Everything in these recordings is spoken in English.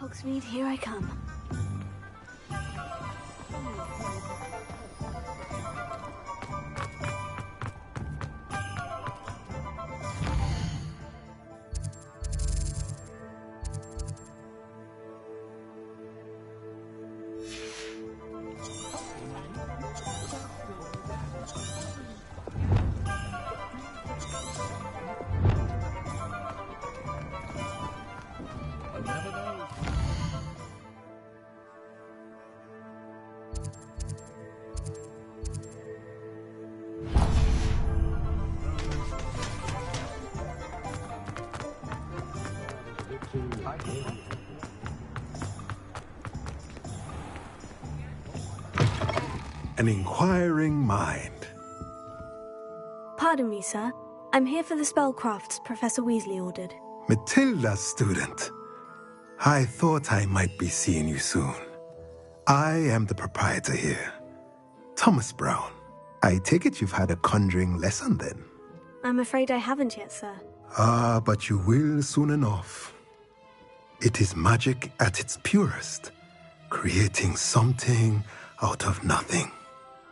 Hogsmeade, here I come. An inquiring mind. Pardon me, sir. I'm here for the spellcrafts Professor Weasley ordered. Matilda's student. I thought I might be seeing you soon. I am the proprietor here, Thomas Brown. I take it you've had a conjuring lesson then? I'm afraid I haven't yet, sir. Ah, but you will soon enough. It is magic at its purest, creating something out of nothing.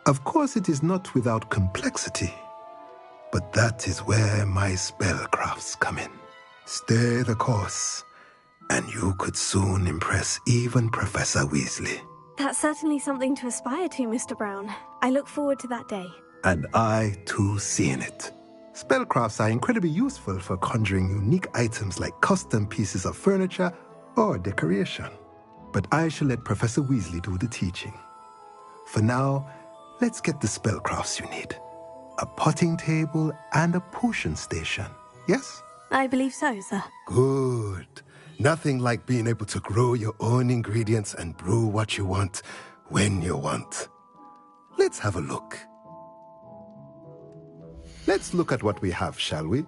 Of course, it is not without complexity, but that is where my spellcrafts come in. Stay the course, and you could soon impress even Professor Weasley. That's certainly something to aspire to, Mr. Brown. I look forward to that day. And I, too, seeing it. Spellcrafts are incredibly useful for conjuring unique items like custom pieces of furniture or decoration. But I shall let Professor Weasley do the teaching. For now, let's get the spellcrafts you need. A potting table and a potion station, yes? I believe so, sir. Good. Nothing like being able to grow your own ingredients and brew what you want when you want. Let's have a look. Let's look at what we have, shall we?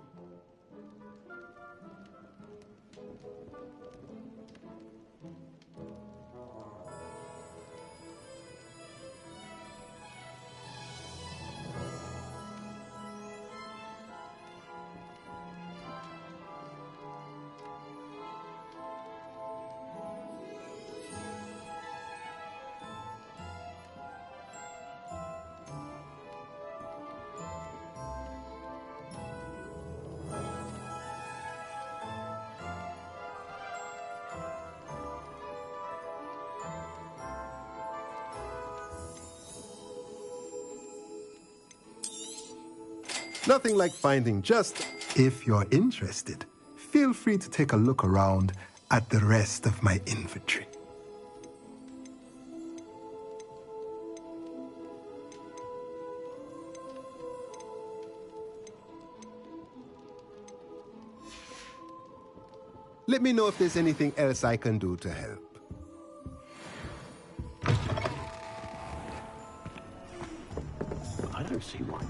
Nothing like finding just, if you're interested, feel free to take a look around at the rest of my inventory. Let me know if there's anything else I can do to help. I don't see why.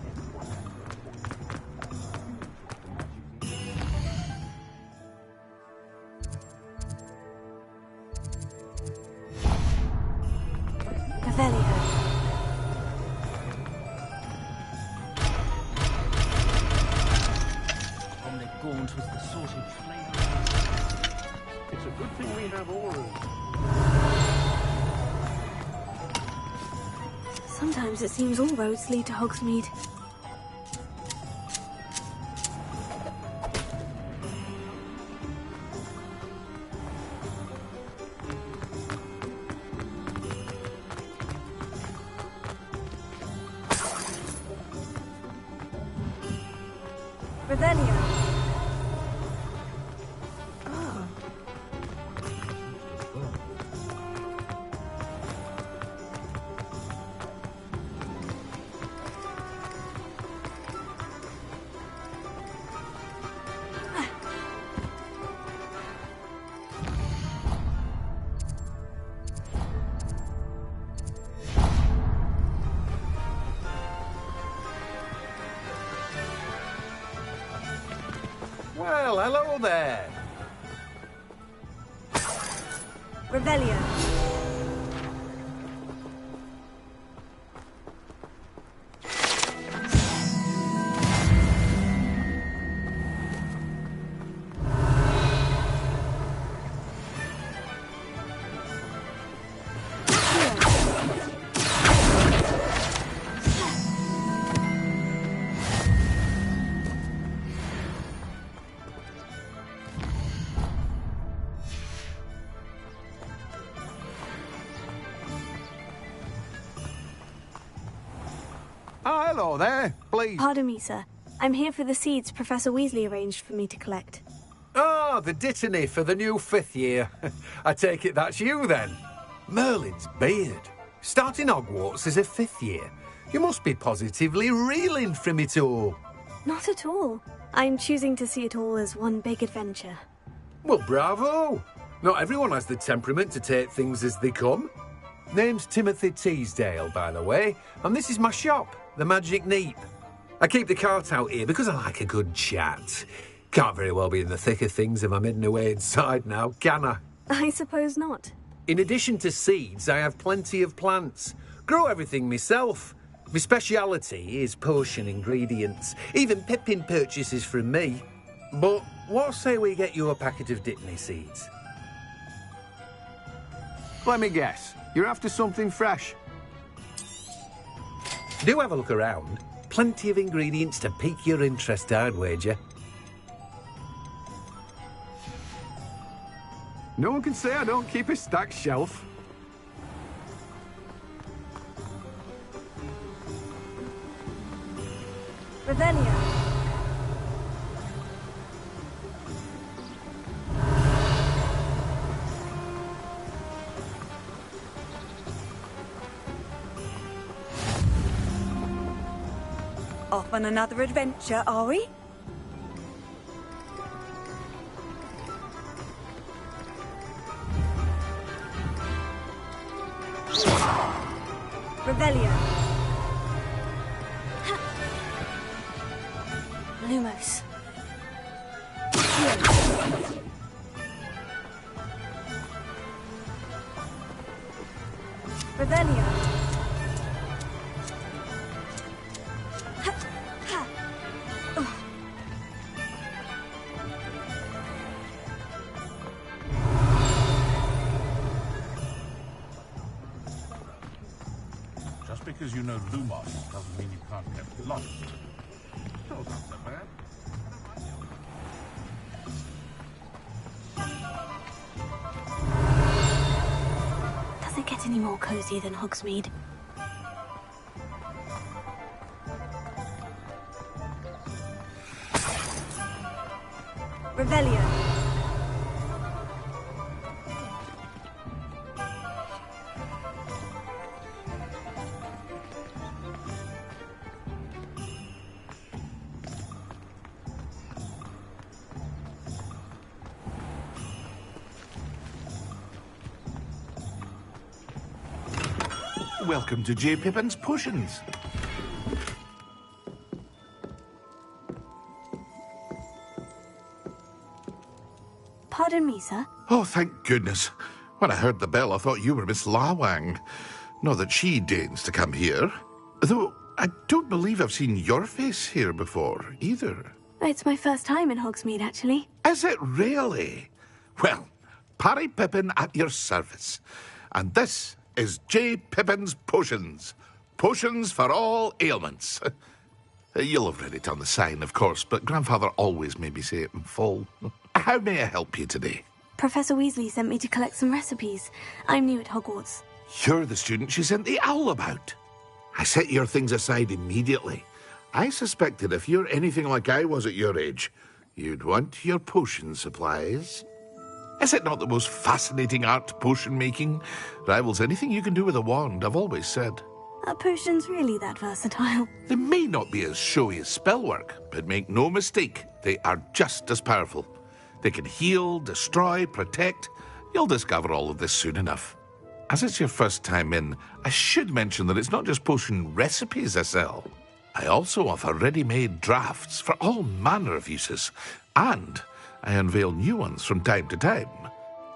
Gaunt was the sort of flame. It's a good thing we have auras. Sometimes it seems all roads lead to Hogsmeade. Revelio. Well, hello there. Revelio. hello there. Please. Pardon me, sir. I'm here for the seeds Professor Weasley arranged for me to collect. Oh, the dittany for the new 5th year. I take it that's you, then. Merlin's beard. Starting Hogwarts as a 5th year. You must be positively reeling from it all. Not at all. I'm choosing to see it all as one big adventure. Well, bravo. Not everyone has the temperament to take things as they come. Name's Timothy Teasdale, by the way, and this is my shop, the Magic Neep. I keep the cart out here because I like a good chat. Can't very well be in the thick of things if I'm hidden away inside now, can I? I suppose not. In addition to seeds, I have plenty of plants. Grow everything myself. My speciality is potion ingredients. Even Pippin purchases from me. But what say we get you a packet of Dittany seeds? Let me guess. You're after something fresh. Do have a look around. Plenty of ingredients to pique your interest, I'd wager. No one can say I don't keep a stacked shelf. Revelio. Off on another adventure, are we? Revelio. Lumos. Revelio. Just because you know Lumos doesn't mean you can't get lost. Sure, not so bad. Does it get any more cozy than Hogsmeade? Revelio. Welcome to J. Pippin's Potions. Pardon me, sir. Oh, thank goodness. When I heard the bell, I thought you were Miss Lawang. Not that she deigns to come here. Though I don't believe I've seen your face here before, either. It's my first time in Hogsmeade, actually. Is it really? Well, Parry Pippin at your service. And this is J. Pippin's Potions. Potions for all ailments. You'll have read it on the sign, of course, but Grandfather always made me say it in full. How may I help you today? Professor Weasley sent me to collect some recipes. I'm new at Hogwarts. You're the student she sent the owl about. I set your things aside immediately. I suspected if you're anything like I was at your age, you'd want your potion supplies. Is it not the most fascinating art, potion making? Rivals anything you can do with a wand, I've always said. Are potions really that versatile? They may not be as showy as spellwork, but make no mistake, they are just as powerful. They can heal, destroy, protect. You'll discover all of this soon enough. As it's your first time in, I should mention that it's not just potion recipes I sell. I also offer ready-made drafts for all manner of uses, and I unveil new ones from time to time.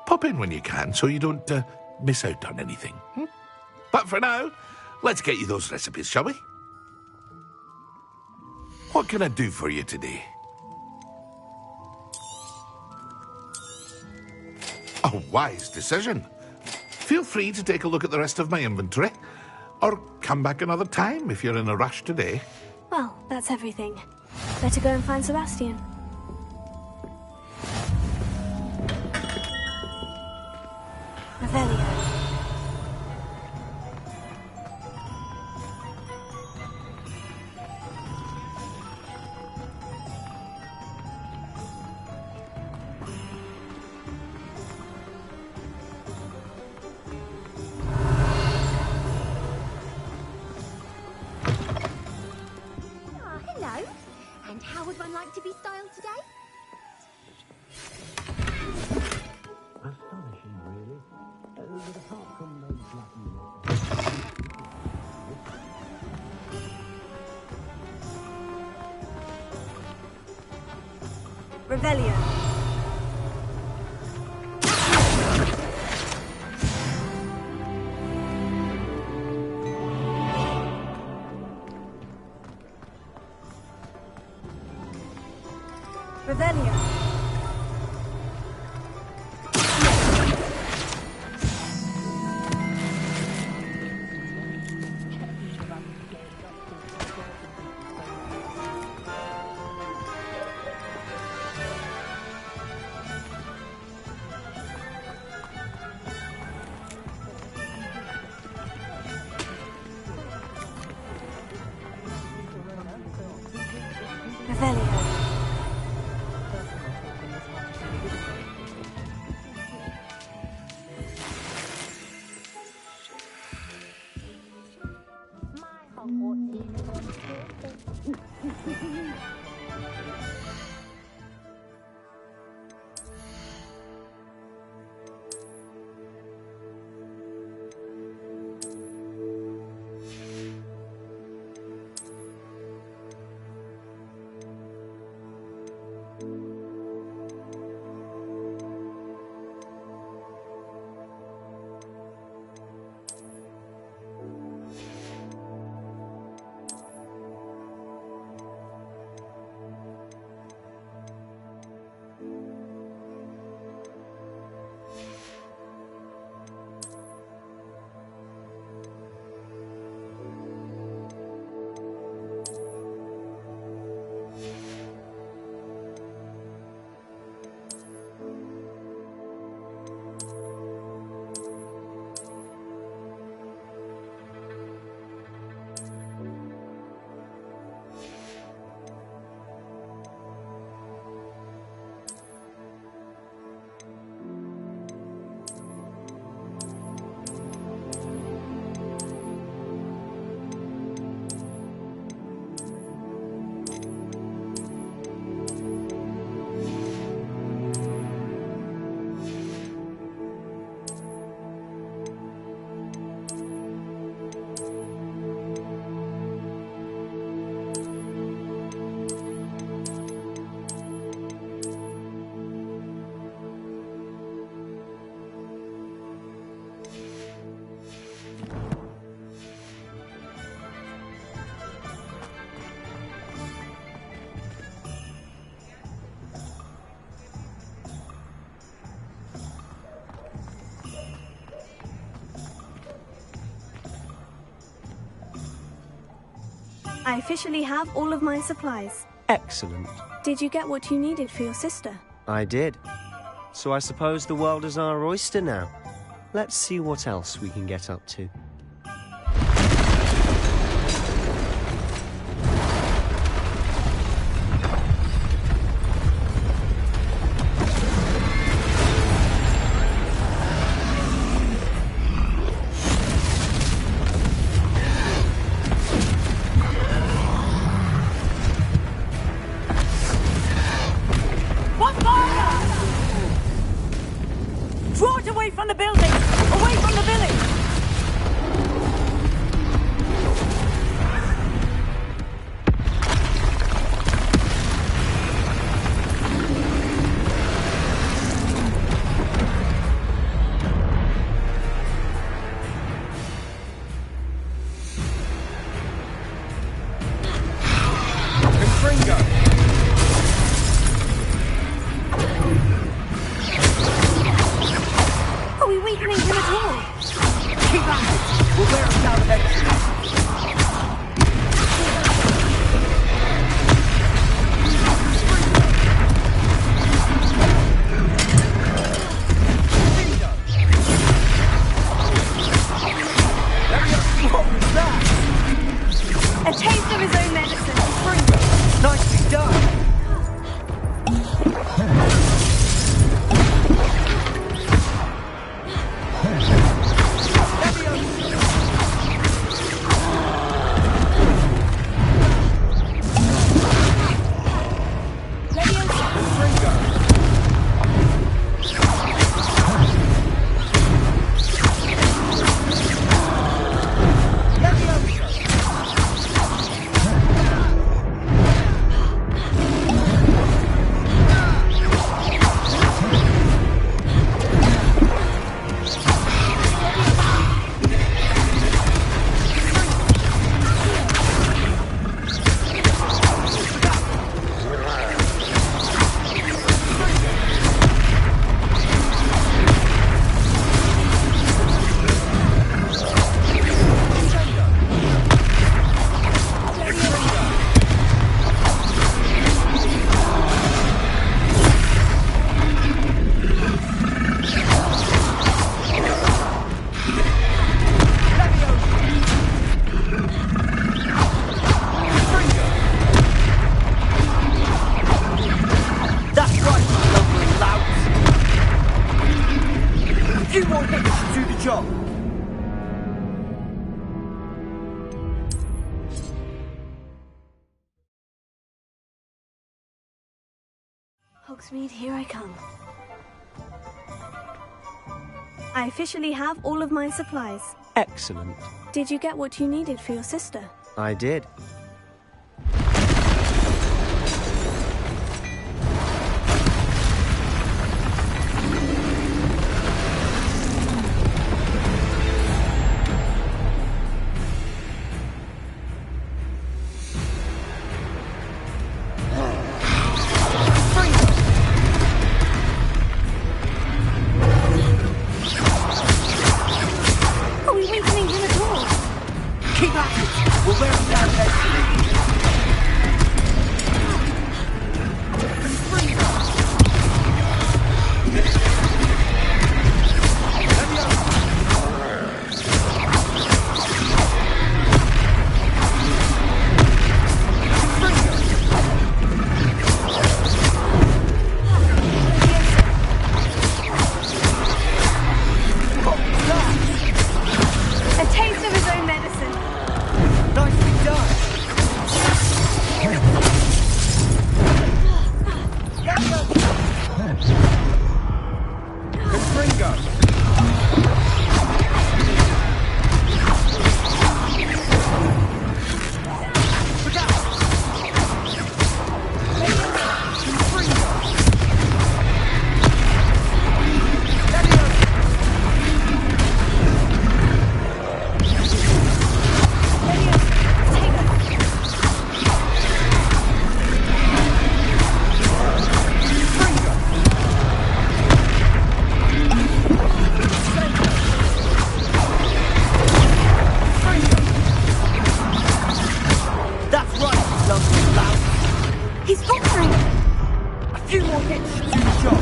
Pop in when you can so you don't miss out on anything. But for now, let's get you those recipes, shall we? What can I do for you today? A wise decision. Feel free to take a look at the rest of my inventory, or come back another time if you're in a rush today. Well, that's everything. Better go and find Sebastian. Revelio. today? Astonishing, really. But apart from those lucky Revelio. Revelio. Revelio. I officially have all of my supplies. Excellent. Did you get what you needed for your sister? I did. So I suppose the world is our oyster now. Let's see what else we can get up to. Draw it away from the building! Away from the village! Hogsmeade, here I come. I officially have all of my supplies. Excellent. Did you get what you needed for your sister? I did. Are we weakening him at all? Keep at it! We'll wear him down eventually. A taste of his own medicine. Nicely done. Confringo. Look out. Confringo. That's right, lovely lout. He's faltering. A few more hits to do the job.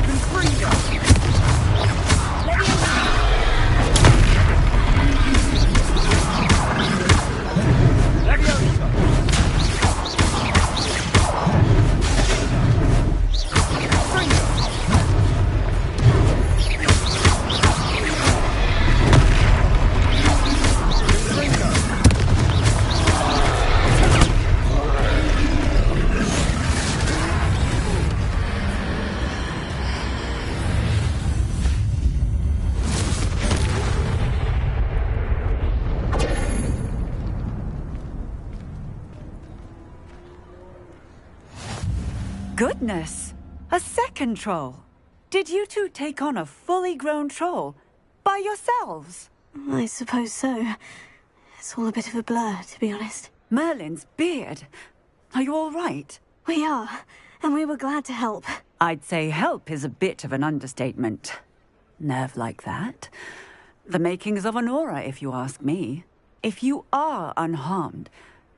Confringo. Leviosa. Goodness! A second troll. Did you two take on a fully grown troll by yourselves? I suppose so. It's all a bit of a blur, to be honest. Merlin's beard. Are you all right? We are, and we were glad to help. I'd say help is a bit of an understatement. Nerve like that. The makings of an aura, if you ask me. If you are unharmed,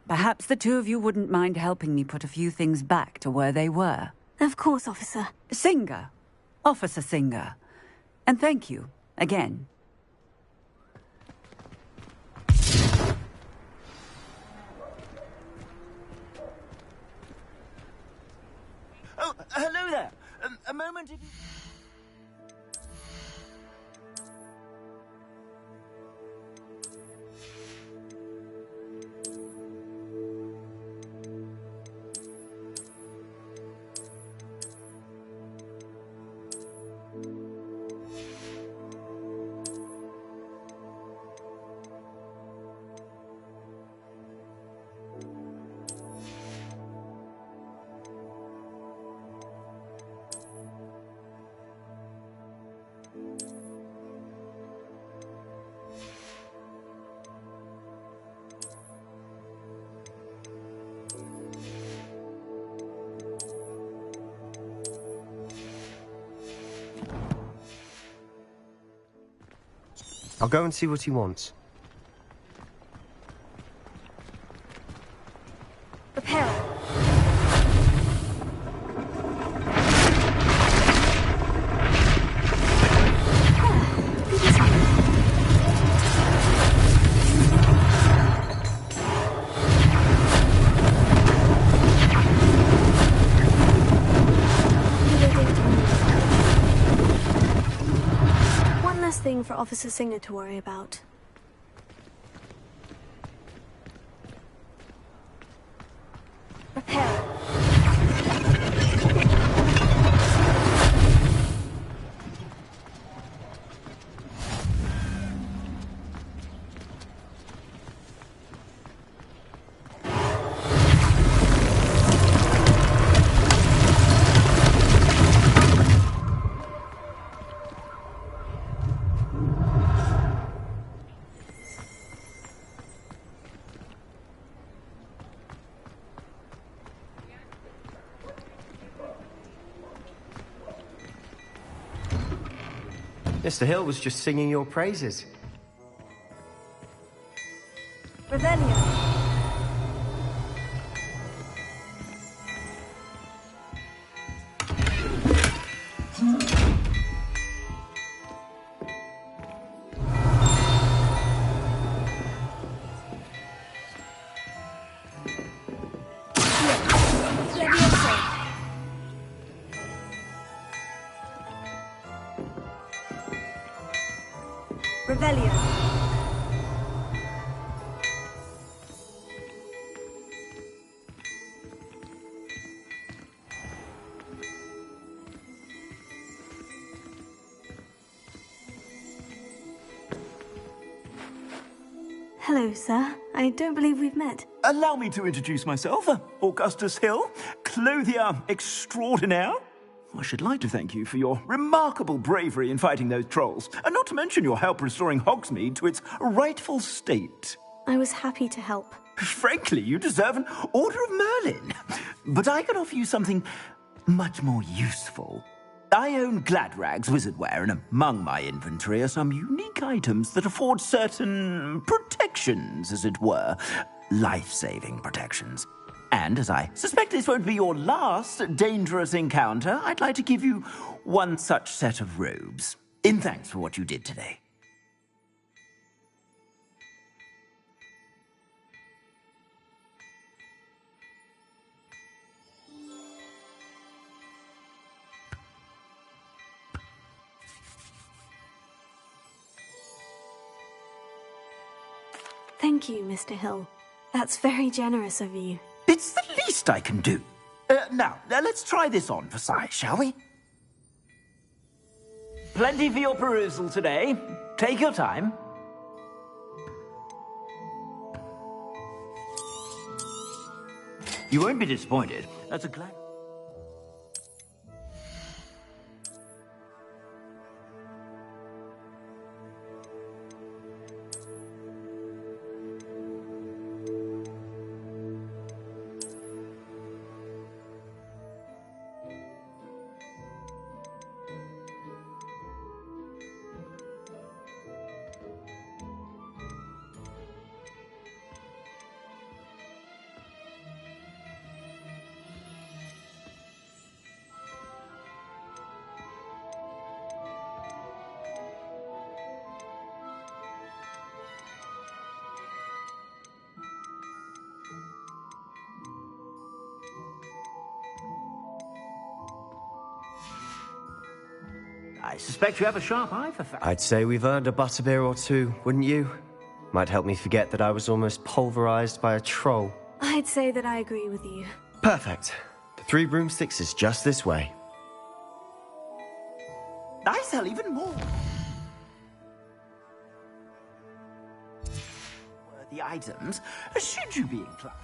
perhaps the two of you wouldn't mind helping me put a few things back to where they were. Of course, officer. Singer. Officer Singer. And thank you, again. Oh, hello there. A moment if you... I'll go and see what he wants. Repair. One less thing for Officer Singer to worry about. Repair. Mr. Hill was just singing your praises. Revelio. Revelio. Hello, sir. I don't believe we've met. Allow me to introduce myself. Augustus Hill, clothier extraordinaire. I should like to thank you for your remarkable bravery in fighting those trolls, and not to mention your help restoring Hogsmeade to its rightful state. I was happy to help. Frankly, you deserve an Order of Merlin. But I can offer you something much more useful. I own Gladrag's wizardware, and among my inventory are some unique items that afford certain protections, as it were. Life-saving protections. And as I suspect this won't be your last dangerous encounter, I'd like to give you one such set of robes, in thanks for what you did today. Thank you, Mr. Hill. That's very generous of you. It's the least I can do. Now, let's try this on for size, shall we? Plenty for your perusal today. Take your time. You won't be disappointed. That's a glad... I suspect you have a sharp eye for facts. I'd say we've earned a butterbeer or two, wouldn't you? Might help me forget that I was almost pulverized by a troll. I'd say that I agree with you. Perfect. The Three Broomsticks is just this way. I sell even more. Worthy items, should you be inclined.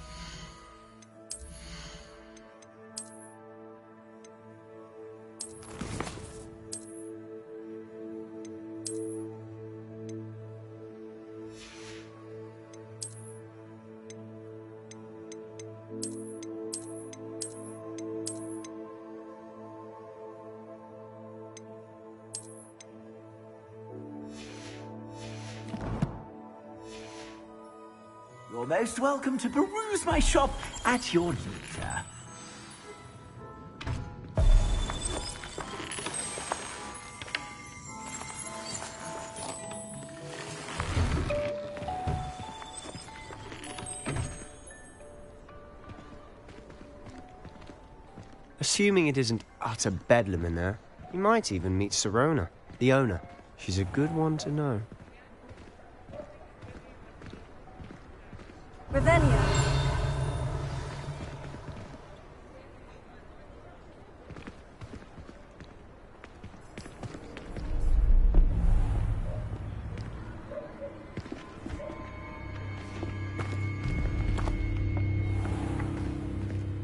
You're most welcome to peruse my shop at your leisure. Assuming it isn't utter bedlam in there, you might even meet Sirona, the owner. She's a good one to know. Revelio.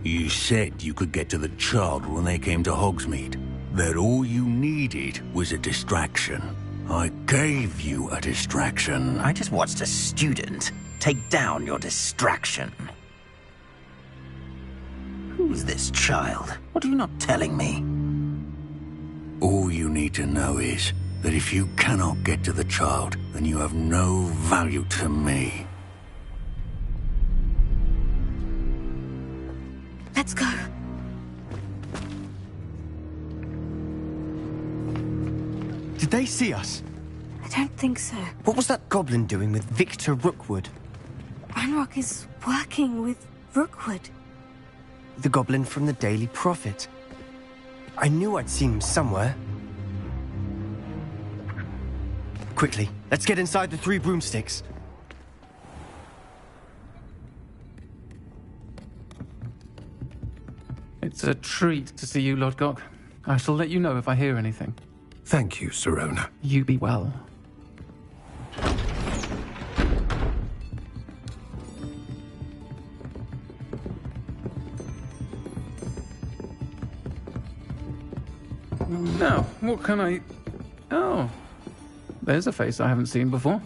You said you could get to the child when they came to Hogsmeade. That all you needed was a distraction. I gave you a distraction. I just watched a student take down your distraction. Who's this child? What are you not telling me? All you need to know is that if you cannot get to the child, then you have no value to me. Let's go. Did they see us? I don't think so. What was that goblin doing with Victor Rookwood? Ranrock is working with Rookwood. The goblin from the Daily Prophet. I knew I'd seen him somewhere. Quickly, let's get inside the Three Broomsticks. It's a treat to see you, Lodgok. I shall let you know if I hear anything. Thank you, Sirona. You be well. Now, what can I... Oh, there's a face I haven't seen before.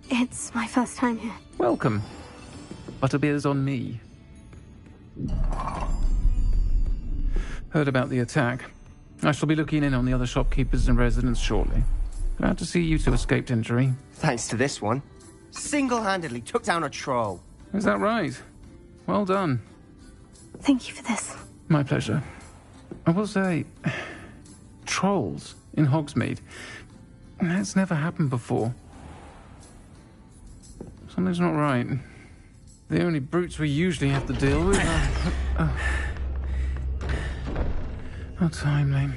It's my first time here. Welcome. Butterbeer's on me. Heard about the attack. I shall be looking in on the other shopkeepers and residents shortly. Glad to see you two escaped injury. Thanks to this one. Single-handedly took down a troll. Is that right? Well done. Thank you for this. My pleasure. I will say, trolls in Hogsmeade. That's never happened before. Something's not right. The only brutes we usually have to deal with are... How timely.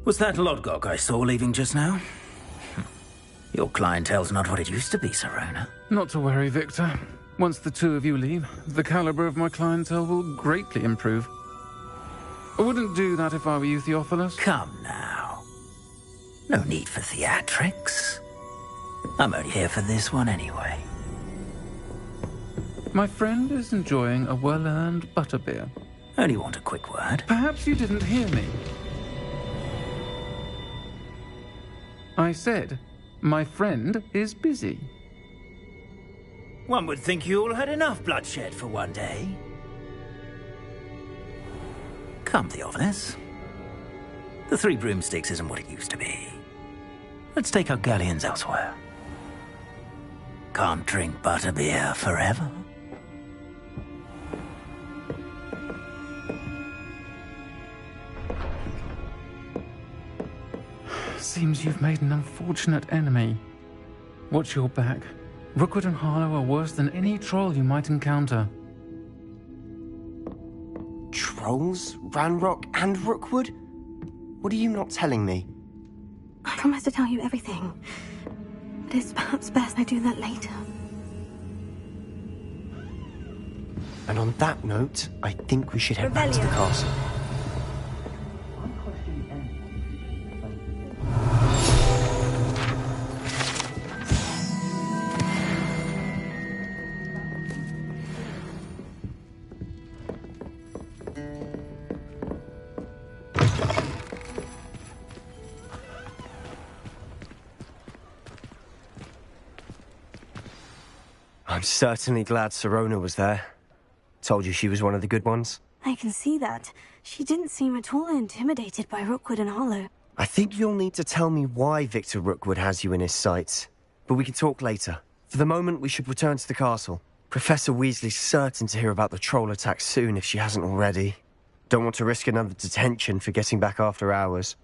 Was that Lodgok I saw leaving just now? Your clientele's not what it used to be, Sirona. Not to worry, Victor. Once the two of you leave, the caliber of my clientele will greatly improve. I wouldn't do that if I were you, Theophilus. Come now. No need for theatrics. I'm only here for this one anyway. My friend is enjoying a well-earned butterbeer. Only want a quick word. Perhaps you didn't hear me. I said, my friend is busy. One would think you all had enough bloodshed for one day. Come, Theophilus. The Three Broomsticks isn't what it used to be. Let's take our galleons elsewhere. Can't drink butterbeer forever. Seems you've made an unfortunate enemy. Watch your back. Rookwood and Harlow are worse than any troll you might encounter. Scrolls, Ranrock, and Rookwood? What are you not telling me? I promise to tell you everything. But it's perhaps best I do that later. And on that note, I think we should head back to the castle. I'm certainly glad Sirona was there. Told you she was one of the good ones. I can see that. She didn't seem at all intimidated by Rookwood and Hollow. I think you'll need to tell me why Victor Rookwood has you in his sights. But we can talk later. For the moment, we should return to the castle. Professor Weasley's certain to hear about the troll attack soon if she hasn't already. Don't want to risk another detention for getting back after hours.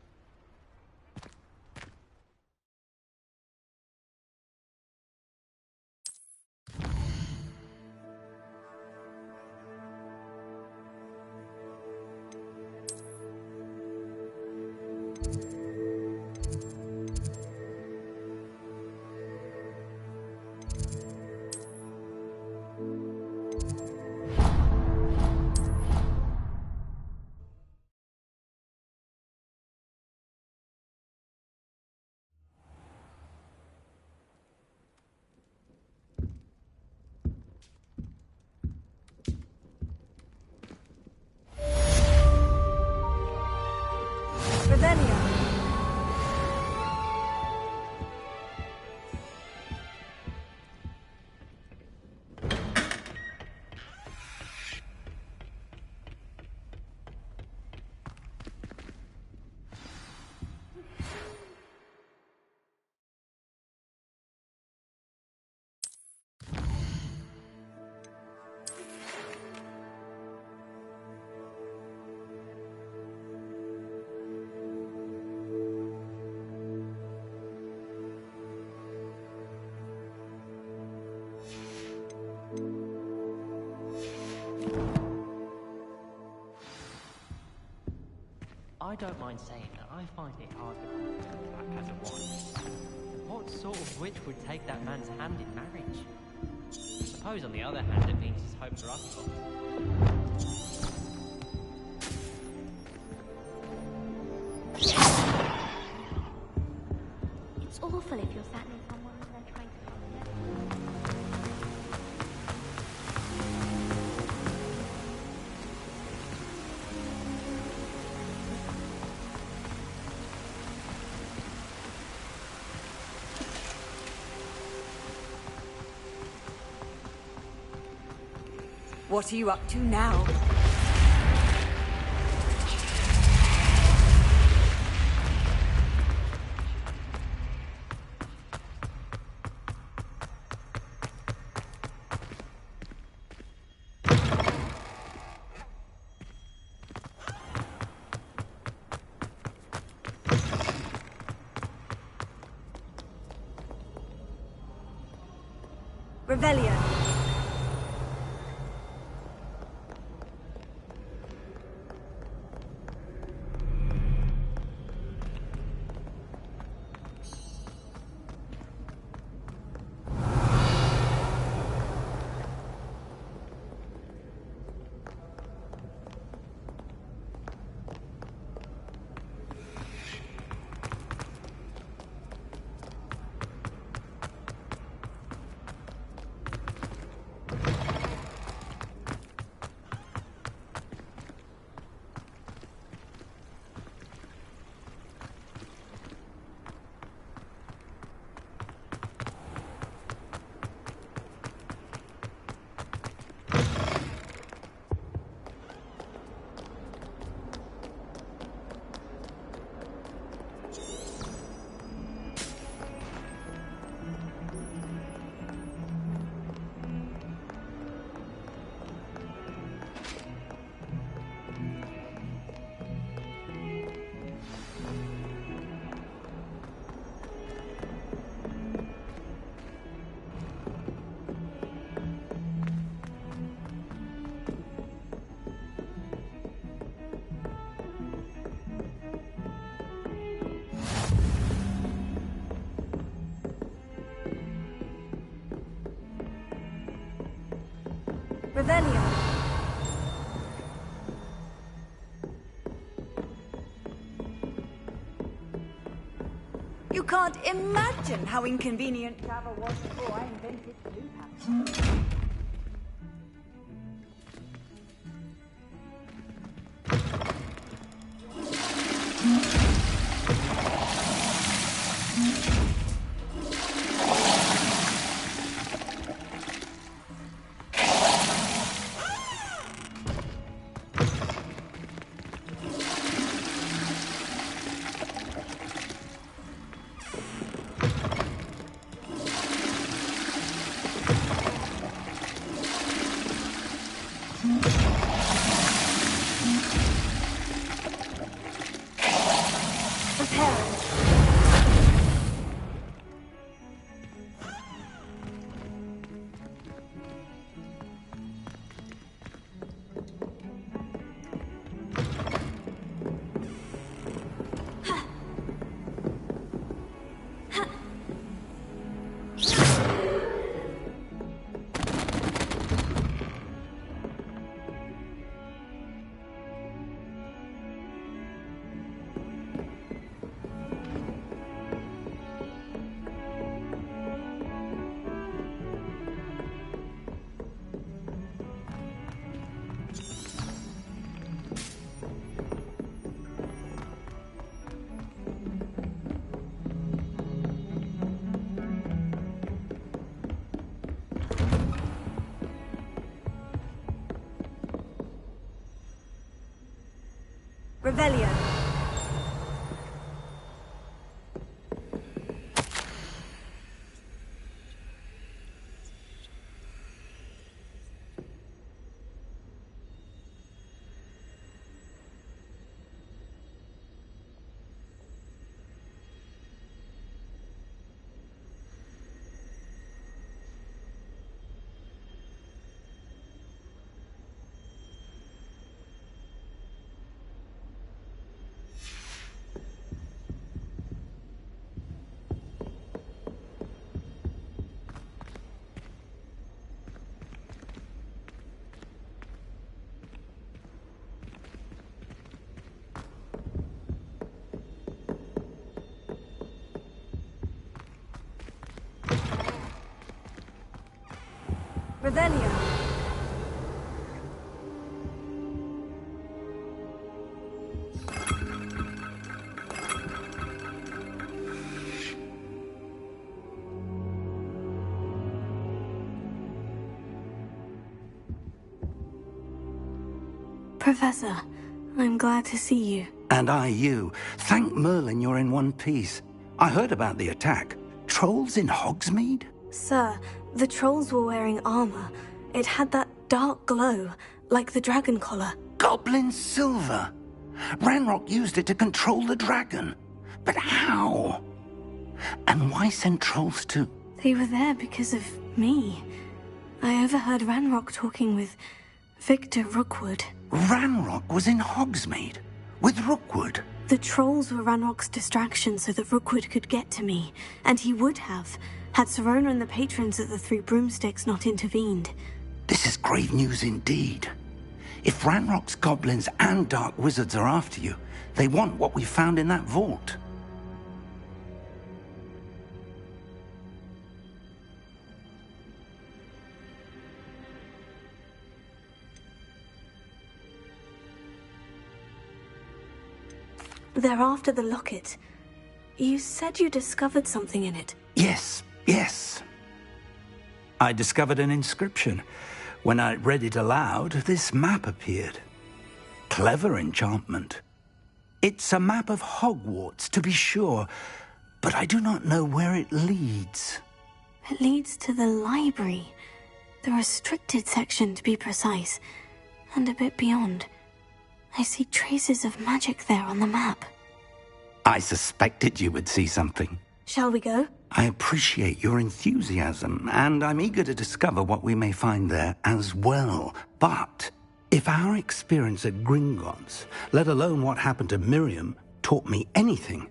I don't mind saying that I find it hard to comprehend Black as a wife. What sort of witch would take that man's hand in marriage? I suppose, on the other hand, it means his hopes are up. It's awful if you're sat near someone and they're trying to come together. What are you up to now? Revelio. Revelio. You can't imagine how inconvenient travel was before I invented blue packs. Revelio. Revelio. Professor, I'm glad to see you. And I you. Thank Merlin you're in one piece. I heard about the attack. Trolls in Hogsmeade? Sir, the trolls were wearing armor. It had that dark glow, like the dragon collar. Goblin silver. Ranrock used it to control the dragon. But how? And why send trolls to... They were there because of me. I overheard Ranrock talking with Victor Rookwood. Ranrock was in Hogsmeade? With Rookwood? The trolls were Ranrock's distraction so that Rookwood could get to me. And he would have, had Serona and the patrons at the Three Broomsticks not intervened. This is grave news indeed. If Ranrock's goblins and dark wizards are after you, they want what we found in that vault. They're after the locket. You said you discovered something in it. Yes. I discovered an inscription. When I read it aloud, this map appeared. Clever enchantment. It's a map of Hogwarts, to be sure, but I do not know where it leads. It leads to the library. The restricted section, to be precise. And a bit beyond. I see traces of magic there on the map. I suspected you would see something. Shall we go? I appreciate your enthusiasm, and I'm eager to discover what we may find there as well. But if our experience at Gringotts, let alone what happened to Miriam, taught me anything,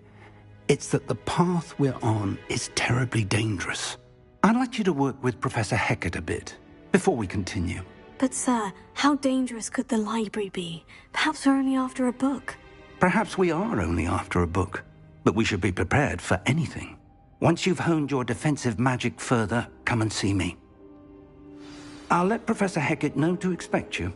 it's that the path we're on is terribly dangerous. I'd like you to work with Professor Hecat a bit before we continue. But sir, how dangerous could the library be? Perhaps we're only after a book. Perhaps we are only after a book, but we should be prepared for anything. Once you've honed your defensive magic further, come and see me. I'll let Professor Hecat know to expect you.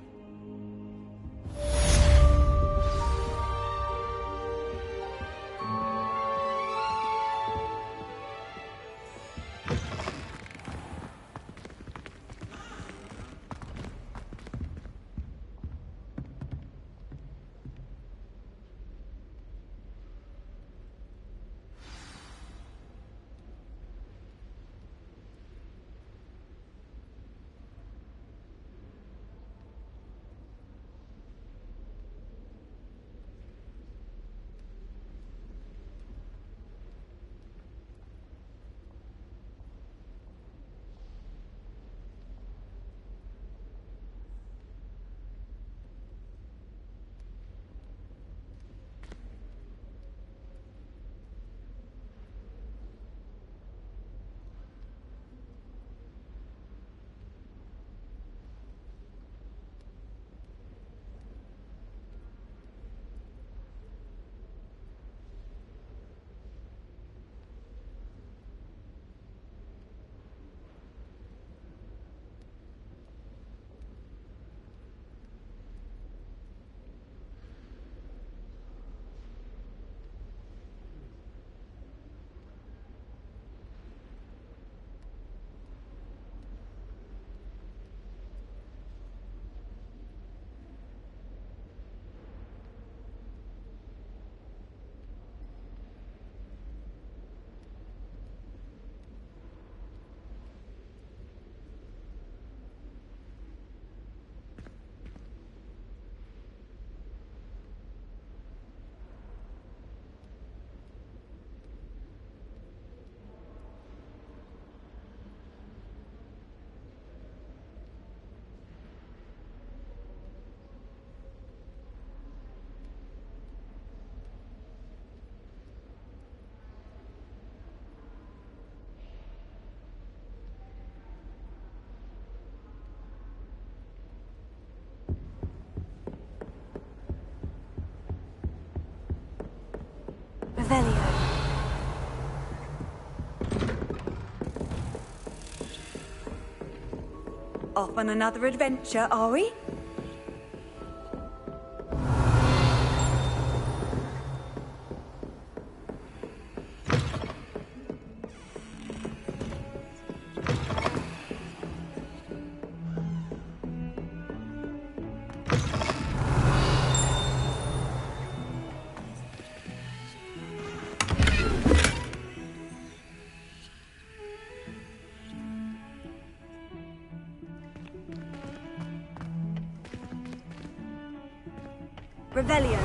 Revelio. Off on another adventure, are we? Revelio.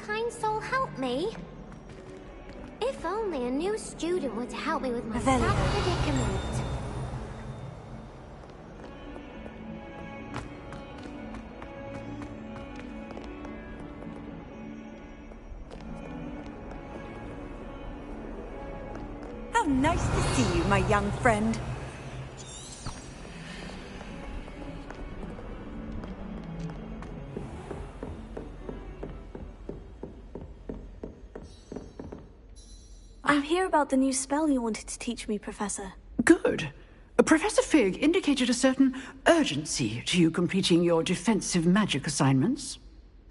Kind soul help me? If only a new student were to help me with my sad predicament. How nice to see you, my young friend. I'm here about the new spell you wanted to teach me, Professor. Good. Professor Fig indicated a certain urgency to you completing your defensive magic assignments.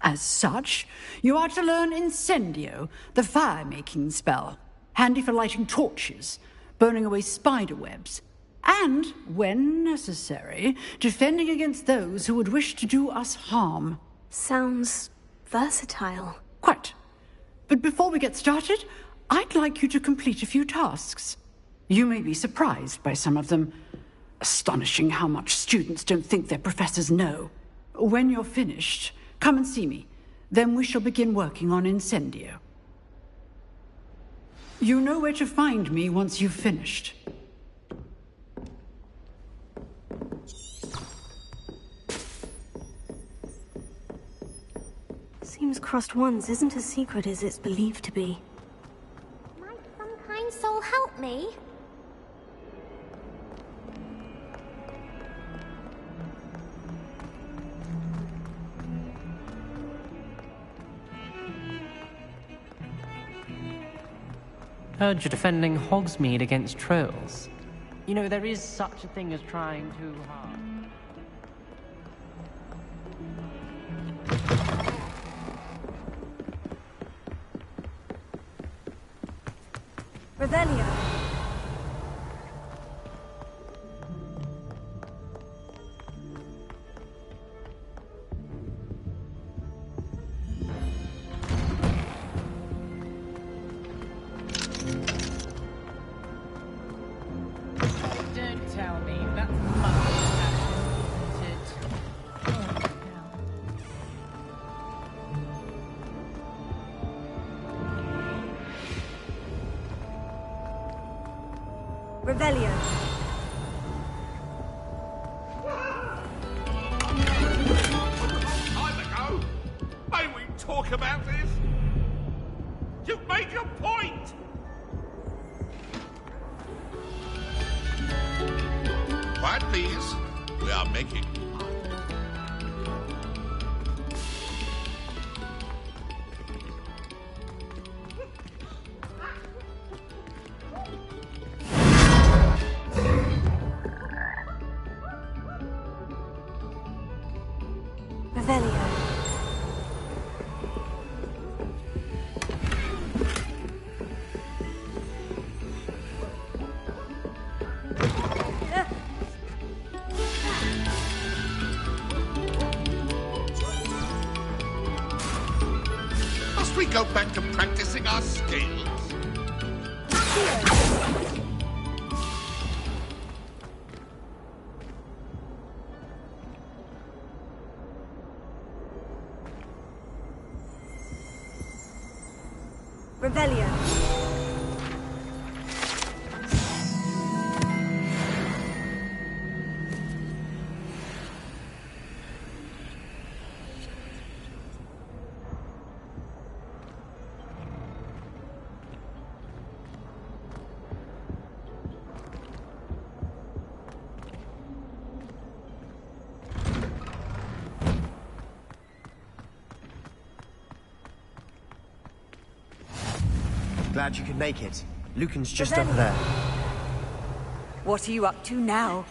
As such, you are to learn Incendio, the fire-making spell, handy for lighting torches, burning away spider webs, and, when necessary, defending against those who would wish to do us harm. Sounds versatile. Quite. But before we get started, I'd like you to complete a few tasks. You may be surprised by some of them. Astonishing how much students don't think their professors know. When you're finished, come and see me. Then we shall begin working on Incendio. You know where to find me once you've finished. Seems crossed ones isn't as secret as it's believed to be. Might some kind soul help me? Heard you're defending Hogsmeade against trolls. You know, there is such a thing as trying too hard. Revelio. Don't tell me that's mother's passion, isn't it? Revelio. Time ago? May we talk about this? You've made your point! Quiet, please. We are making. Revelio. Must we go back to practicing our skills? Revelio. Glad you could make it. Lucan's just over there. What are you up to now?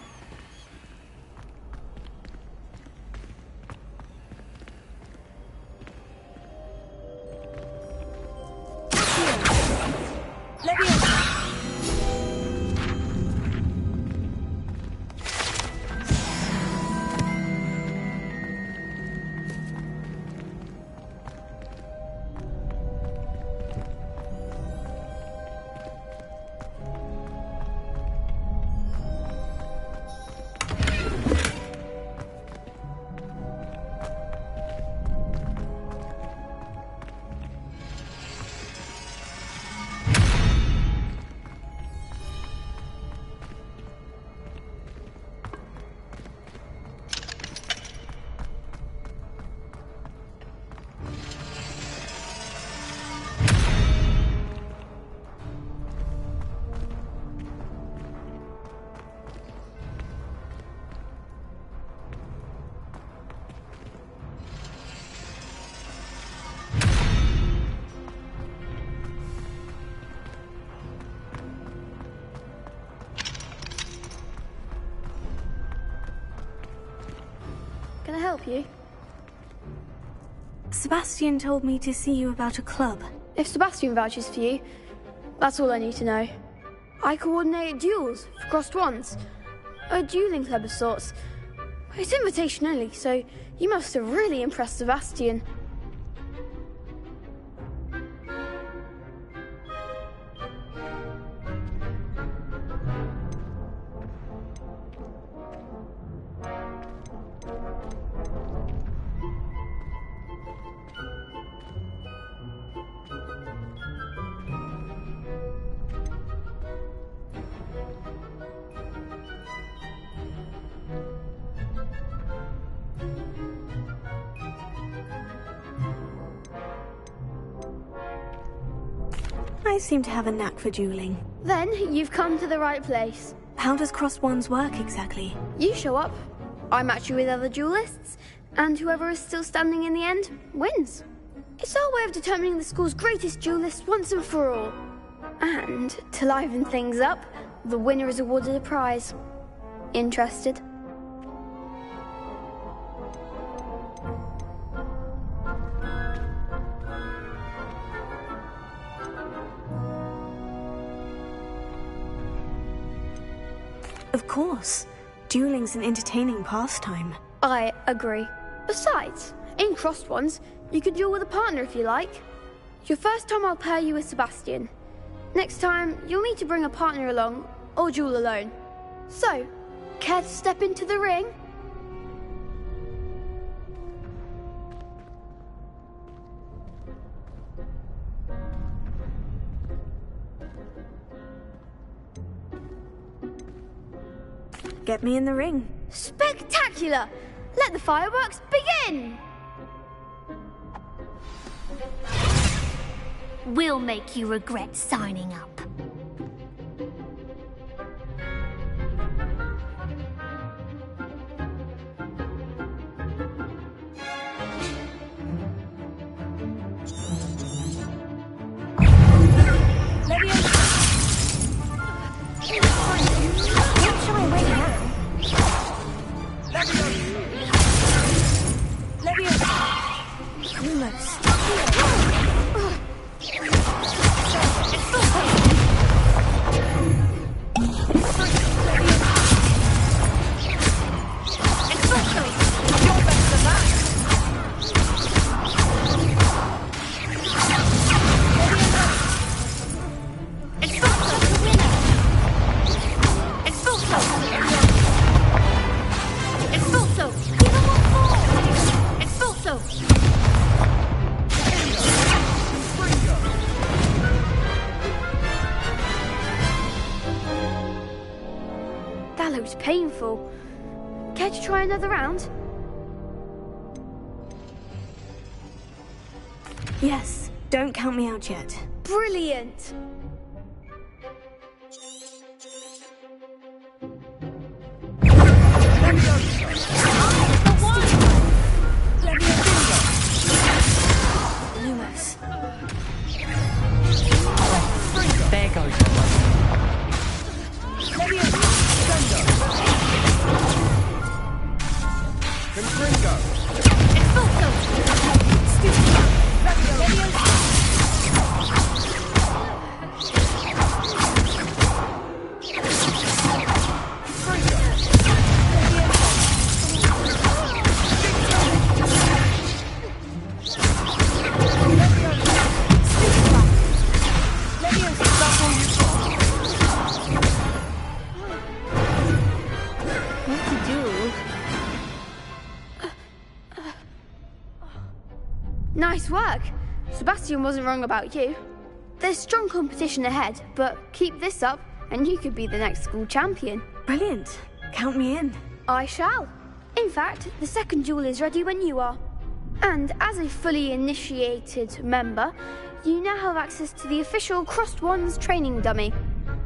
Can I help you? Sebastian told me to see you about a club. If Sebastian vouches for you, that's all I need to know. I coordinate duels for crossed ones. A dueling club of sorts. It's invitation only, so you must have really impressed Sebastian. I seem to have a knack for dueling. Then you've come to the right place. How does crossed ones work exactly? You show up, I match you with other duelists, and whoever is still standing in the end wins. It's our way of determining the school's greatest duelist once and for all. And to liven things up, the winner is awarded a prize. Interested? Of course. Dueling's an entertaining pastime. I agree. Besides, in crossed ones, you could duel with a partner if you like. Your first time I'll pair you with Sebastian. Next time, you'll need to bring a partner along, or duel alone. So, care to step into the ring? Get me in the ring. Spectacular! Let the fireworks begin! We'll make you regret signing up. That looks painful. Care to try another round? Yes, don't count me out yet. Brilliant! Lumos. There goes Nice work. Sebastian wasn't wrong about you. There's strong competition ahead, but keep this up and you could be the next school champion. Brilliant. Count me in. I shall. In fact, the second duel is ready when you are. And as a fully initiated member, you now have access to the official Crossed Wands training dummy.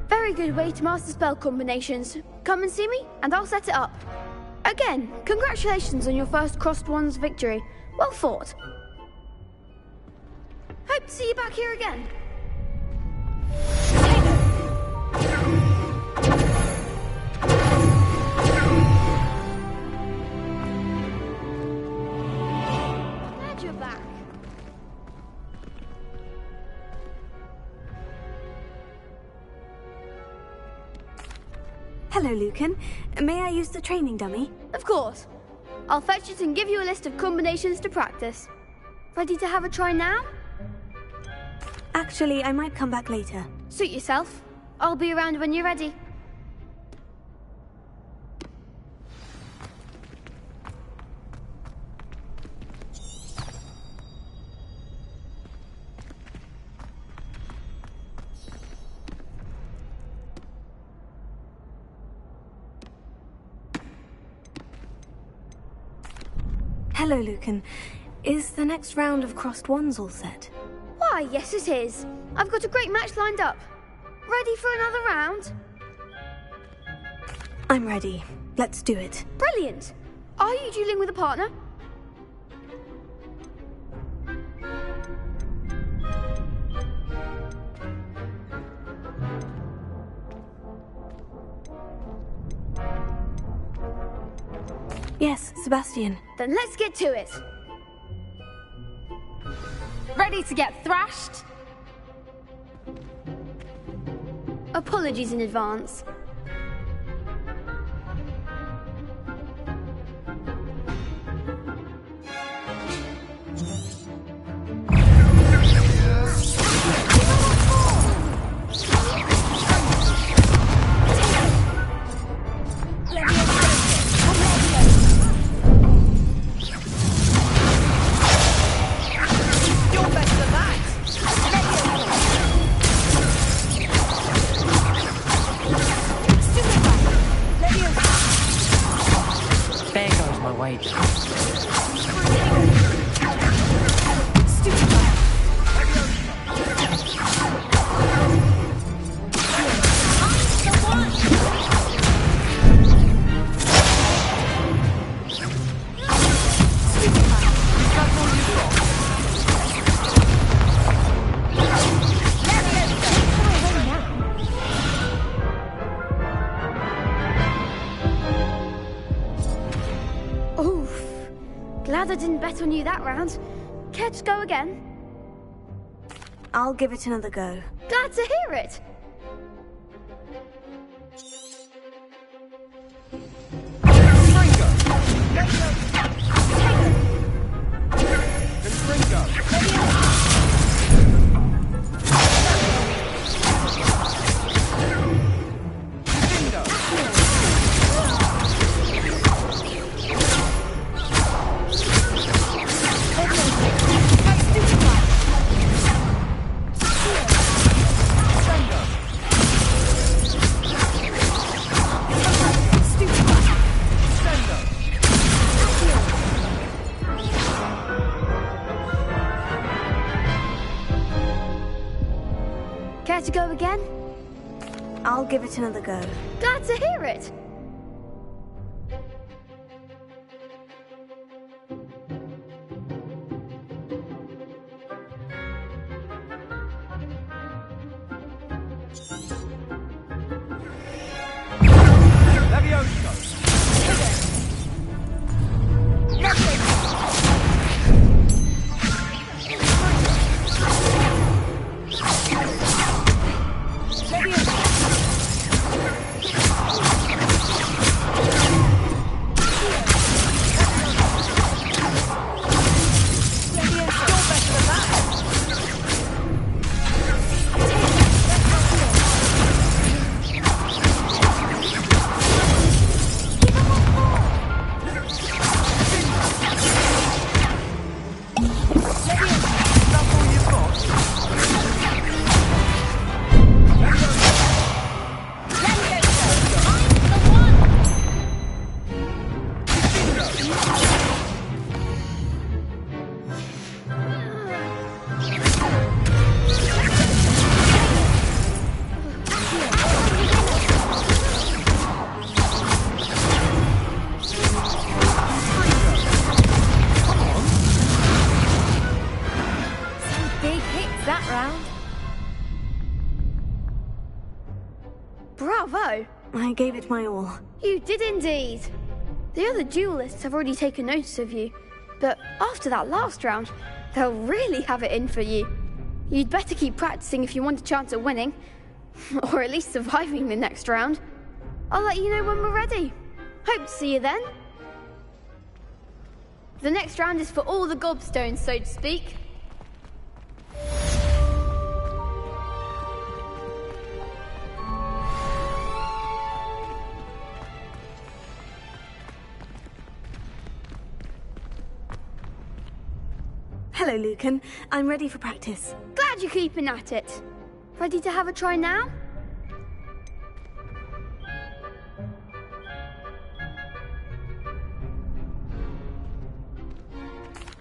Very good way to master spell combinations. Come and see me and I'll set it up. Again, congratulations on your first Crossed Wands victory. Well fought. Hope to see you back here again. Hello, Lucan. May I use the training dummy? Of course. I'll fetch it and give you a list of combinations to practice. Ready to have a try now? Actually, I might come back later. Suit yourself. I'll be around when you're ready. Hello, Lucan. Is the next round of crossed wands all set? Why, yes it is. I've got a great match lined up. Ready for another round? I'm ready. Let's do it. Brilliant. Are you dueling with a partner? Yes, Sebastian. Then let's get to it. Ready to get thrashed? Apologies in advance. Glad I didn't bet on you that round. Care to go again? I'll give it another go. Glad to hear it. Care to go again? I'll give it another go. Glad to hear it. Bravo! I gave it my all. You did indeed. The other duelists have already taken notice of you, but after that last round, they'll really have it in for you. You'd better keep practicing if you want a chance at winning, or at least surviving the next round. I'll let you know when we're ready. Hope to see you then. The next round is for all the gobstones, so to speak. Hello, Lucan. I'm ready for practice. Glad you're keeping at it. Ready to have a try now?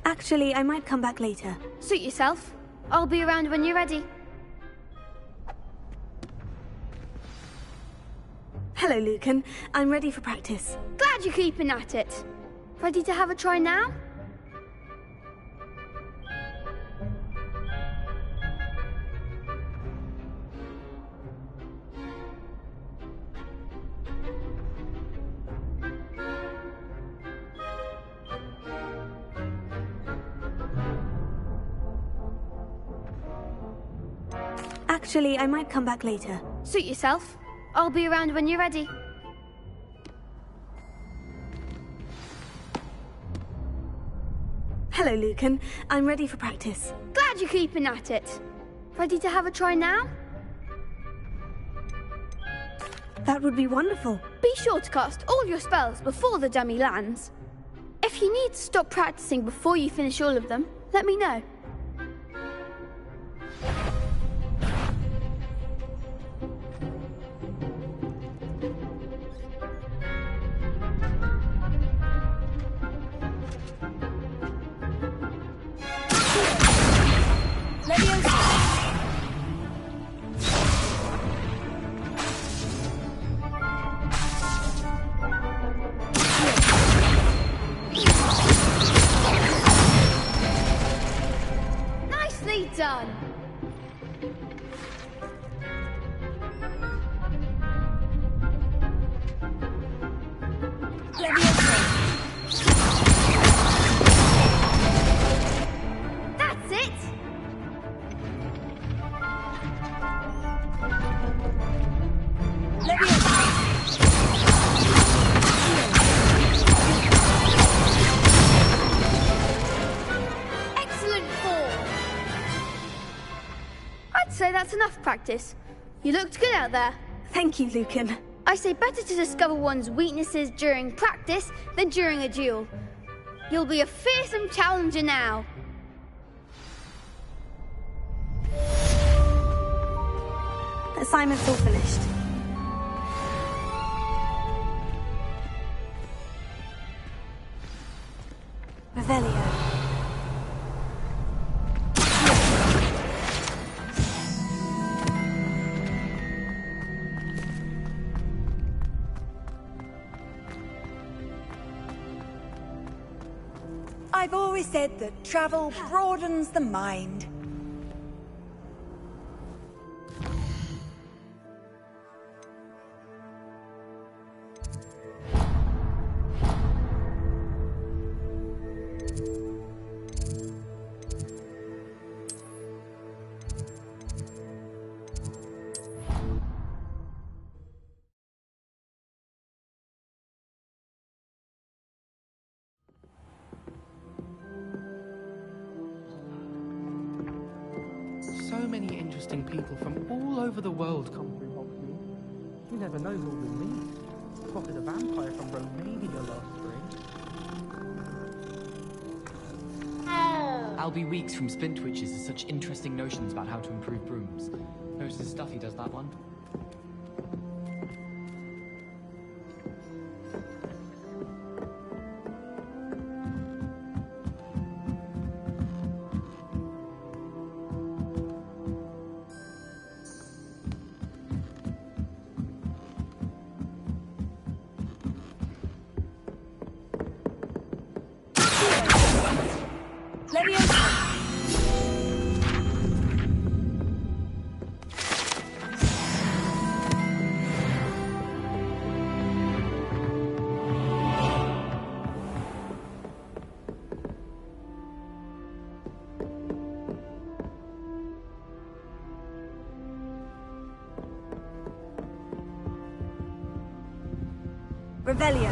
Actually, I might come back later. Suit yourself. I'll be around when you're ready. Hello, Lucan. I'm ready for practice. Glad you're keeping at it. Ready to have a try now? Actually, I might come back later. Suit yourself. I'll be around when you're ready. Hello, Lucan. I'm ready for practice. Glad you're keeping at it. Ready to have a try now? That would be wonderful. Be sure to cast all your spells before the dummy lands. If you need to stop practicing before you finish all of them, let me know. Nicely done. That's it. Excellent form. I'd say that's enough practice. You looked good out there. Thank you, Lucan. I say better to discover one's weaknesses during practice than during a duel. You'll be a fearsome challenger now. Assignment's all finished. Revelio. I've always said that travel broadens the mind. So many interesting people from all over the world come through Hogsmeade. You never know who we'll meet. Spotted a vampire from Romania last spring. Albie Weeks from Splintwitches has such interesting notions about how to improve brooms. Knows his stuff, he does that one. Revelio.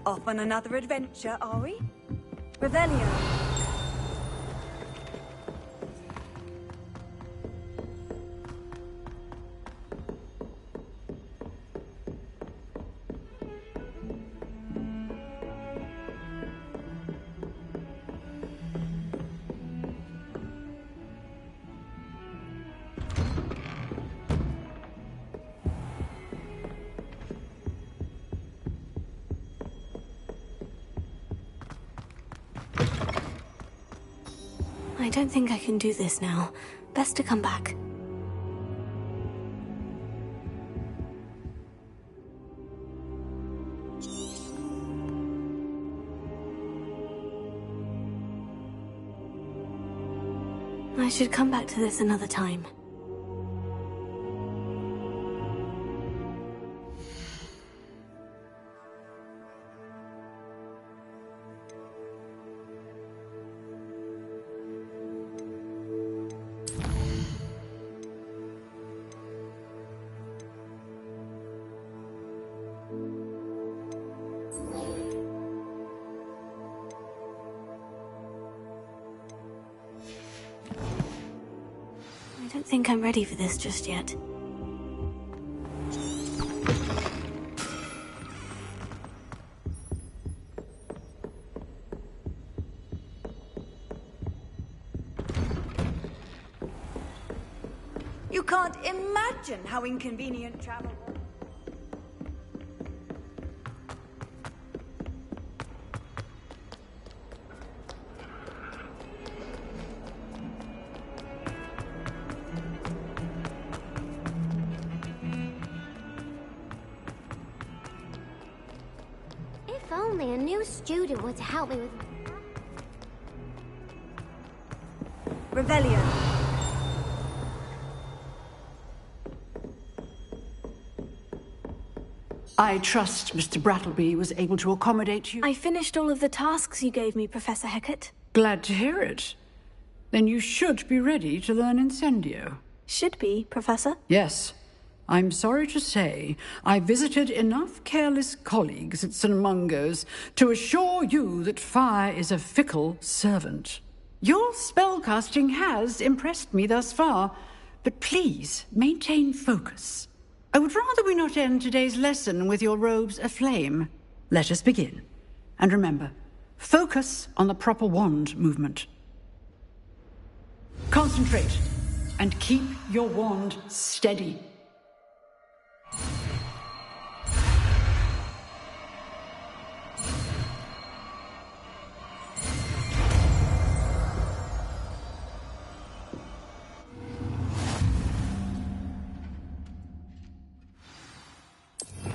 Off on another adventure, are we? Revelio. I don't think I can do this now. Best to come back. I should come back to this another time. I don't think I'm ready for this just yet. You can't imagine how inconvenient travel was. If only a new student were to help me with... Revelio. I trust Mr. Brattleby was able to accommodate you. I finished all of the tasks you gave me, Professor Hecat. Glad to hear it. Then you should be ready to learn Incendio. Should be, Professor? Yes. I'm sorry to say, I visited enough careless colleagues at St. Mungo's to assure you that fire is a fickle servant. Your spellcasting has impressed me thus far, but please maintain focus. I would rather we not end today's lesson with your robes aflame. Let us begin. And remember, focus on the proper wand movement. Concentrate, and keep your wand steady.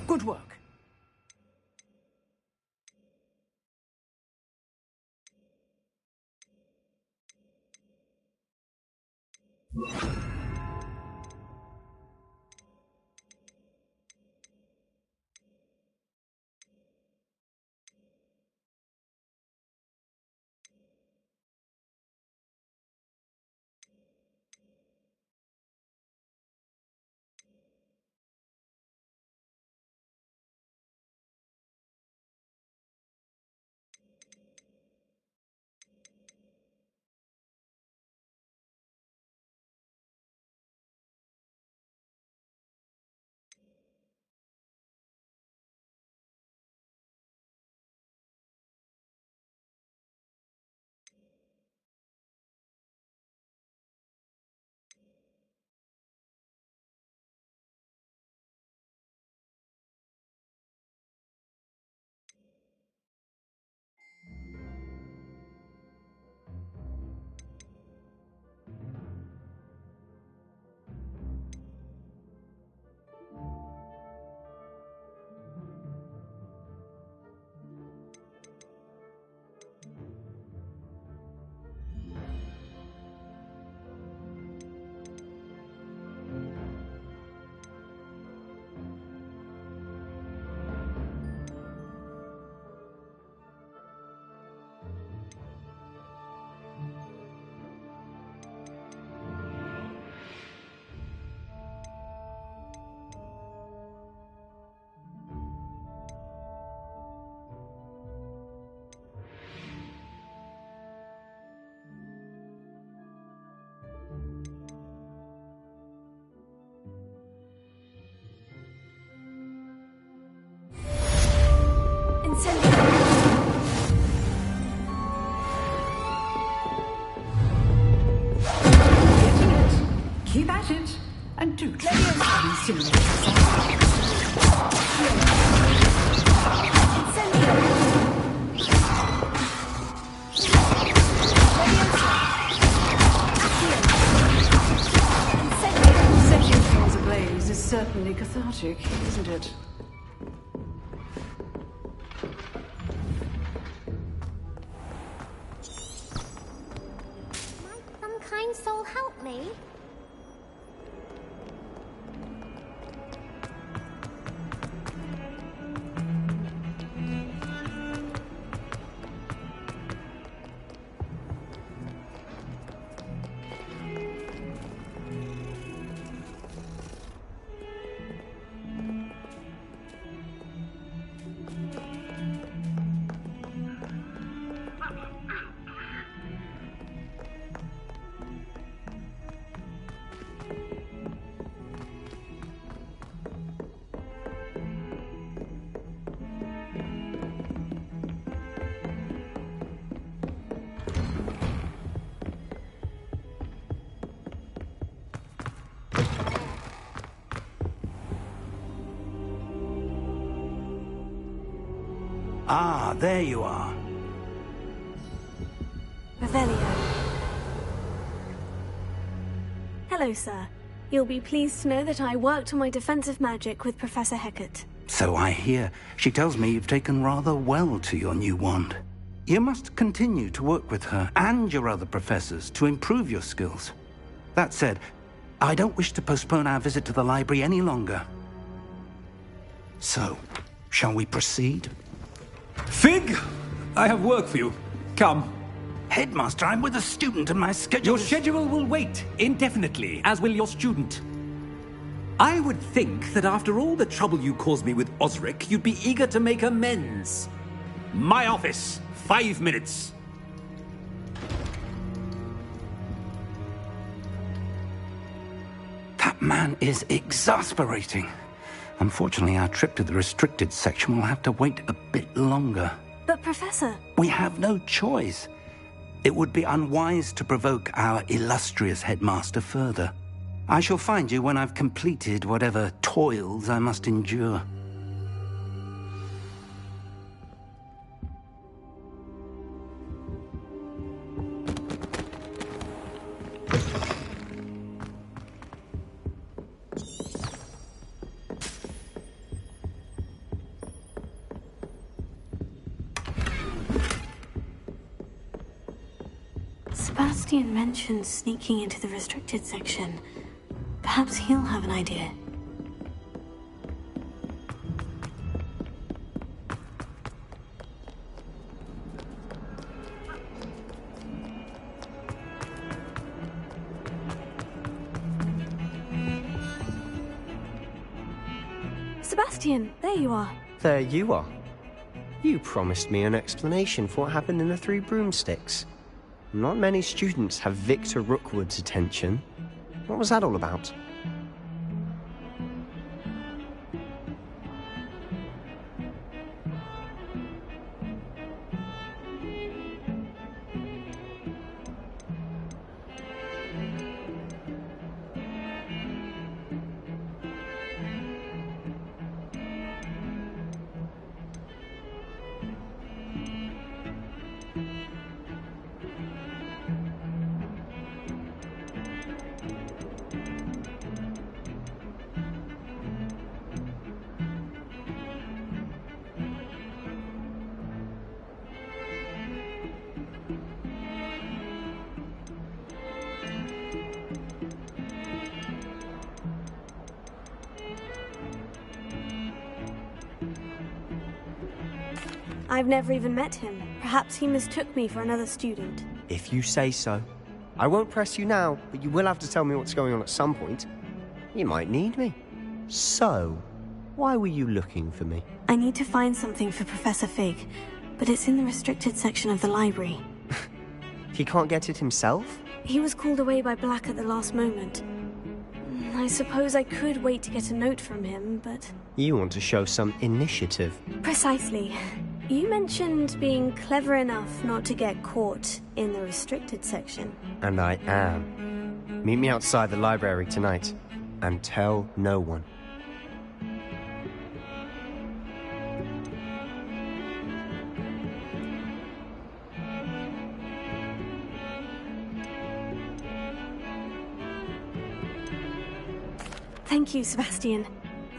Good work. Keep at it, and do try and simulate yourself. Setting things ablaze is certainly cathartic, isn't it? Some kind soul help me? Ah, there you are. Revelio. Hello, sir. You'll be pleased to know that I worked on my defensive magic with Professor Hecat. So I hear. She tells me you've taken rather well to your new wand. You must continue to work with her and your other professors to improve your skills. That said, I don't wish to postpone our visit to the library any longer. So, shall we proceed? Fig! I have work for you. Come. Headmaster, I'm with a student and my schedule Your schedule will wait indefinitely, as will your student. I would think that after all the trouble you caused me with Osric, you'd be eager to make amends. My office. 5 minutes. That man is exasperating. Unfortunately, our trip to the restricted section will have to wait a bit longer. But, Professor... We have no choice. It would be unwise to provoke our illustrious headmaster further. I shall find you when I've completed whatever toils I must endure. Sebastian mentioned sneaking into the restricted section. Perhaps he'll have an idea. Sebastian, there you are. There you are. You promised me an explanation for what happened in the Three Broomsticks. Not many students have Victor Rookwood's attention. What was that all about? I've never even met him. Perhaps he mistook me for another student. If you say so. I won't press you now, but you will have to tell me what's going on at some point. You might need me. So, why were you looking for me? I need to find something for Professor Fig, but it's in the restricted section of the library. He can't get it himself? He was called away by Black at the last moment. I suppose I could wait to get a note from him, but... You want to show some initiative. Precisely. You mentioned being clever enough not to get caught in the restricted section. And I am. Meet me outside the library tonight, and tell no one. Thank you, Sebastian.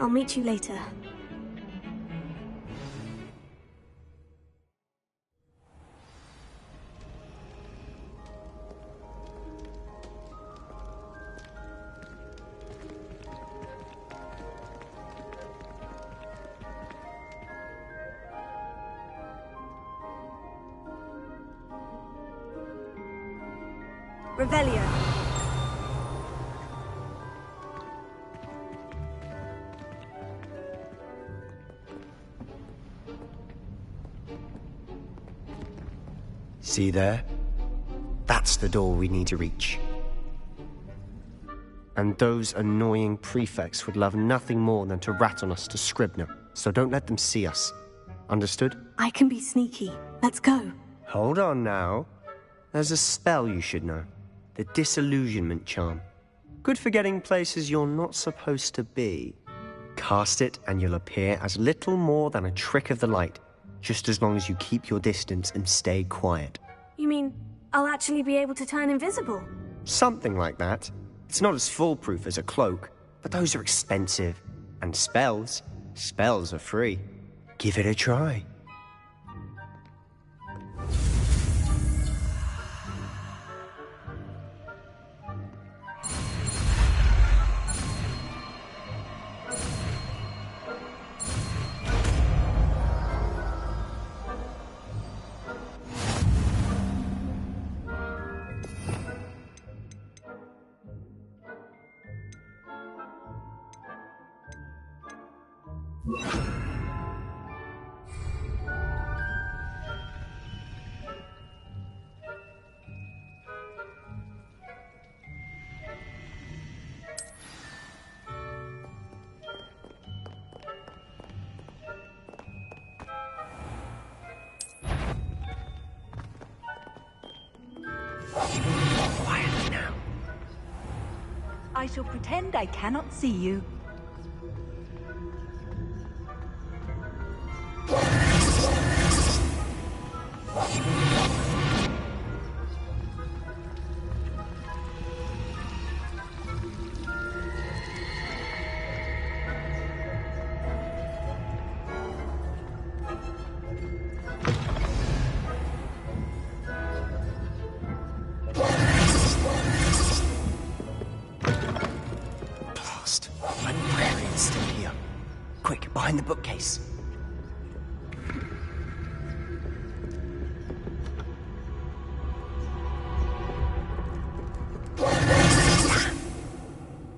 I'll meet you later. Revelio. See there? That's the door we need to reach. And those annoying prefects would love nothing more than to rat on us to Scribner, so don't let them see us. Understood? I can be sneaky. Let's go. Hold on now. There's a spell you should know. The Disillusionment Charm. Good for getting places you're not supposed to be. Cast it and you'll appear as little more than a trick of the light, just as long as you keep your distance and stay quiet. You mean I'll actually be able to turn invisible? Something like that. It's not as foolproof as a cloak, but those are expensive. And spells are free. Give it a try. Quiet now. I shall pretend I cannot see you. Behind the bookcase.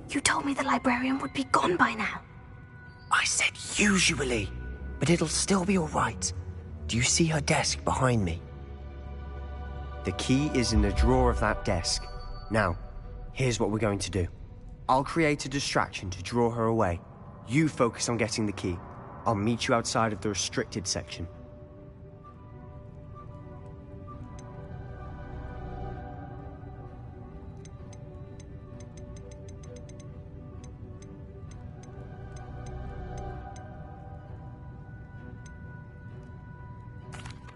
You told me the librarian would be gone by now. I said usually, but it'll still be all right. Do you see her desk behind me? The key is in the drawer of that desk. Now, here's what we're going to do. I'll create a distraction to draw her away. You focus on getting the key. I'll meet you outside of the restricted section.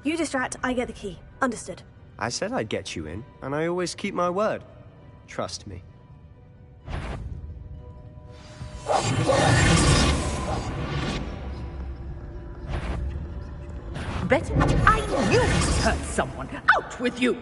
You distract, I get the key. Understood. I said I'd get you in, and I always keep my word. Trust me. Better? I knew it hurt someone. Out with you!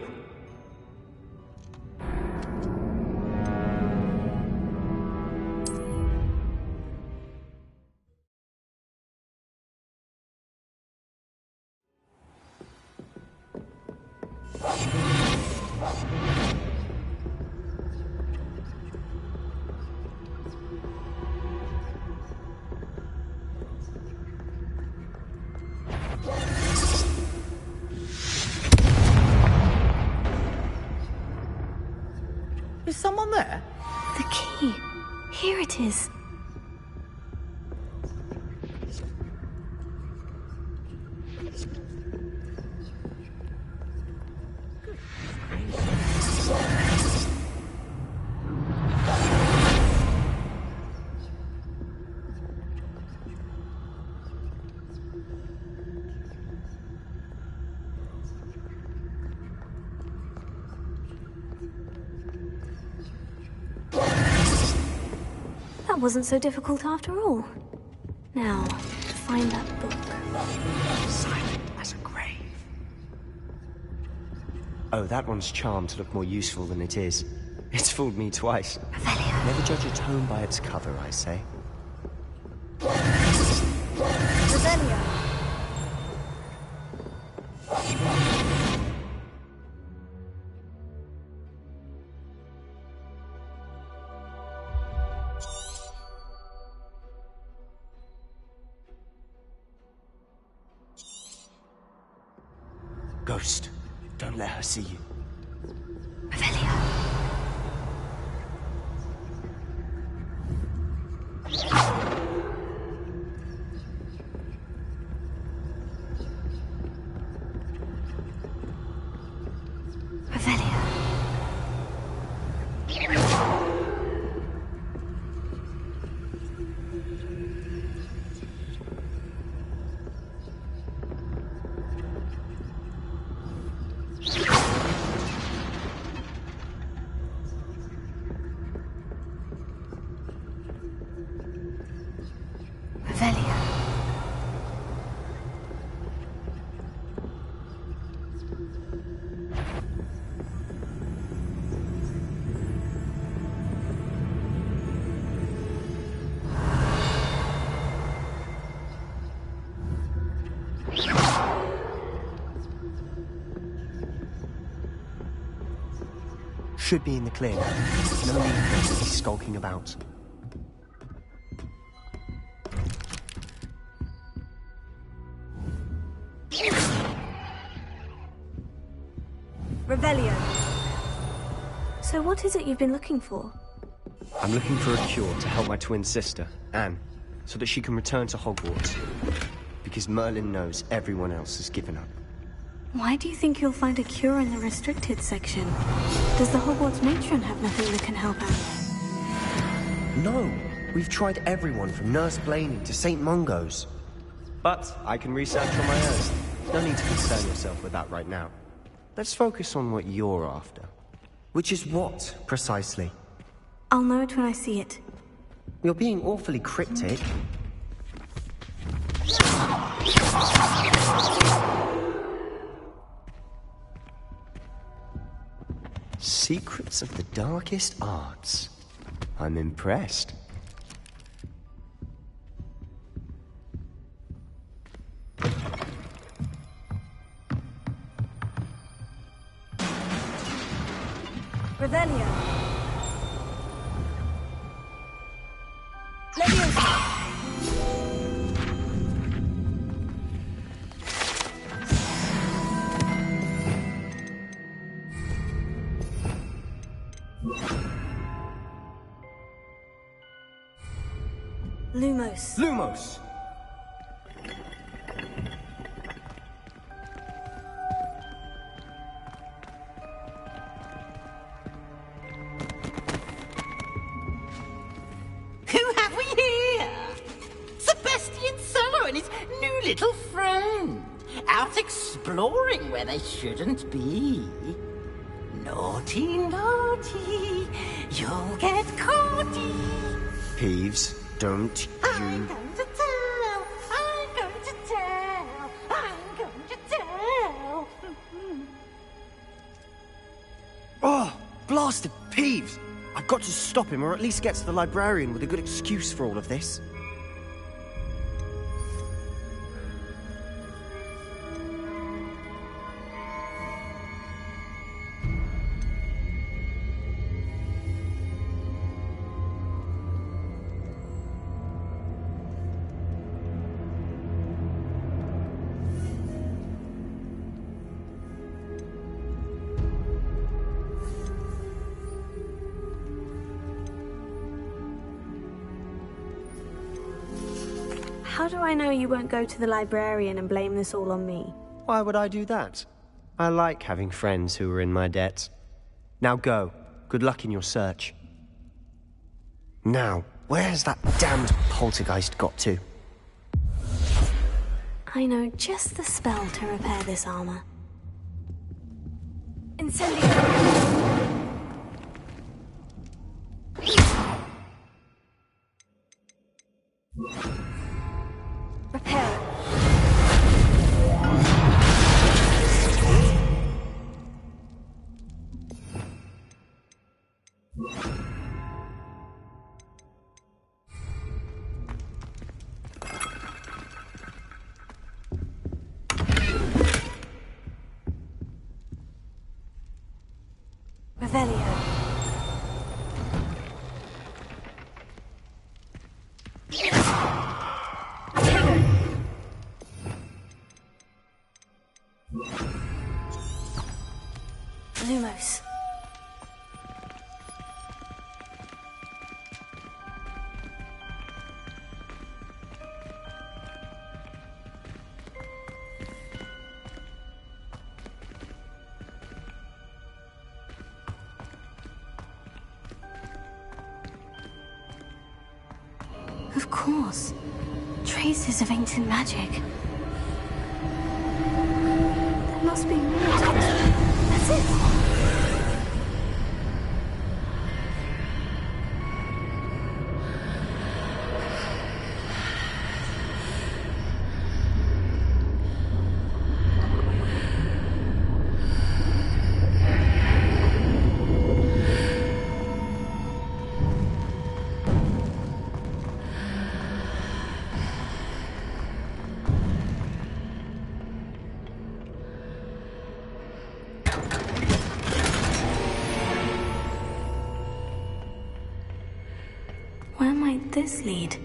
Is someone there? The key. Here it is. That wasn't so difficult after all. Now, find that book. Silent as a grave. Oh, that one's charmed to look more useful than it is. It's fooled me twice. Never judge a tome by its cover, I say. Revelio. Ghost, don't let her see you. Should be in the clear now. No need for him to be skulking about. Revelio. So what is it you've been looking for? I'm looking for a cure to help my twin sister, Anne, so that she can return to Hogwarts. Because Merlin knows everyone else has given up. Why do you think you'll find a cure in the restricted section? Does the Hogwarts matron have nothing that can help out? No, we've tried everyone from Nurse Blaney to St. Mungo's. But I can research on my own. No need to concern yourself with that right now. Let's focus on what you're after. Which is what, precisely? I'll know it when I see it. You're being awfully cryptic. Secrets of the darkest arts. I'm impressed. Revelio. Leviosa. Lumos. Lumos! Who have we here? Sebastian Sallow and his new little friend. Out exploring where they shouldn't be. Naughty, naughty. You'll get caughty. Peeves, don't I'm going to tell. I'm going to tell. I'm going to tell. Oh, blasted Peeves! I've got to stop him, or at least get to the librarian with a good excuse for all of this. How do I know you won't go to the librarian and blame this all on me? Why would I do that? I like having friends who are in my debt. Now go. Good luck in your search. Now, where has that damned poltergeist got to? I know just the spell to repair this armor. Incendio. Lumos. Of course. Traces of ancient magic. There must be more to this. That's it. Where might this lead?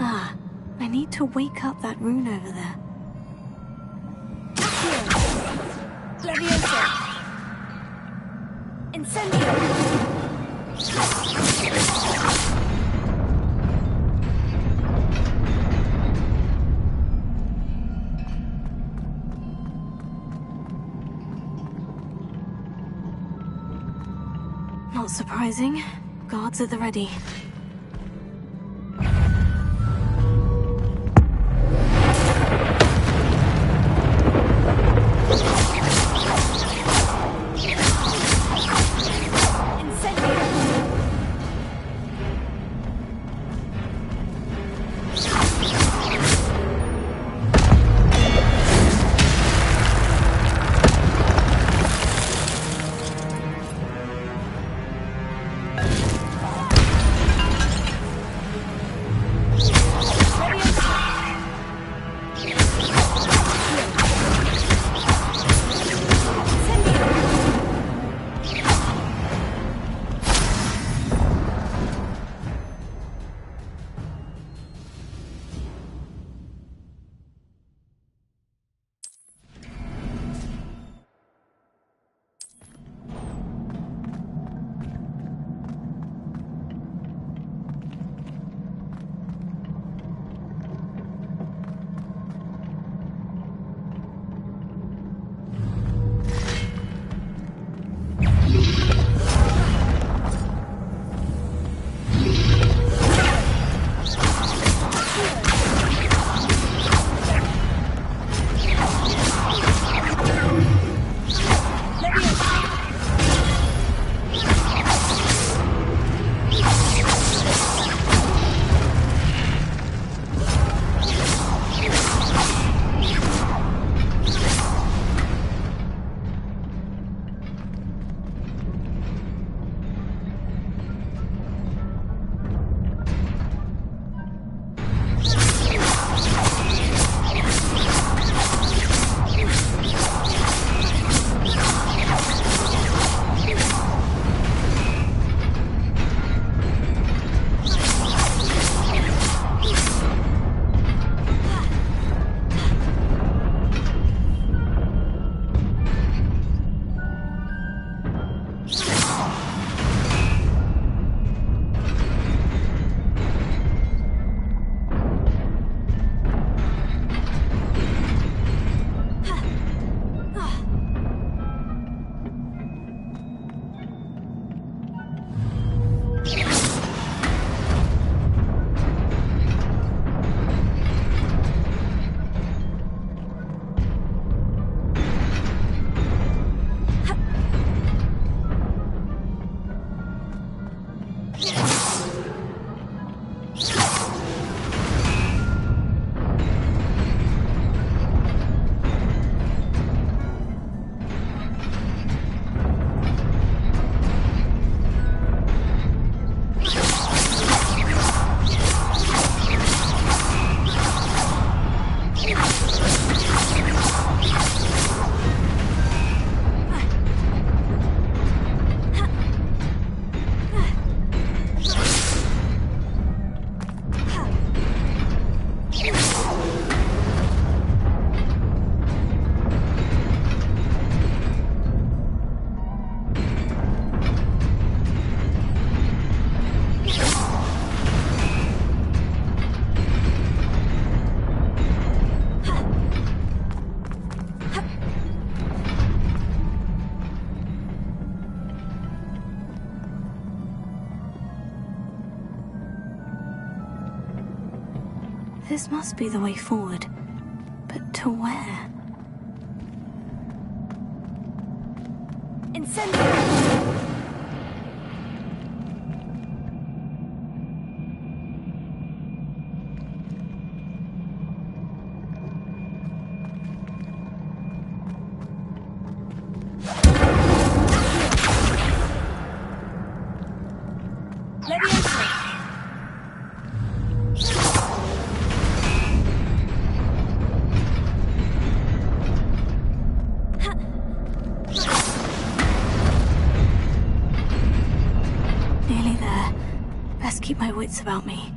Ah, I need to wake up that rune over there. Not surprising. Guards at the ready. This must be the way forward. But to where? Incendio! Nearly there. Best keep my wits about me.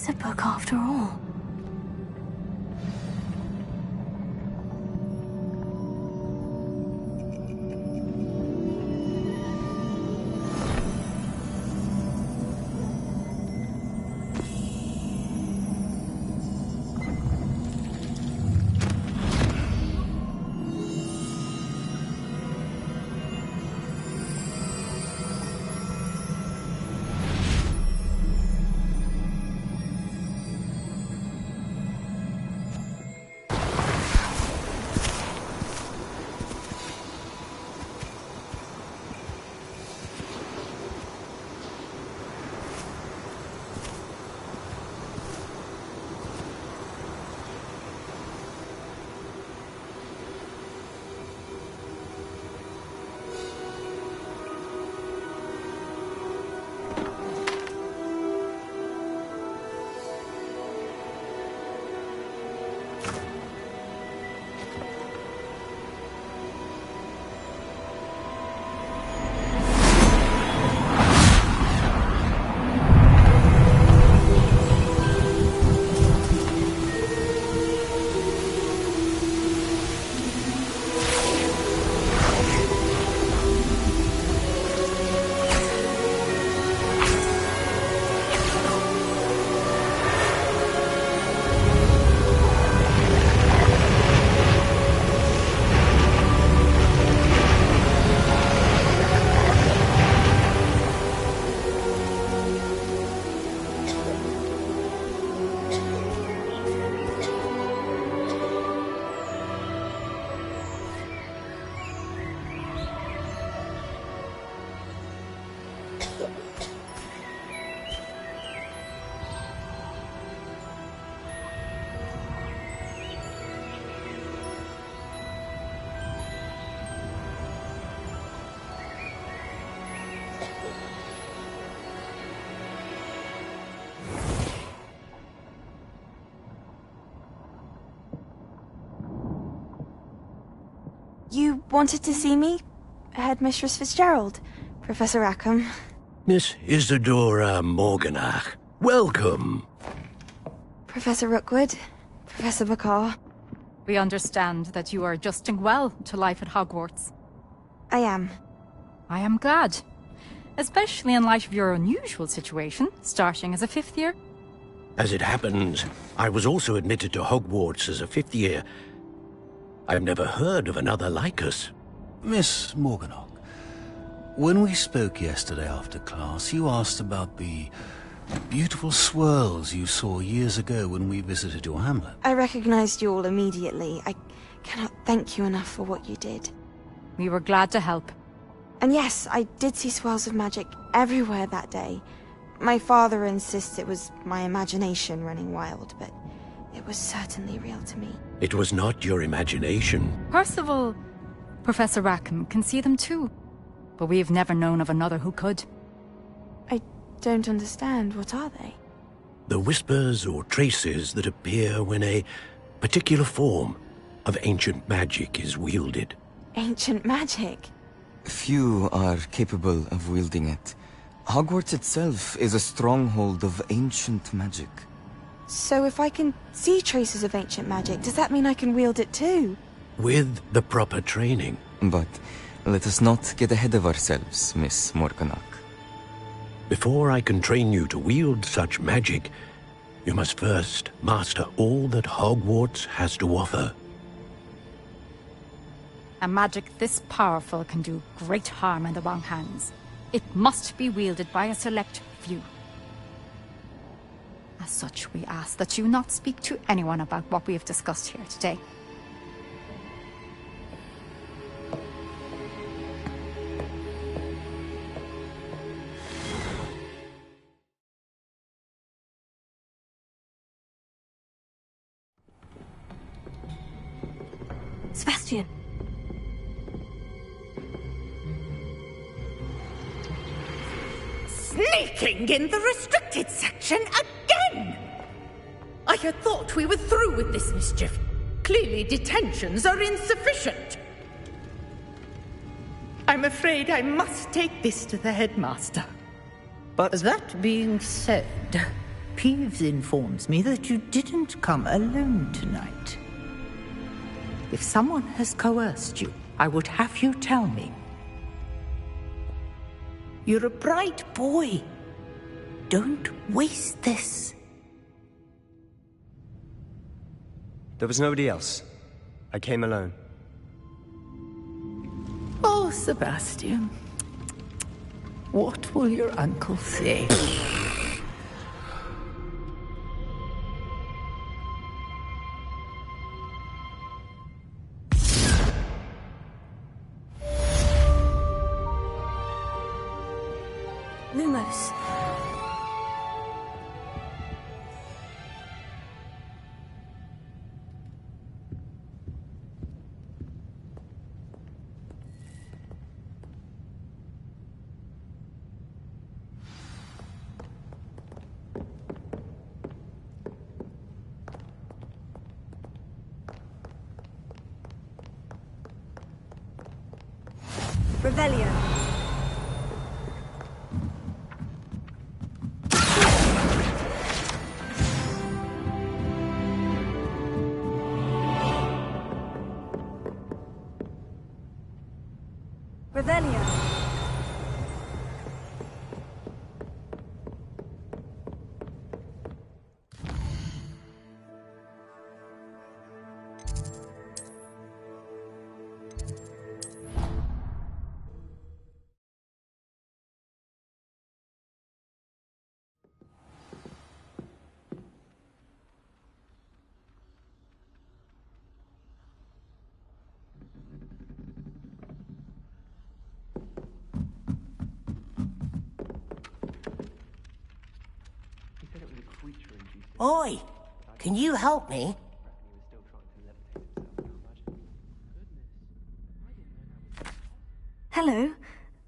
is a book after all. You wanted to see me? Headmistress Fitzgerald? Professor Rackham? Miss Isadora Morganach, welcome. Professor Rookwood? Professor Bakar? We understand that you are adjusting well to life at Hogwarts. I am. I am glad. Especially in light of your unusual situation, starting as a 5th year. As it happens, I was also admitted to Hogwarts as a 5th year. I've never heard of another like us. Miss Morganach, when we spoke yesterday after class, you asked about the beautiful swirls you saw years ago when we visited your hamlet. I recognized you all immediately. I cannot thank you enough for what you did. We were glad to help. And yes, I did see swirls of magic everywhere that day. My father insists it was my imagination running wild, but it was certainly real to me. It was not your imagination. Percival, Professor Rackham can see them too. But we've never known of another who could. I don't understand. What are they? The whispers or traces that appear when a particular form of ancient magic is wielded. Ancient magic? Few are capable of wielding it. Hogwarts itself is a stronghold of ancient magic. So if I can see traces of ancient magic, does that mean I can wield it too? With the proper training. But let us not get ahead of ourselves, Miss Morganach. Before I can train you to wield such magic, you must first master all that Hogwarts has to offer. A magic this powerful can do great harm in the wrong hands. It must be wielded by a select few. As such, we ask that you not speak to anyone about what we have discussed here today. Sebastian. Sneaking in the restricted section again! I had thought we were through with this mischief. Clearly detentions are insufficient. I'm afraid I must take this to the headmaster. But that being said, Peeves informs me that you didn't come alone tonight. If someone has coerced you, I would have you tell me. You're a bright boy. Don't waste this. There was nobody else. I came alone. Oh, Sebastian. What will your uncle say? Lumos. Revelio. Revelio. Oi! Can you help me? Hello.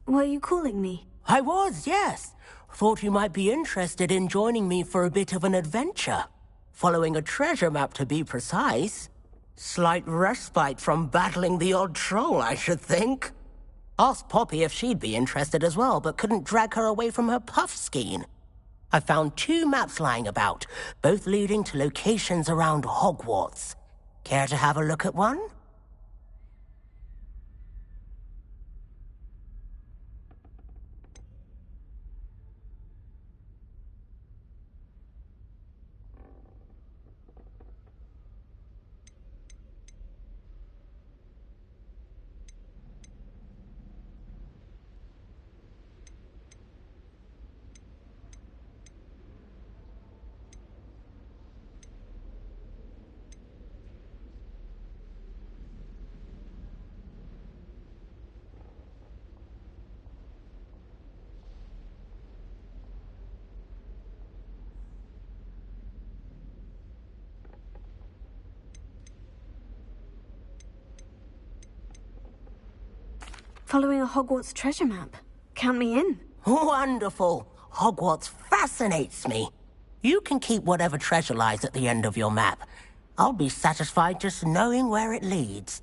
Were you calling me? I was, yes. Thought you might be interested in joining me for a bit of an adventure. Following a treasure map, to be precise. Slight respite from battling the odd troll, I should think. Asked Poppy if she'd be interested as well, but couldn't drag her away from her puff skein. I found 2 maps lying about, both leading to locations around Hogwarts. Care to have a look at one? Following a Hogwarts treasure map. Count me in. Wonderful. Hogwarts fascinates me. You can keep whatever treasure lies at the end of your map. I'll be satisfied just knowing where it leads.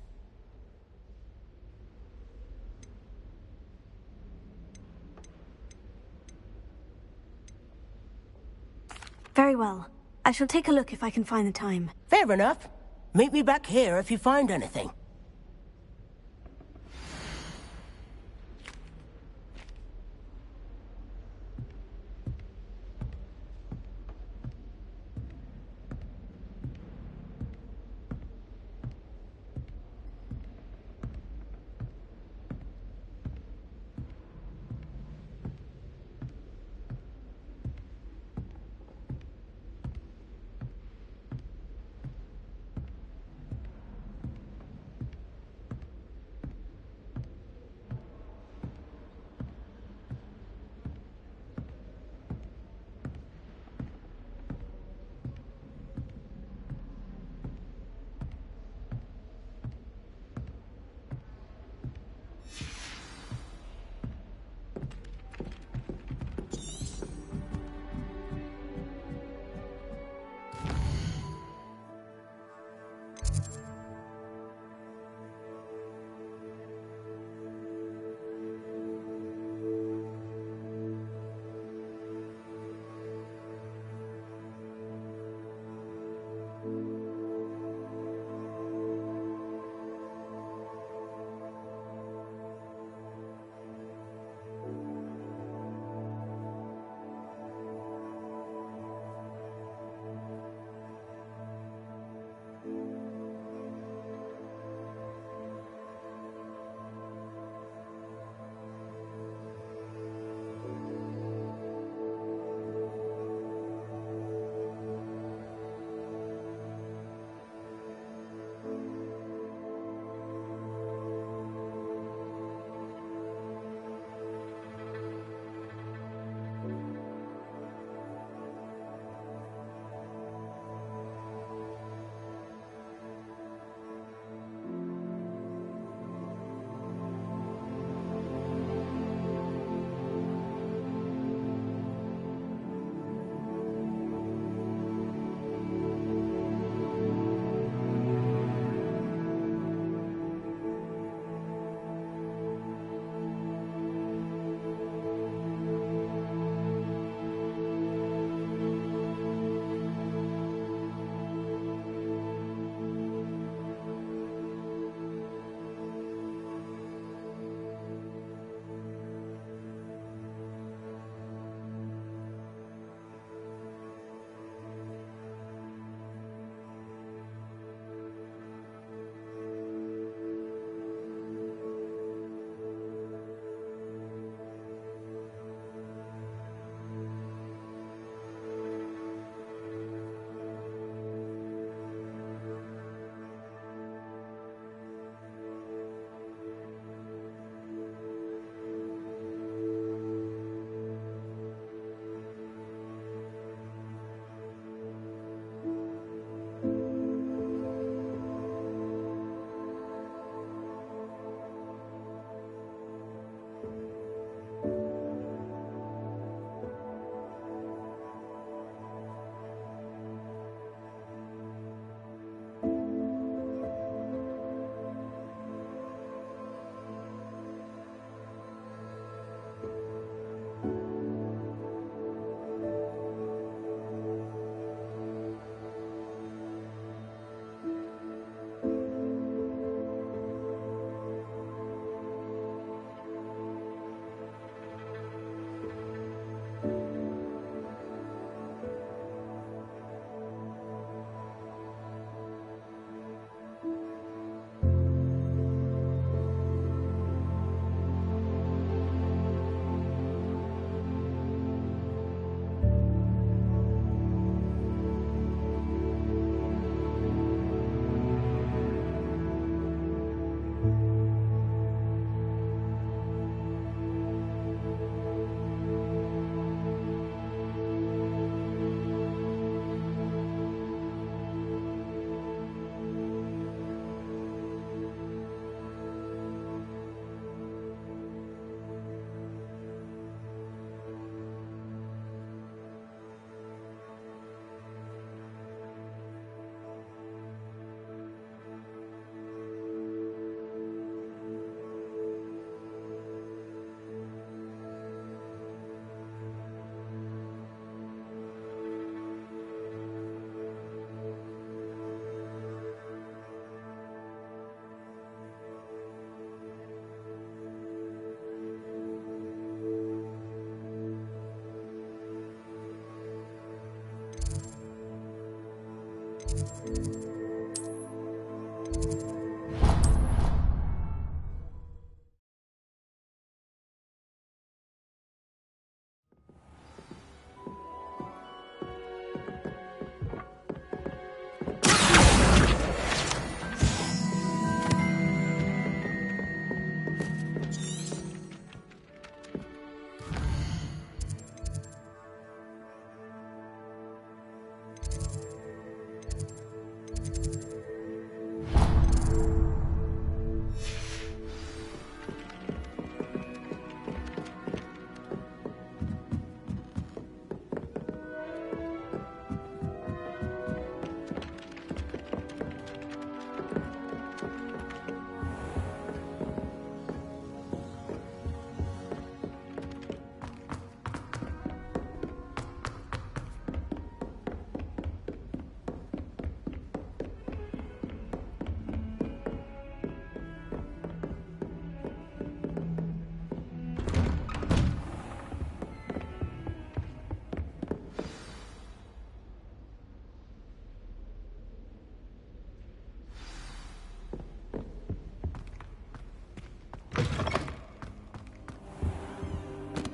Very well. I shall take a look if I can find the time. Fair enough. Meet me back here if you find anything.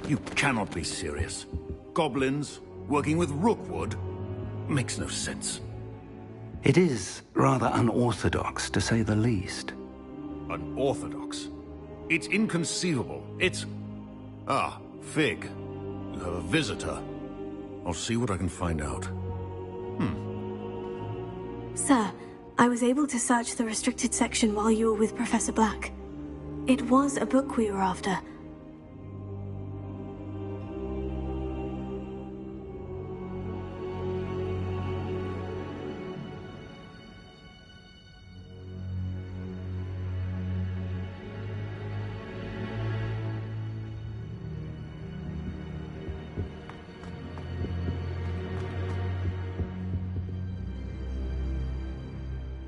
You cannot be serious. Goblins working with Rookwood? Makes no sense. It is rather unorthodox, to say the least. Unorthodox? It's inconceivable. It's... Ah, Fig. You have a visitor. I'll see what I can find out. Sir, I was able to search the restricted section while you were with Professor Black. It was a book we were after.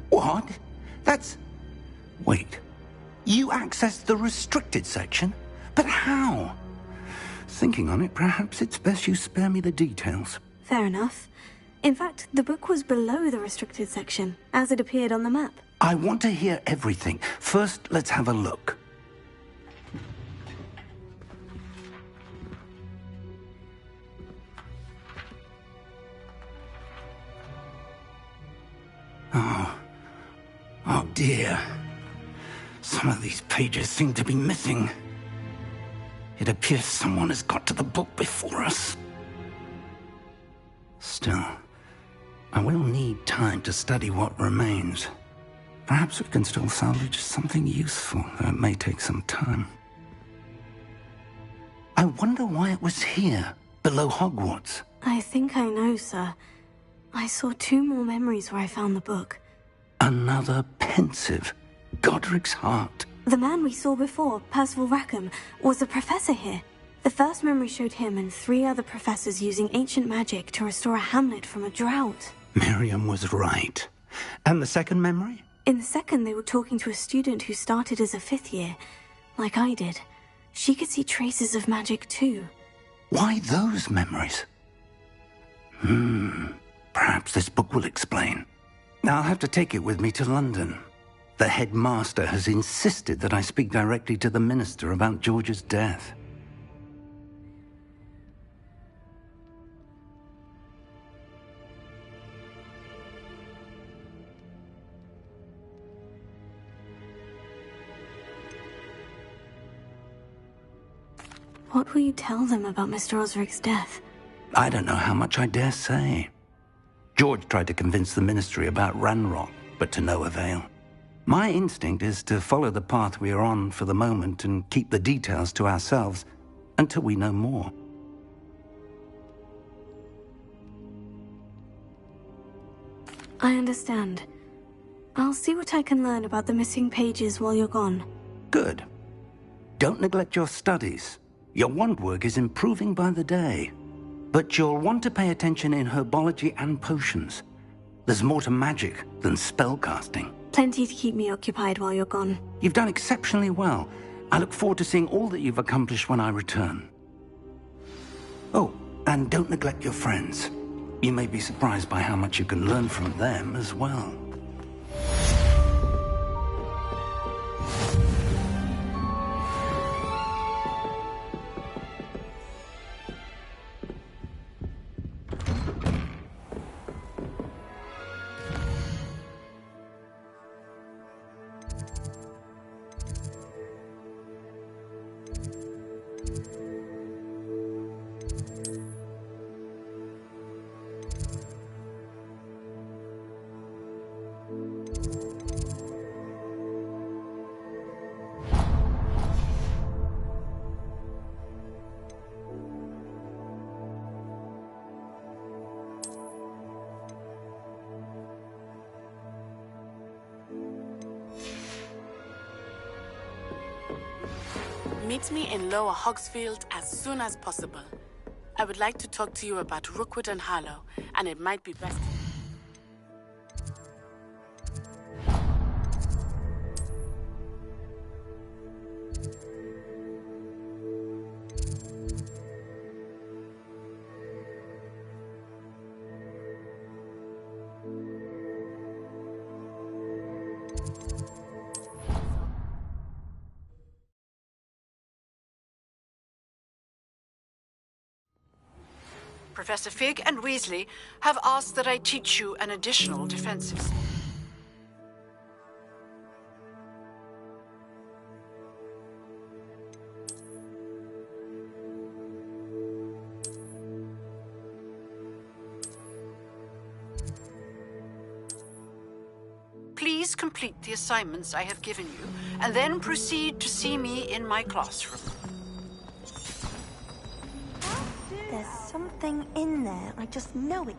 What? That's... Wait. You accessed the restricted section? But how? Thinking on it, perhaps it's best you spare me the details. Fair enough. In fact, the book was below the restricted section, as it appeared on the map. I want to hear everything. First, let's have a look. Oh dear. Some of these pages seem to be missing. It appears someone has got to the book before us. Still, I will need time to study what remains. Perhaps we can still salvage something useful, though it may take some time. I wonder why it was here, below Hogwarts. I think I know, sir. I saw 2 more memories where I found the book. Another pensive. Godric's heart. The man we saw before, Percival Rackham, was a professor here. The first memory showed him and 3 other professors using ancient magic to restore a hamlet from a drought. Miriam was right. And the second memory? In the second, they were talking to a student who started as a 5th year, like I did. She could see traces of magic too. Why those memories? Perhaps this book will explain. I'll have to take it with me to London. The headmaster has insisted that I speak directly to the minister about George's death. What will you tell them about Mr. Osric's death? I don't know how much I dare say. George tried to convince the ministry about Ranrock, but to no avail. My instinct is to follow the path we are on for the moment and keep the details to ourselves until we know more. I understand. I'll see what I can learn about the missing pages while you're gone. Good. Don't neglect your studies. Your wand work is improving by the day. But you'll want to pay attention in herbology and potions. There's more to magic than spellcasting. Plenty to keep me occupied while you're gone. You've done exceptionally well. I look forward to seeing all that you've accomplished when I return. Oh, and don't neglect your friends. You may be surprised by how much you can learn from them as well. Meet me in Lower Hogsfield as soon as possible. I would like to talk to you about Rookwood and Harlow, and it might be best... Professor Fig and Weasley have asked that I teach you an additional defensive... Please complete the assignments I have given you, and then proceed to see me in my classroom. There's something in there. I just know it.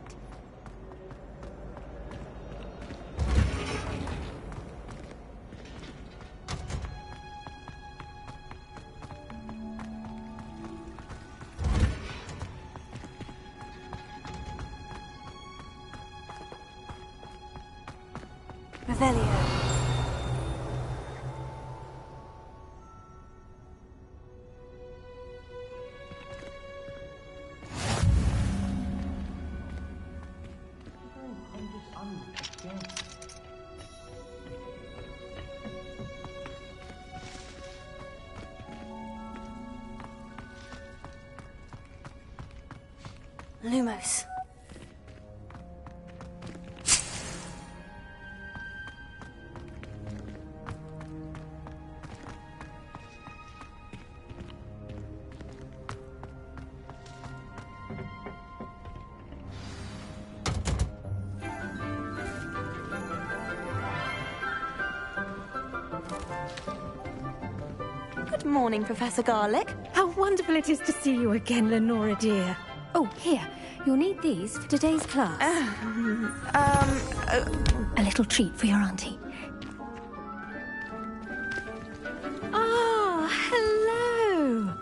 Revelio. Lumos. Good morning, Professor Garlick. How wonderful it is to see you again, Lenora dear. Oh, here. You'll need these for today's class. A little treat for your auntie. Ah, hello.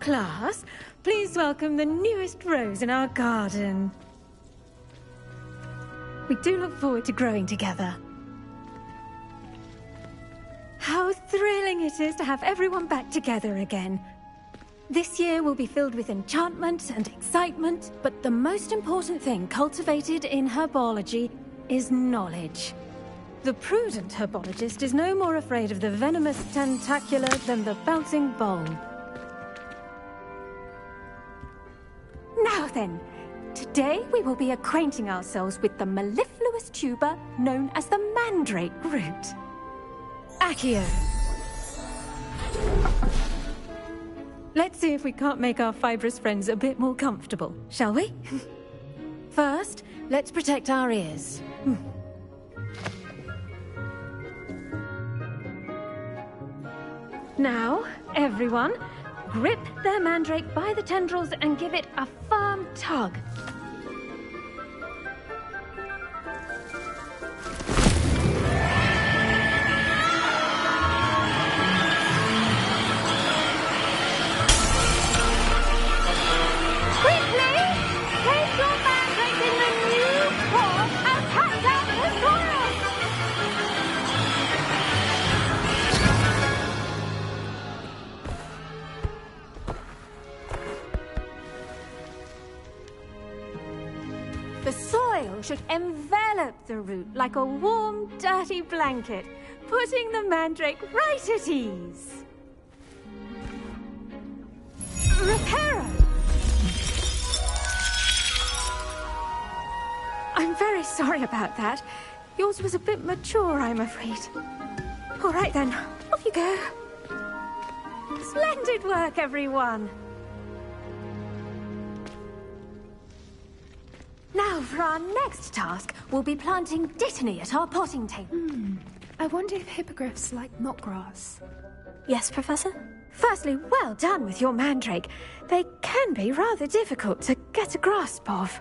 Class, please welcome the newest rose in our garden. We do look forward to growing together. How thrilling it is to have everyone back together again. This year will be filled with enchantment and excitement, but the most important thing cultivated in herbology is knowledge. The prudent herbologist is no more afraid of the venomous tentacula than the bouncing bulb. Now then, today we will be acquainting ourselves with the mellifluous tuber known as the mandrake root. Accio. Let's see if we can't make our fibrous friends a bit more comfortable, shall we? First, let's protect our ears. Now, everyone, grip their mandrake by the tendrils and give it a firm tug. The soil should envelop the root like a warm, dirty blanket, putting the mandrake right at ease. Reparo! I'm very sorry about that. Yours was a bit mature, I'm afraid. All right then, off you go. Splendid work, everyone. Now, for our next task, we'll be planting dittany at our potting table. I wonder if hippogriffs like knotgrass. Yes, Professor? Firstly, well done with your mandrake. They can be rather difficult to get a grasp of.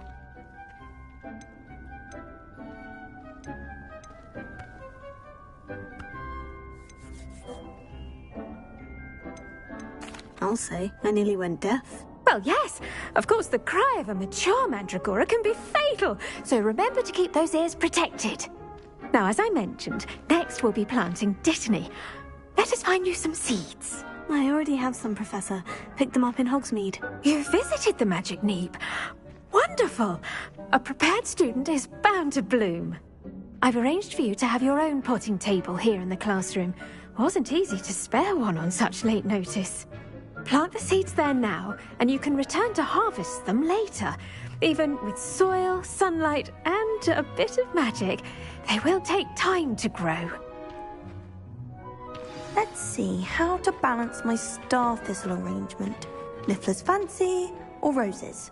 I'll say, I nearly went deaf. Well, yes. Of course, the cry of a mature mandragora can be fatal, so remember to keep those ears protected. Now, as I mentioned, next we'll be planting dittany. Let us find you some seeds. I already have some, Professor. Picked them up in Hogsmeade. You visited the Magic Neep. Wonderful! A prepared student is bound to bloom. I've arranged for you to have your own potting table here in the classroom. Wasn't easy to spare one on such late notice. Plant the seeds there now, and you can return to harvest them later. Even with soil, sunlight, and a bit of magic, they will take time to grow. Let's see how to balance my star thistle arrangement. Niffler's fancy or roses?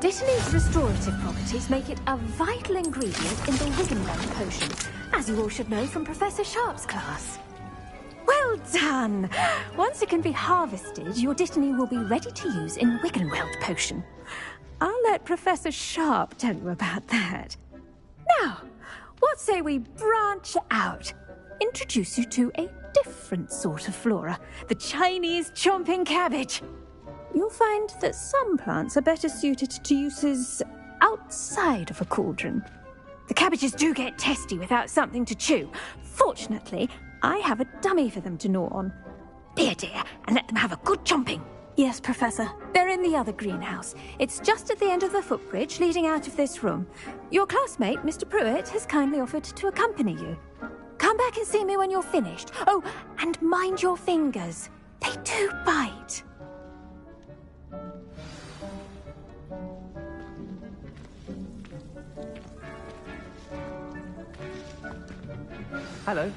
Dittany's restorative properties make it a vital ingredient in the Wiggenweld potion, as you all should know from Professor Sharp's class. Well done! Once it can be harvested, your Dittany will be ready to use in Wiggenweld potion. I'll let Professor Sharp tell you about that. Now, what say we branch out? Introduce you to a different sort of flora, the Chinese chomping cabbage. You'll find that some plants are better suited to uses outside of a cauldron. The cabbages do get testy without something to chew. Fortunately, I have a dummy for them to gnaw on. Be a dear and let them have a good chomping. Yes, Professor. They're in the other greenhouse. It's just at the end of the footbridge leading out of this room. Your classmate, Mr. Pruitt, has kindly offered to accompany you. Come back and see me when you're finished. Oh, and mind your fingers. They do bite. Hello.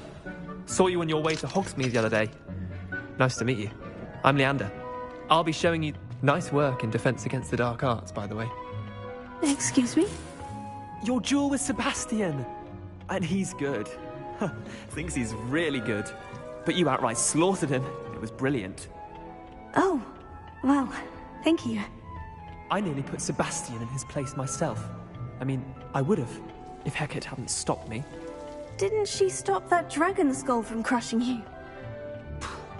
Saw you on your way to Hogsmeade the other day. Nice to meet you. I'm Leander. I'll be showing you nice work in Defense Against the Dark Arts, by the way. Excuse me? Your duel with Sebastian. And he's good. Thinks he's really good. But you outright slaughtered him. It was brilliant. Oh, well, thank you. I nearly put Sebastian in his place myself. I mean, I would have, if Hecate hadn't stopped me. Didn't she stop that dragon skull from crushing you?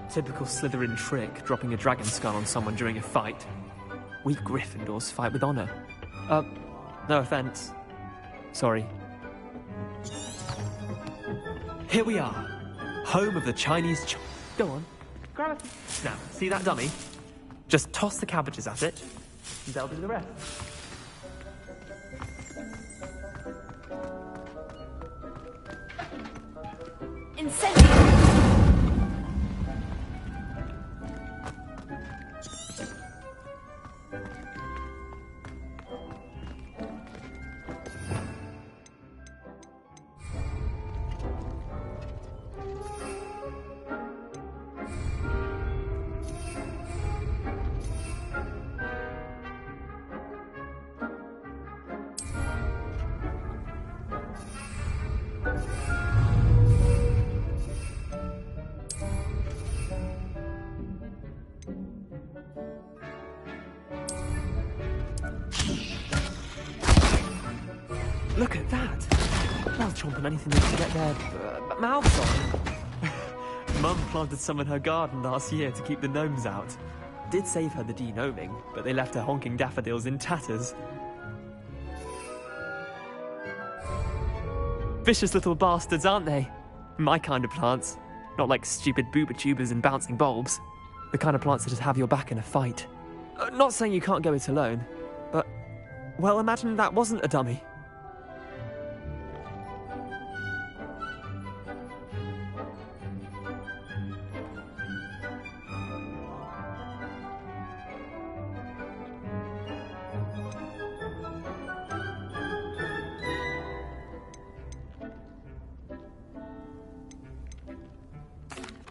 Typical Slytherin trick, dropping a dragon skull on someone during a fight. We Gryffindors fight with honor. No offense. Sorry. Here we are, home of the Chinese Go on, grab it. Now, see that dummy? Just toss the cabbages at it, and they'll do the rest. Incendio! Look at that! They'll chomp on anything they can get their mouths on. Mum planted some in her garden last year to keep the gnomes out. Did save her the de-gnoming, but they left her honking daffodils in tatters. Vicious little bastards, aren't they? My kind of plants. Not like stupid booba tubers and bouncing bulbs. The kind of plants that just have your back in a fight. Not saying you can't go it alone, but, well, imagine that wasn't a dummy.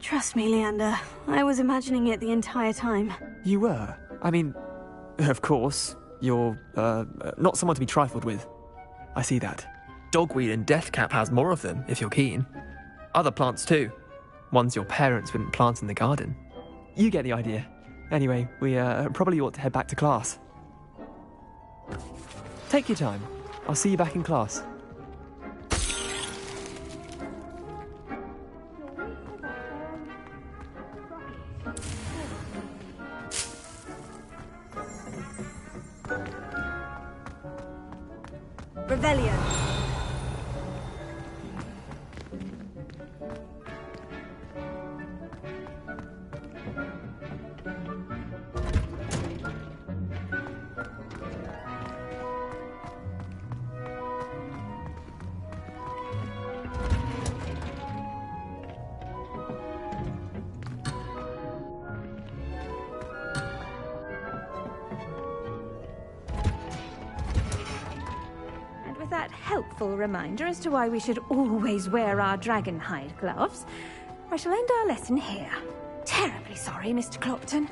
Trust me, Leander. I was imagining it the entire time. You were? I mean, of course, you're, not someone to be trifled with. I see that. Dogweed and Deathcap has more of them, if you're keen. Other plants too. Ones your parents wouldn't plant in the garden. You get the idea. Anyway, we, probably ought to head back to class. Take your time. I'll see you back in class. Revelio. that helpful reminder as to why we should always wear our dragonhide gloves, I shall end our lesson here. Terribly sorry, Mr. Clopton.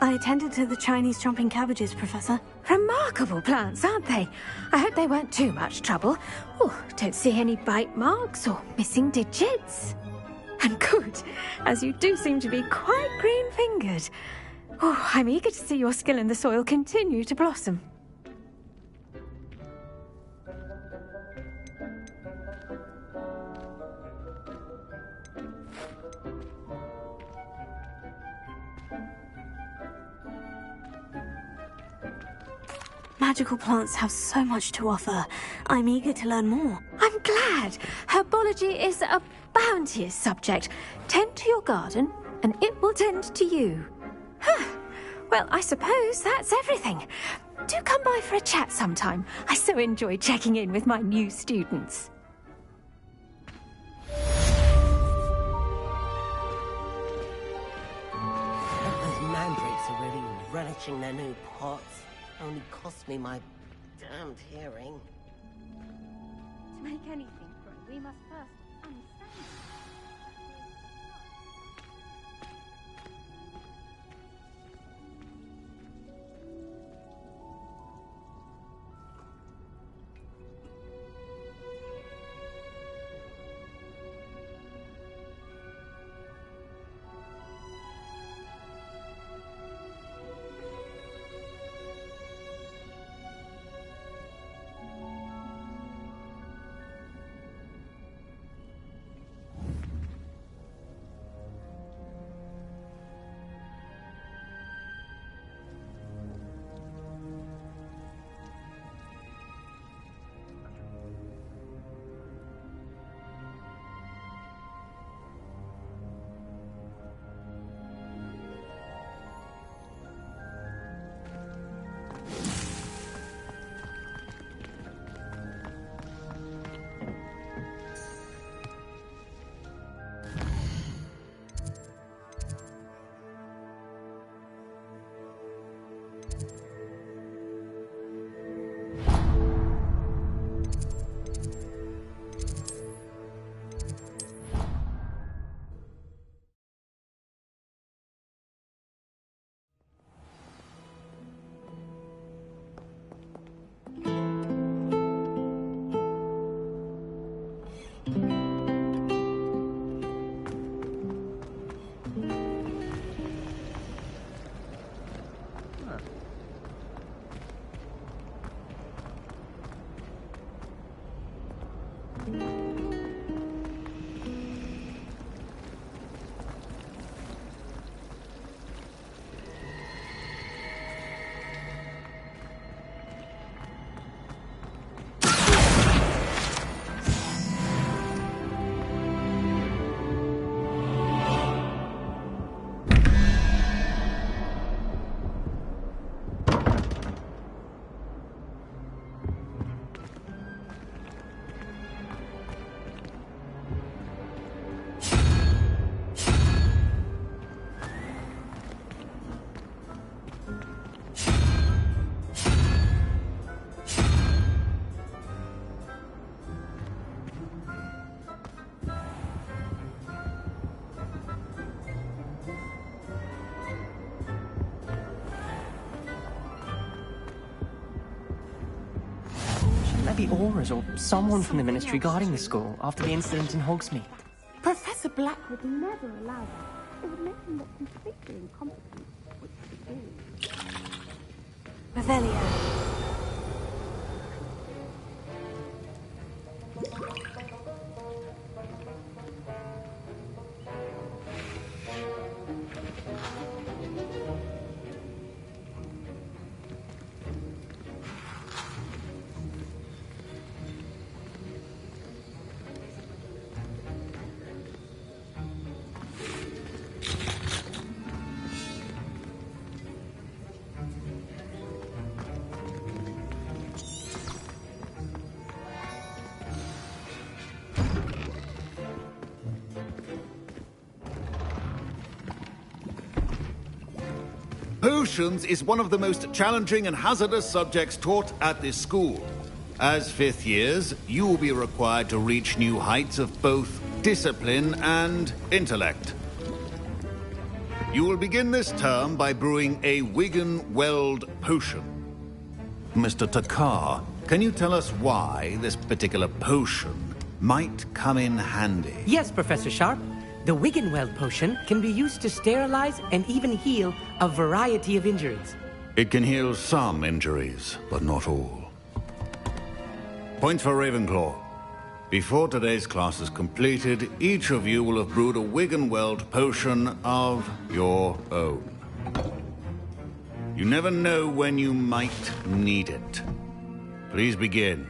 I attended to the Chinese chomping cabbages, Professor. Remarkable plants, aren't they? I hope they weren't too much trouble. Oh, don't see any bite marks or missing digits. And good, as you do seem to be quite green-fingered. Oh, I'm eager to see your skill in the soil continue to blossom. Magical plants have so much to offer. I'm eager to learn more. I'm glad. Herbology is a bounteous subject. Tend to your garden, and it will tend to you. Well, I suppose that's everything. Do come by for a chat sometime. I so enjoy checking in with my new students. Those mandrakes are really relishing their new pots. Only cost me my damned hearing. To make anything grow, we must first understand. Maybe Aura's or someone from the Ministry guarding the school after the incident in Hogsmeade. Professor Black would never allow that. It would make him look completely incompetent, which he is. Revelio. Potions is one of the most challenging and hazardous subjects taught at this school. As fifth years, you will be required to reach new heights of both discipline and intellect. You will begin this term by brewing a Wigan-Weld potion. Mr. Takar, can you tell us why this particular potion might come in handy? Yes, Professor Sharp. The Wigan-Weld potion can be used to sterilize and even heal a variety of injuries. It can heal some injuries, but not all. Point for Ravenclaw. Before today's class is completed, each of you will have brewed a Wigan-Weld potion of your own. You never know when you might need it. Please begin.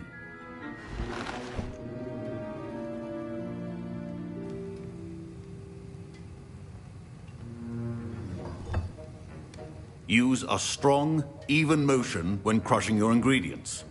Use a strong, even motion when crushing your ingredients.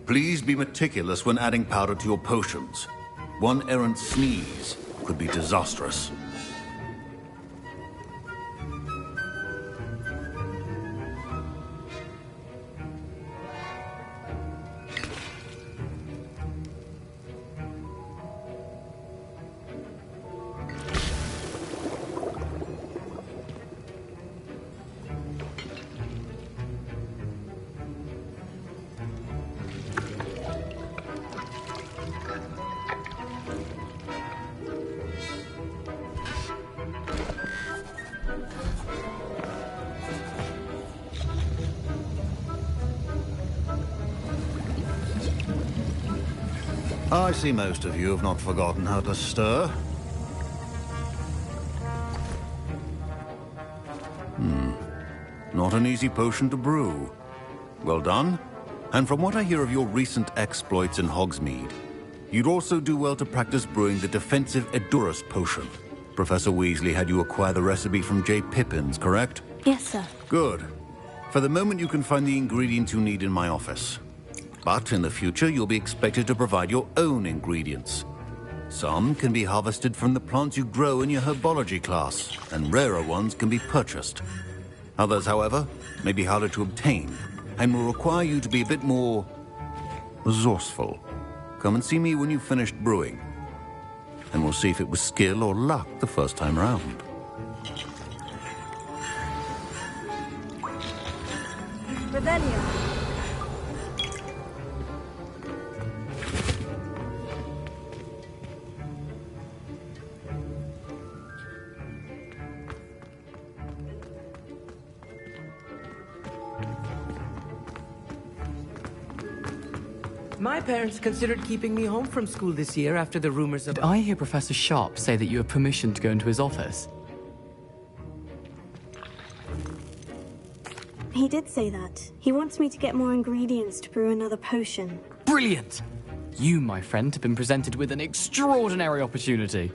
Please be meticulous when adding powder to your potions. One errant sneeze could be disastrous. I see most of you have not forgotten how to stir. Not an easy potion to brew. Well done. And from what I hear of your recent exploits in Hogsmeade, you'd also do well to practice brewing the defensive Edurus potion. Professor Weasley had you acquire the recipe from J. Pippins, correct? Yes, sir. Good. For the moment, you can find the ingredients you need in my office. But in the future, you'll be expected to provide your own ingredients. Some can be harvested from the plants you grow in your herbology class, and rarer ones can be purchased. Others, however, may be harder to obtain, and will require you to be a bit more resourceful. Come and see me when you've finished brewing, and we'll see if it was skill or luck the first time round. Revelio. My parents considered keeping me home from school this year after the rumors of... Did I hear Professor Sharp say that you have permission to go into his office? He did say that. He wants me to get more ingredients to brew another potion. Brilliant! You, my friend, have been presented with an extraordinary opportunity.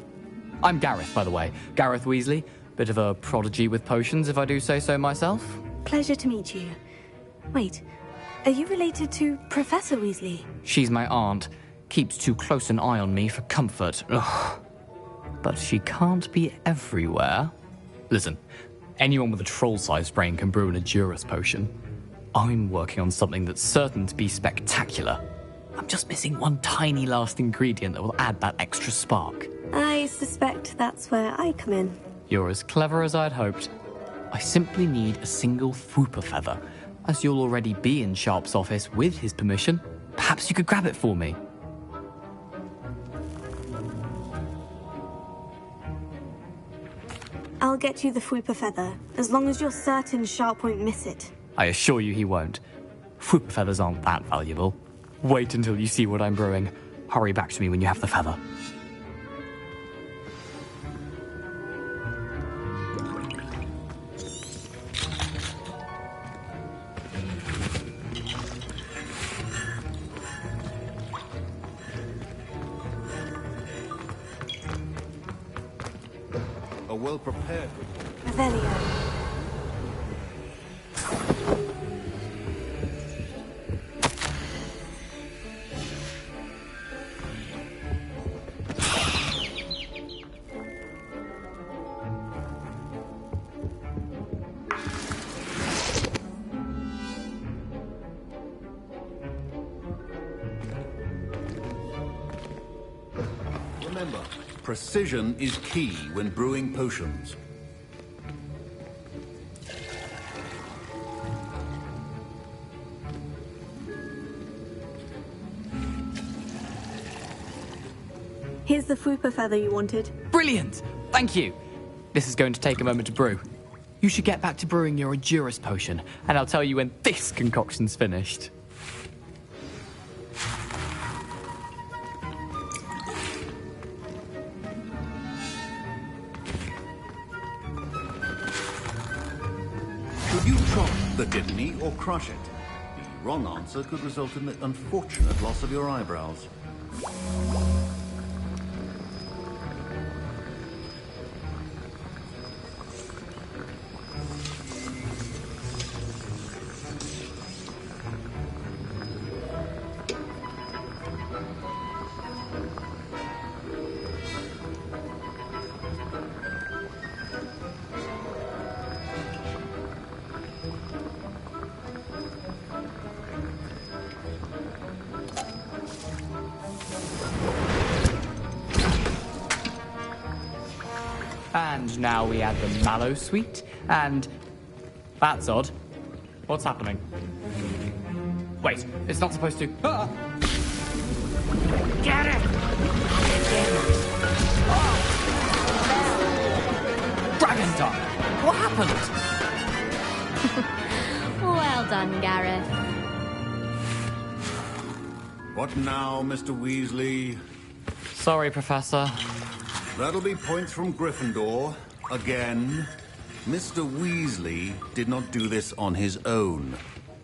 I'm Gareth, by the way. Gareth Weasley. Bit of a prodigy with potions, if I do say so myself. Pleasure to meet you. Wait, are you related to Professor Weasley? She's my aunt. Keeps too close an eye on me for comfort. Ugh. But she can't be everywhere. Listen, anyone with a troll-sized brain can brew an Edurus potion. I'm working on something that's certain to be spectacular. I'm just missing one tiny last ingredient that will add that extra spark. I suspect that's where I come in. You're as clever as I'd hoped. I simply need a single Fwooper feather. As you'll already be in Sharp's office with his permission, perhaps you could grab it for me. I'll get you the Fwooper feather, as long as you're certain Sharp won't miss it. I assure you he won't. Fwooper feathers aren't that valuable. Wait until you see what I'm brewing. Hurry back to me when you have the feather. well prepared. Revelio. Remember, precision is key when brewing potions. Here's the Fupa feather you wanted. Brilliant! Thank you! This is going to take a moment to brew. You should get back to brewing your Endurus potion, and I'll tell you when this concoction's finished. Should you chop the kidney or crush it? The wrong answer could result in the unfortunate loss of your eyebrows. And now we add the mallow sweet, and... That's odd. What's happening? Wait, it's not supposed to... Ah! Get it! Dragon Tongue! What happened? Well done, Gareth. What now, Mr. Weasley? Sorry, Professor. That'll be points from Gryffindor. Again. Mr. Weasley did not do this on his own.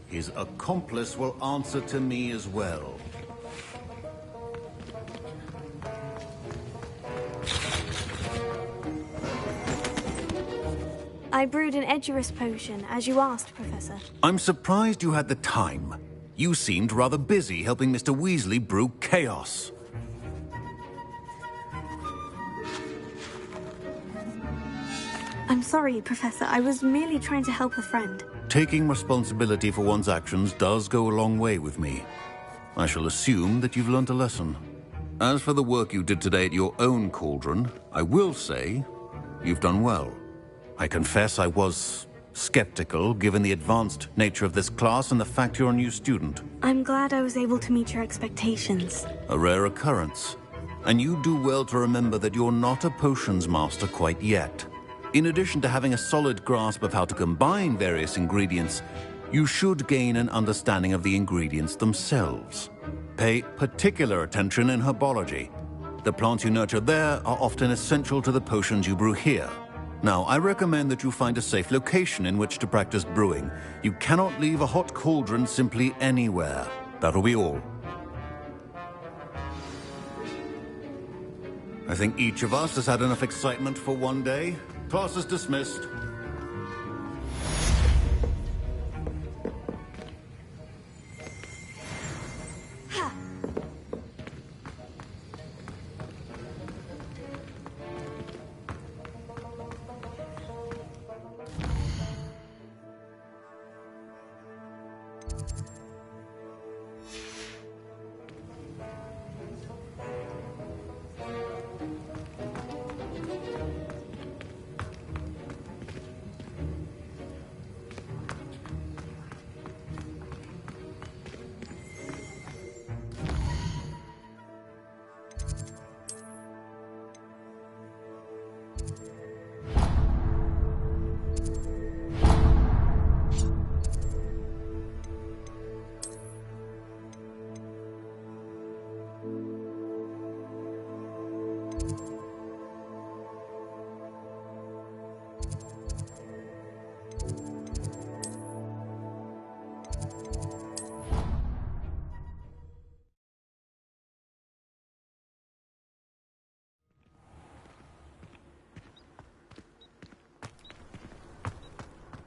His accomplice will answer to me as well. I brewed an Edurus potion, as you asked, Professor. I'm surprised you had the time. You seemed rather busy helping Mr. Weasley brew chaos. I'm sorry, Professor. I was merely trying to help a friend. Taking responsibility for one's actions does go a long way with me. I shall assume that you've learnt a lesson. As for the work you did today at your own cauldron, I will say you've done well. I confess I was skeptical, given the advanced nature of this class and the fact you're a new student. I'm glad I was able to meet your expectations. A rare occurrence. And you do well to remember that you're not a potions master quite yet. In addition to having a solid grasp of how to combine various ingredients, you should gain an understanding of the ingredients themselves. Pay particular attention in herbology. The plants you nurture there are often essential to the potions you brew here. Now, I recommend that you find a safe location in which to practice brewing. You cannot leave a hot cauldron simply anywhere. That'll be all. I think each of us has had enough excitement for one day. Class is dismissed.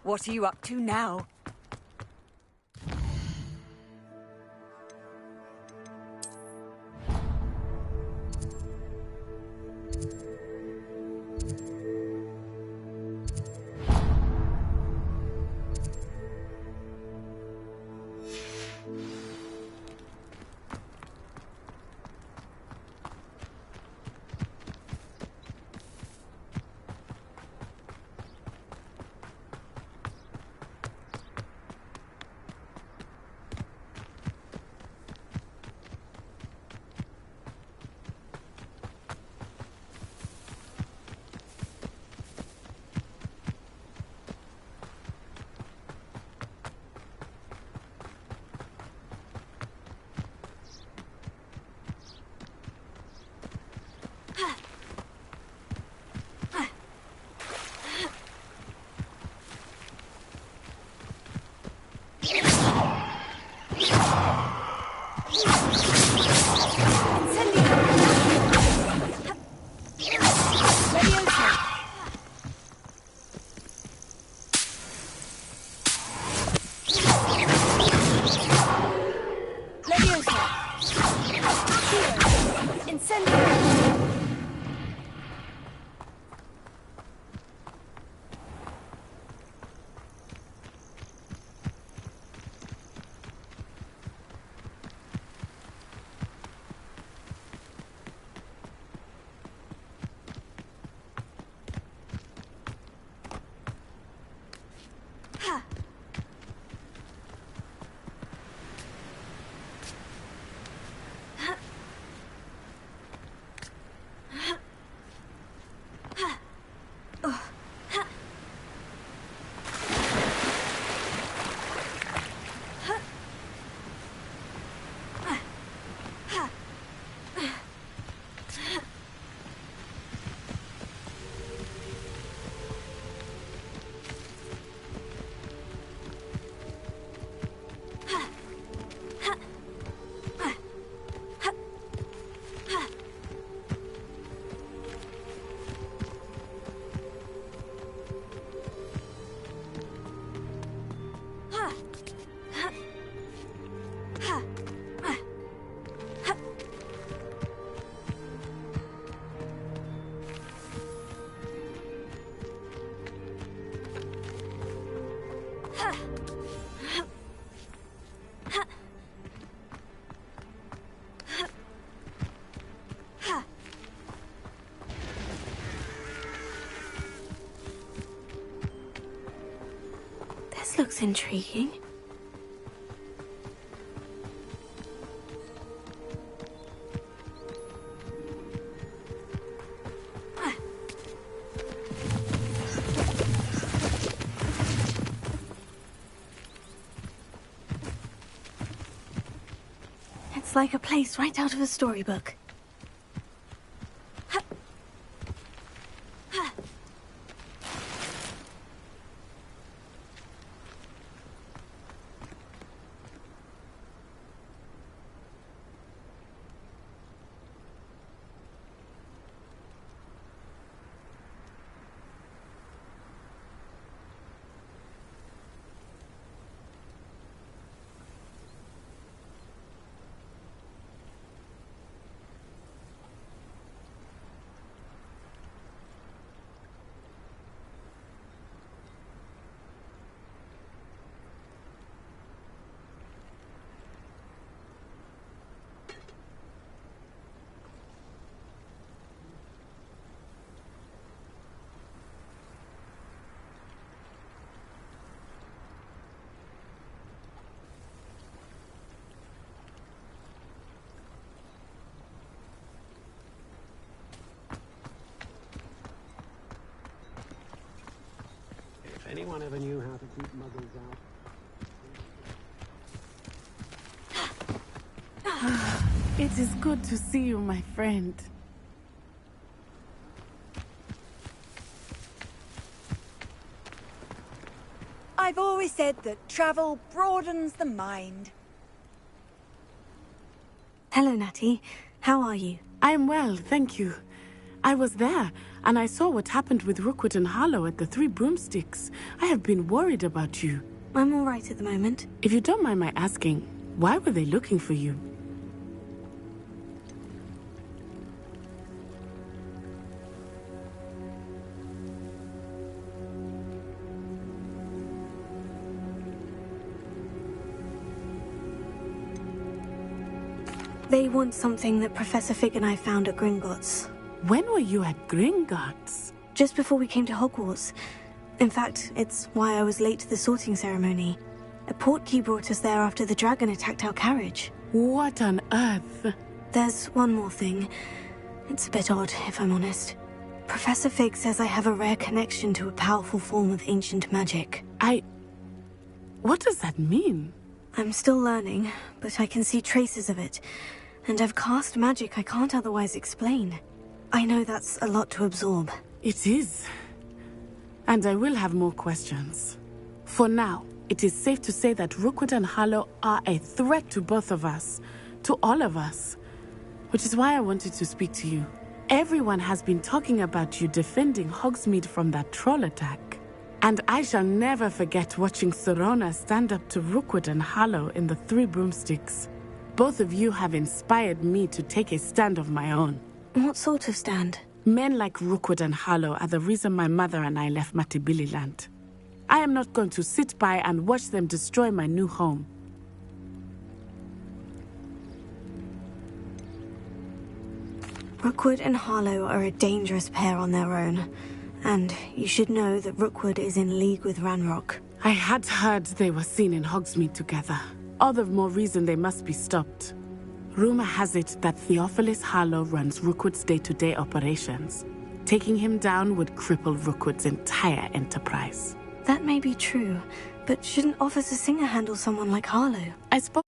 What are you up to now? This looks intriguing. It's like a place right out of a storybook. If anyone ever knew how to keep muggles out... It is good to see you, my friend. I've always said that travel broadens the mind. Hello, Natty. How are you? I'm well, thank you. I was there, and I saw what happened with Rookwood and Harlow at the Three Broomsticks. I have been worried about you. I'm all right at the moment. If you don't mind my asking, why were they looking for you? They want something that Professor Fig and I found at Gringotts. When were you at Gringotts? Just before we came to Hogwarts. In fact, it's why I was late to the sorting ceremony. A portkey brought us there after the dragon attacked our carriage. What on earth? There's one more thing. It's a bit odd, if I'm honest. Professor Fig says I have a rare connection to a powerful form of ancient magic. What does that mean? I'm still learning, but I can see traces of it. And I've cast magic I can't otherwise explain. I know that's a lot to absorb. It is. And I will have more questions. For now, it is safe to say that Rookwood and Harlow are a threat to both of us. To all of us. Which is why I wanted to speak to you. Everyone has been talking about you defending Hogsmeade from that troll attack. And I shall never forget watching Serona stand up to Rookwood and Harlow in the Three Broomsticks. Both of you have inspired me to take a stand of my own. What sort of stand? Men like Rookwood and Harlow are the reason my mother and I left Matabeleland. I am not going to sit by and watch them destroy my new home. Rookwood and Harlow are a dangerous pair on their own. And you should know that Rookwood is in league with Ranrock. I had heard they were seen in Hogsmeade together. All the more reason they must be stopped. Rumor has it that Theophilus Harlow runs Rookwood's day-to-day operations. Taking him down would cripple Rookwood's entire enterprise. That may be true, but shouldn't Officer Singer handle someone like Harlow? I spoke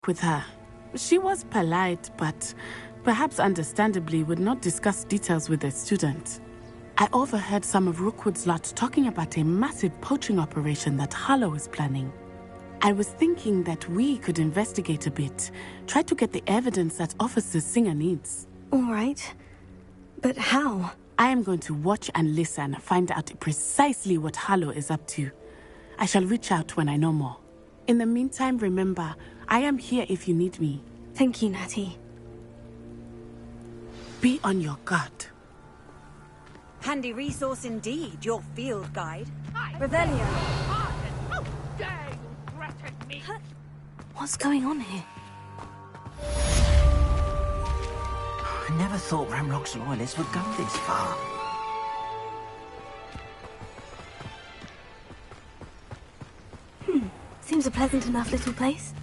with her. She was polite, but perhaps understandably would not discuss details with a student. I overheard some of Rookwood's lot talking about a massive poaching operation that Harlow is planning. I was thinking that we could investigate a bit, try to get the evidence that Officer Singer needs. All right. But how? I am going to watch and listen, find out precisely what Harlow is up to. I shall reach out when I know more. In the meantime, remember, I am here if you need me. Thank you, Natty. Be on your guard. Handy resource indeed, your field guide. Revelio. How dare you threaten me? What's going on here? I never thought Ranrock's loyalists would go this far. Seems a pleasant enough little place.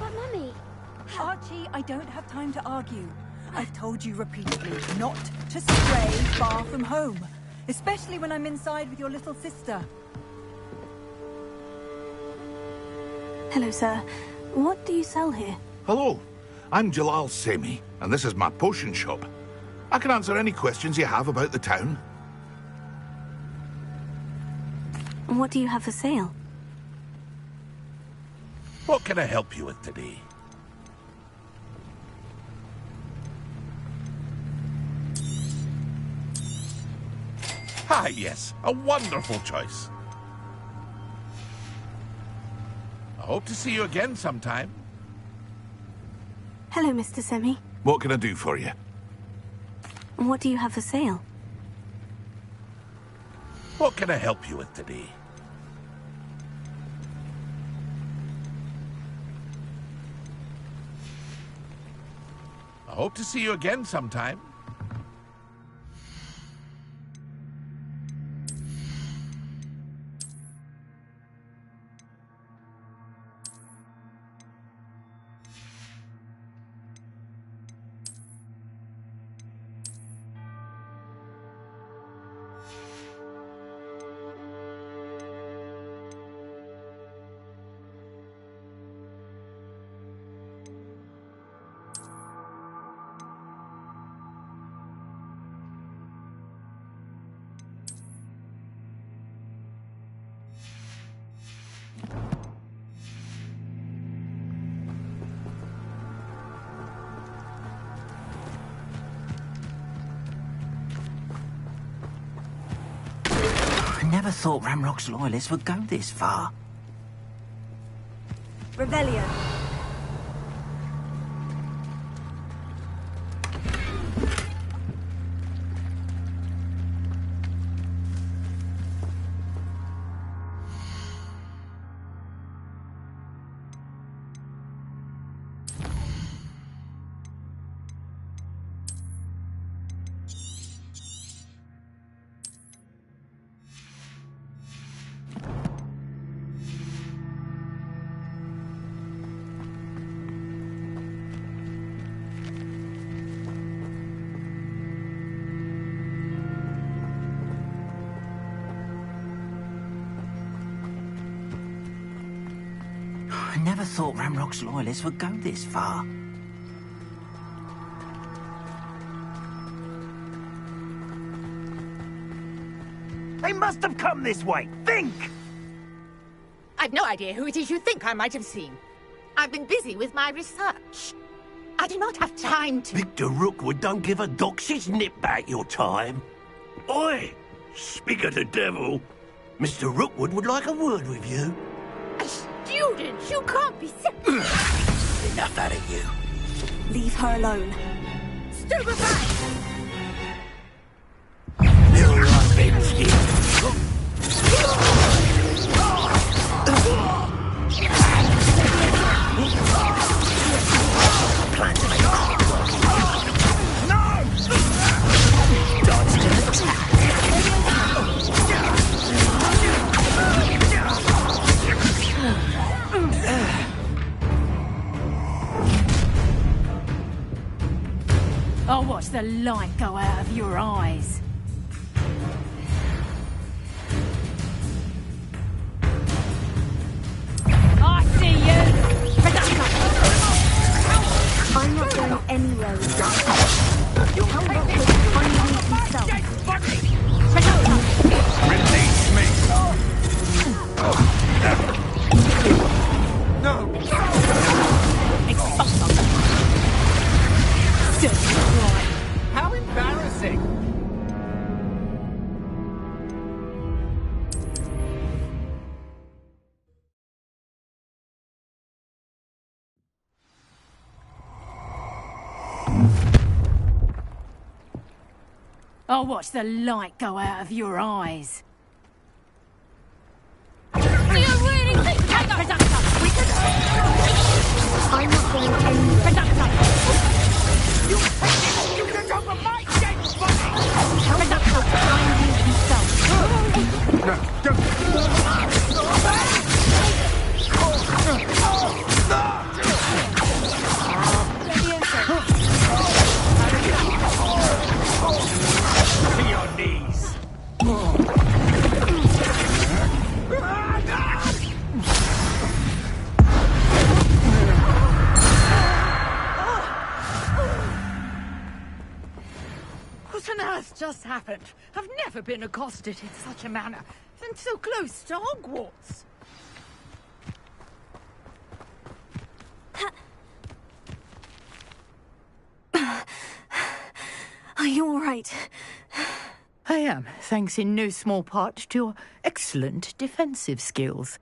But Mummy... Archie, I don't have time to argue. I've told you repeatedly not to stray far from home. Especially when I'm inside with your little sister. Hello, sir. What do you sell here? Hello, I'm Jalal Semi, and this is my potion shop. I can answer any questions you have about the town. And what do you have for sale? What can I help you with today? Ah, yes, a wonderful choice. I hope to see you again sometime. Hello, Mr. Semi. What can I do for you? And what do you have for sale? What can I help you with today? I hope to see you again sometime. I never thought Ramrock's loyalists would go this far. Revelio. I never thought Ramrock's loyalists would go this far. They must have come this way. Think! I've no idea who it is you think I might have seen. I've been busy with my research. I do not have time to... Victor Rookwood don't give a doxy's nip back your time. Oi! Speak of the devil. Mr. Rookwood would like a word with you. Student, you can't be sick. Enough out of you. Leave her alone. Stupefy! Little revenge. Plan to make dodged an attack. I'll watch the light go out of your eyes. I see you! I'm not going anywhere with that. You'll help Rockwood find himself. Release me! No! How embarrassing! I'll watch the light go out of your eyes. I'm not going anywhere. You can go for my dead body! Tell Rockwood to find himself. No, don't... To your knees! What on earth just happened? I've never been accosted in such a manner, and so close to Hogwarts. Are you all right? I am, thanks in no small part to your excellent defensive skills.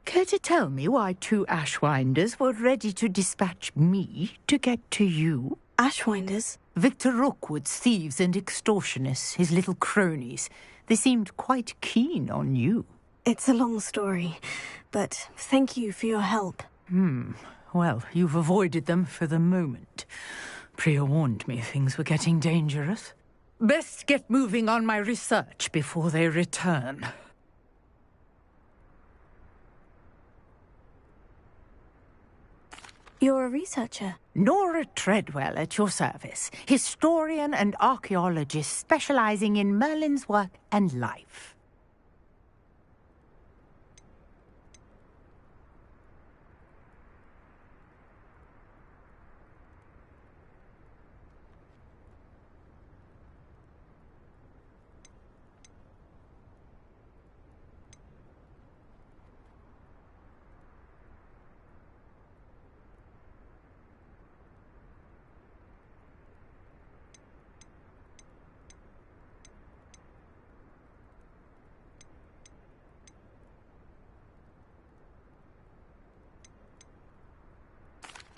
Care to tell me why two Ashwinders were ready to dispatch me to get to you? Ashwinders? Victor Rookwood's thieves and extortionists, his little cronies. They seemed quite keen on you. It's a long story, but thank you for your help. Well, you've avoided them for the moment. Priya warned me things were getting dangerous. Best get moving on my research before they return. You're a researcher? Nora Treadwell at your service. Historian and archaeologist specializing in Merlin's work and life.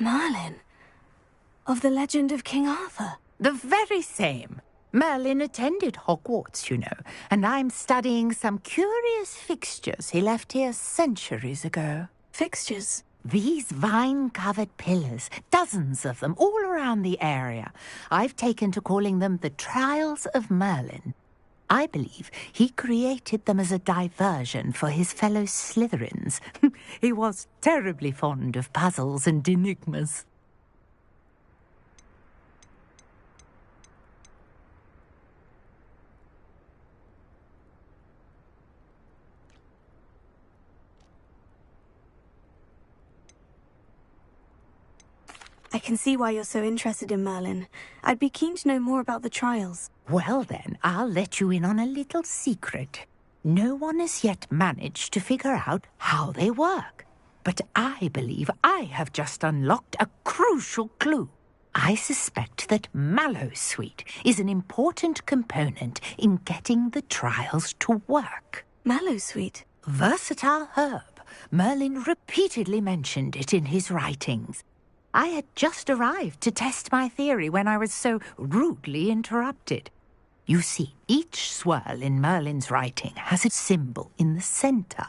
Merlin? Of the legend of King Arthur? The very same. Merlin attended Hogwarts, you know, and I'm studying some curious fixtures he left here centuries ago. Fixtures? These vine-covered pillars, dozens of them, all around the area. I've taken to calling them the Trials of Merlin. I believe he created them as a diversion for his fellow Slytherins. He was terribly fond of puzzles and enigmas. I can see why you're so interested in Merlin. I'd be keen to know more about the trials. Well then, I'll let you in on a little secret. No one has yet managed to figure out how they work. But I believe I have just unlocked a crucial clue. I suspect that Mallowsweet is an important component in getting the trials to work. Mallowsweet? Versatile herb. Merlin repeatedly mentioned it in his writings. I had just arrived to test my theory when I was so rudely interrupted. You see, each swirl in Merlin's writing has a symbol in the centre.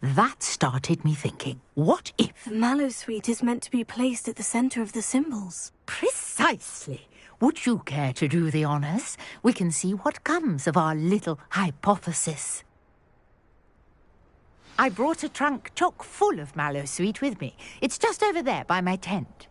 That started me thinking, what if... The Mallowsweet is meant to be placed at the centre of the symbols. Precisely. Would you care to do the honours? We can see what comes of our little hypothesis. I brought a trunk chock full of Mallowsweet with me. It's just over there by my tent.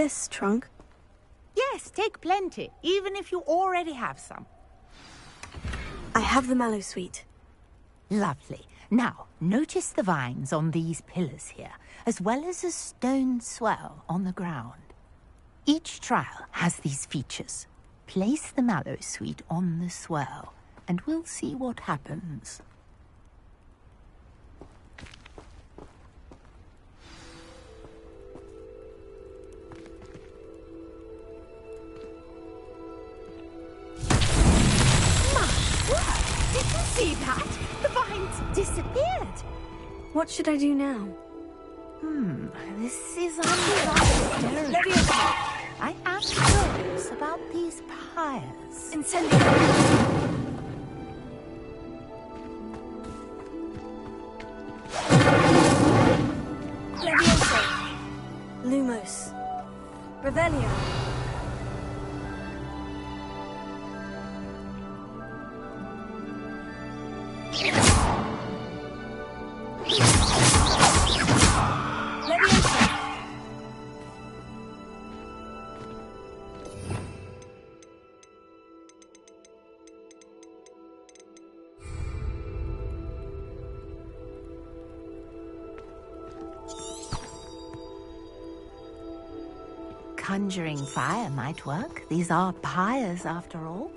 this, Trunk? Yes, take plenty, even if you already have some. I have the mallow sweet. Lovely. Now, notice the vines on these pillars here, as well as a stone swell on the ground. Each trial has these features. Place the mallow sweet on the swell, and we'll see what happens. Did you see that? The vines disappeared. What should I do now? This is undesirable. I am curious about these pyres. Incendio. Levioso. Lumos. Revelio. Conjuring fire might work. These are pyres, after all.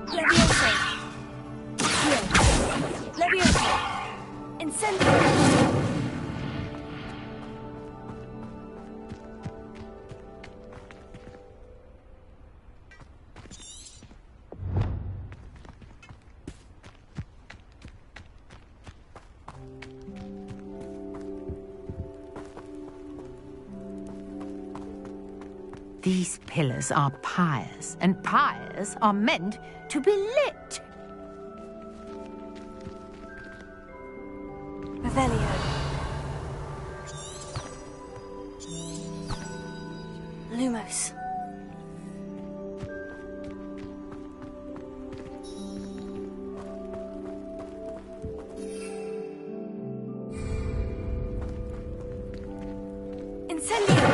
Levioso. Levioso. Incendio. These pillars are pyres, and pyres are meant to be lit. Revelio. Lumos. Incendio.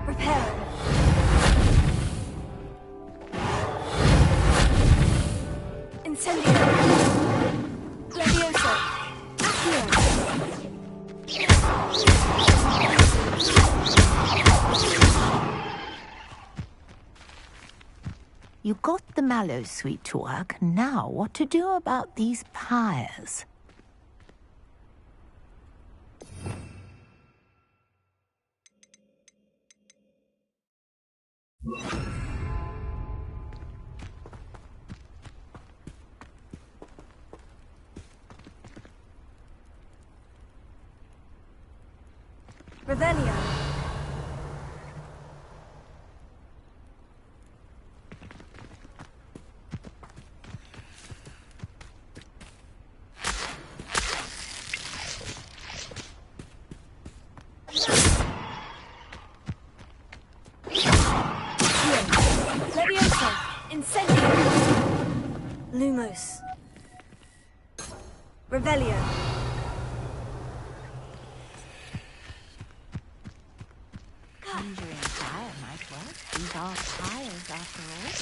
Reparo. Incendio. Levioso. Accio. You got the mallow sweet to work. Now, what to do about these pyres? Revelio. Levioso. Incendio. Lumos. Revelio. Conjuring fire might work. These are pyres, after all.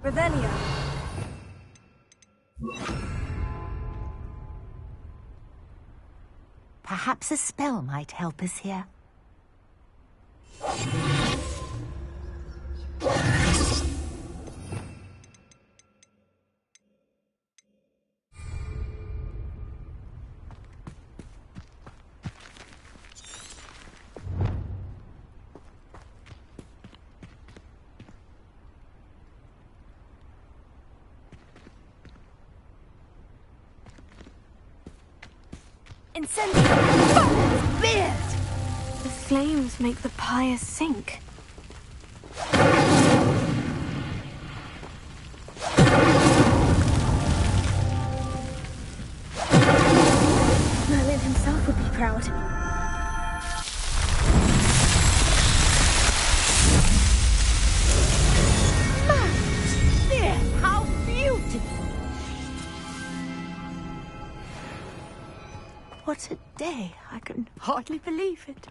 Revelio. Perhaps a spell might help us here. Incendio! Beard! The flames make the pyre sink. Merlin himself would be proud. There! How beautiful! What a day! I can hardly believe it.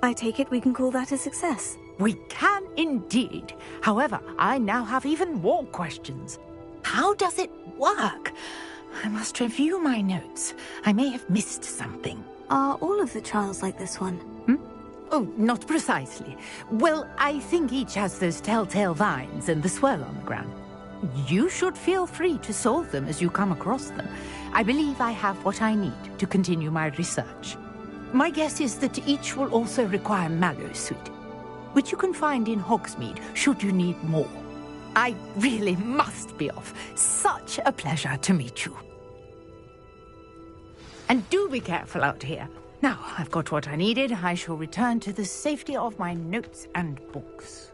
I take it we can call that a success. We can indeed. However, I now have even more questions. How does it work? I must review my notes. I may have missed something. Are all of the trials like this one? Oh, not precisely. Well, I think each has those telltale vines and the swirl on the ground. You should feel free to solve them as you come across them. I believe I have what I need to continue my research. My guess is that each will also require mallow sweet, which you can find in Hogsmeade should you need more. I really must be off. Such a pleasure to meet you. And do be careful out here. Now, I've got what I needed. I shall return to the safety of my notes and books.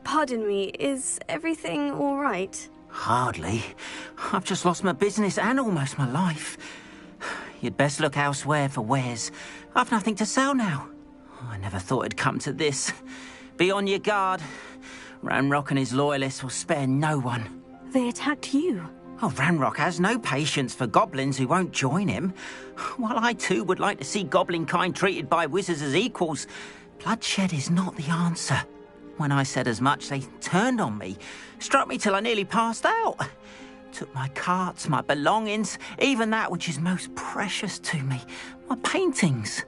Pardon me, is everything all right? Hardly. I've just lost my business and almost my life. You'd best look elsewhere for wares. I've nothing to sell now. I never thought it'd come to this. Be on your guard. Ranrock and his loyalists will spare no one. They attacked you. Oh, Ranrock has no patience for goblins who won't join him. While I too would like to see goblin kind treated by wizards as equals, bloodshed is not the answer. When I said as much, they turned on me, struck me till I nearly passed out. Took my carts, my belongings, even that which is most precious to me, my paintings.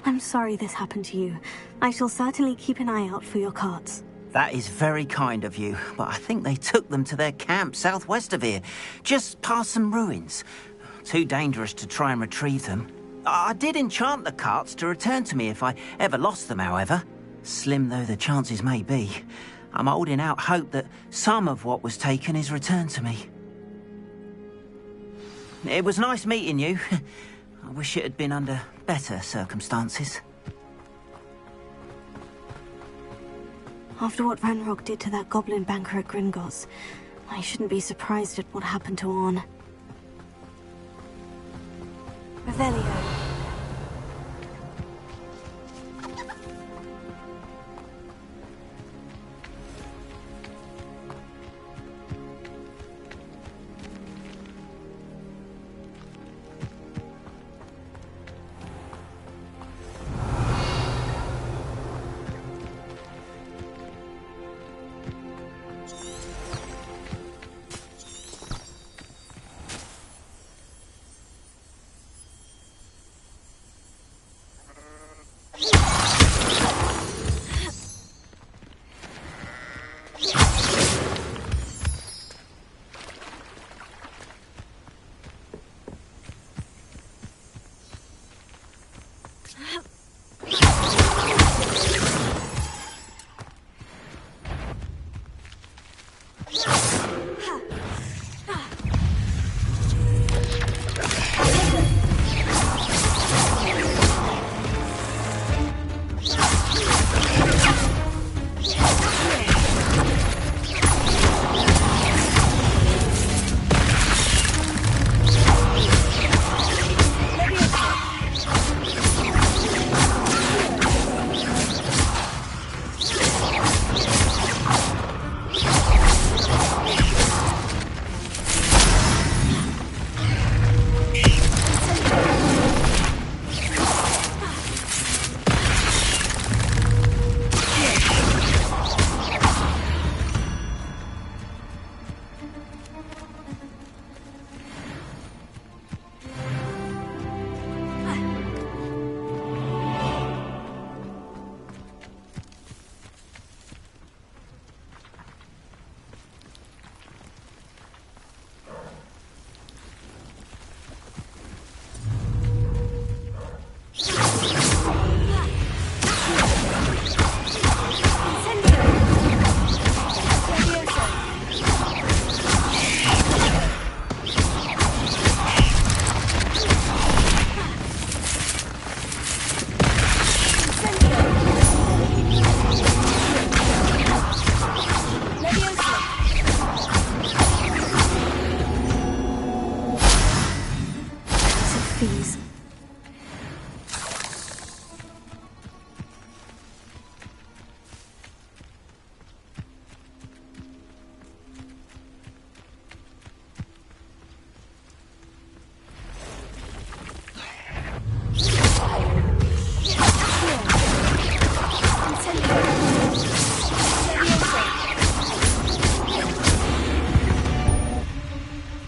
I'm sorry this happened to you. I shall certainly keep an eye out for your carts. That is very kind of you, but I think they took them to their camp southwest of here, just past some ruins. Too dangerous to try and retrieve them. I did enchant the carts to return to me if I ever lost them, however. Slim though the chances may be, I'm holding out hope that some of what was taken is returned to me. It was nice meeting you. I wish it had been under better circumstances. After what Ranrock did to that goblin banker at Gringotts, I shouldn't be surprised at what happened to Orn. Revelio.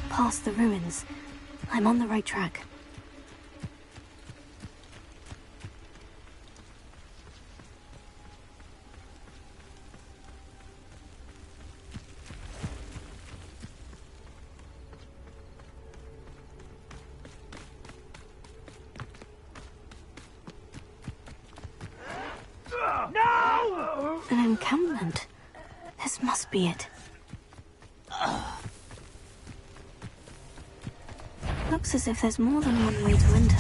Past the ruins. I'm on the right track. No! An encampment. This must be it. Looks as if there's more than one way to enter.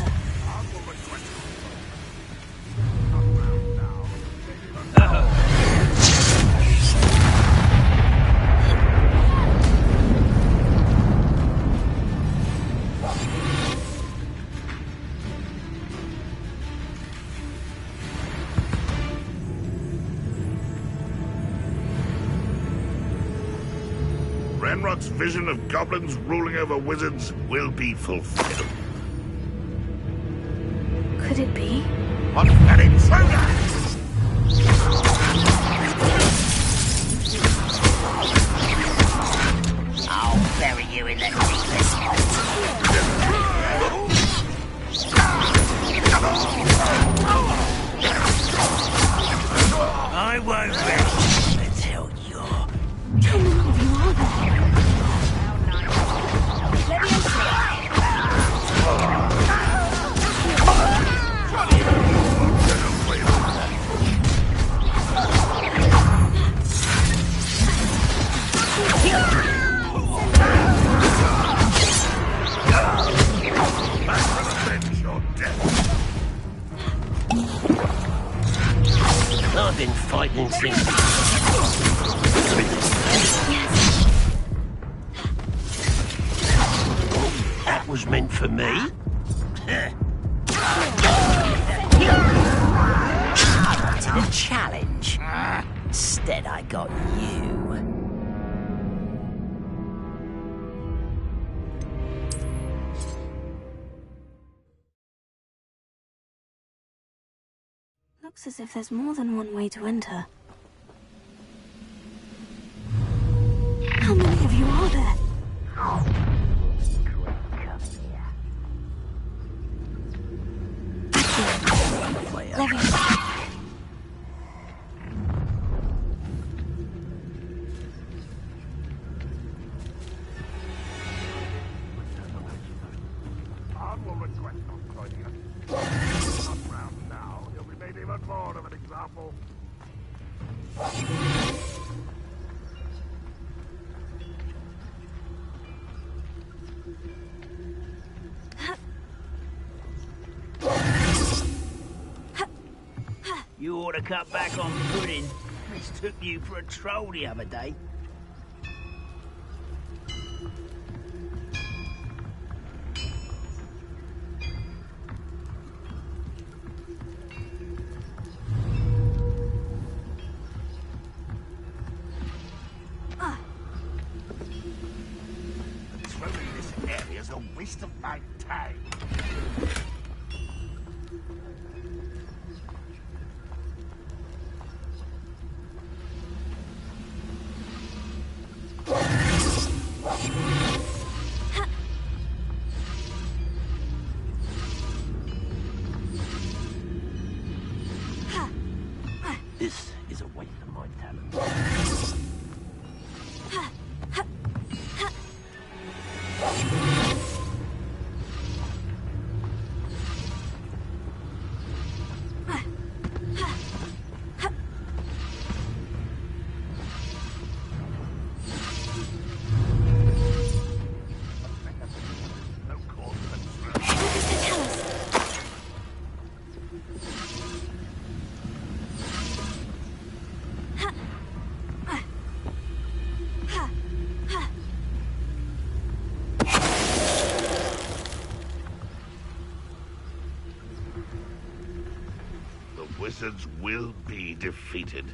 Renrock's vision of goblins ruling over wizards will be fulfilled. Could it be? What an intruder! I'll bury you in the deepest I won't rest until you're... How many of you are there? I've been fighting since... That was meant for me? I wanted a challenge. Instead, I got you. Looks as if there's more than one way to enter. How many of you are there? cut back on pudding. Mistook you for a troll the other day. Swimming this area's a waste of my time. This is a waste of my talent. Wizards will be defeated.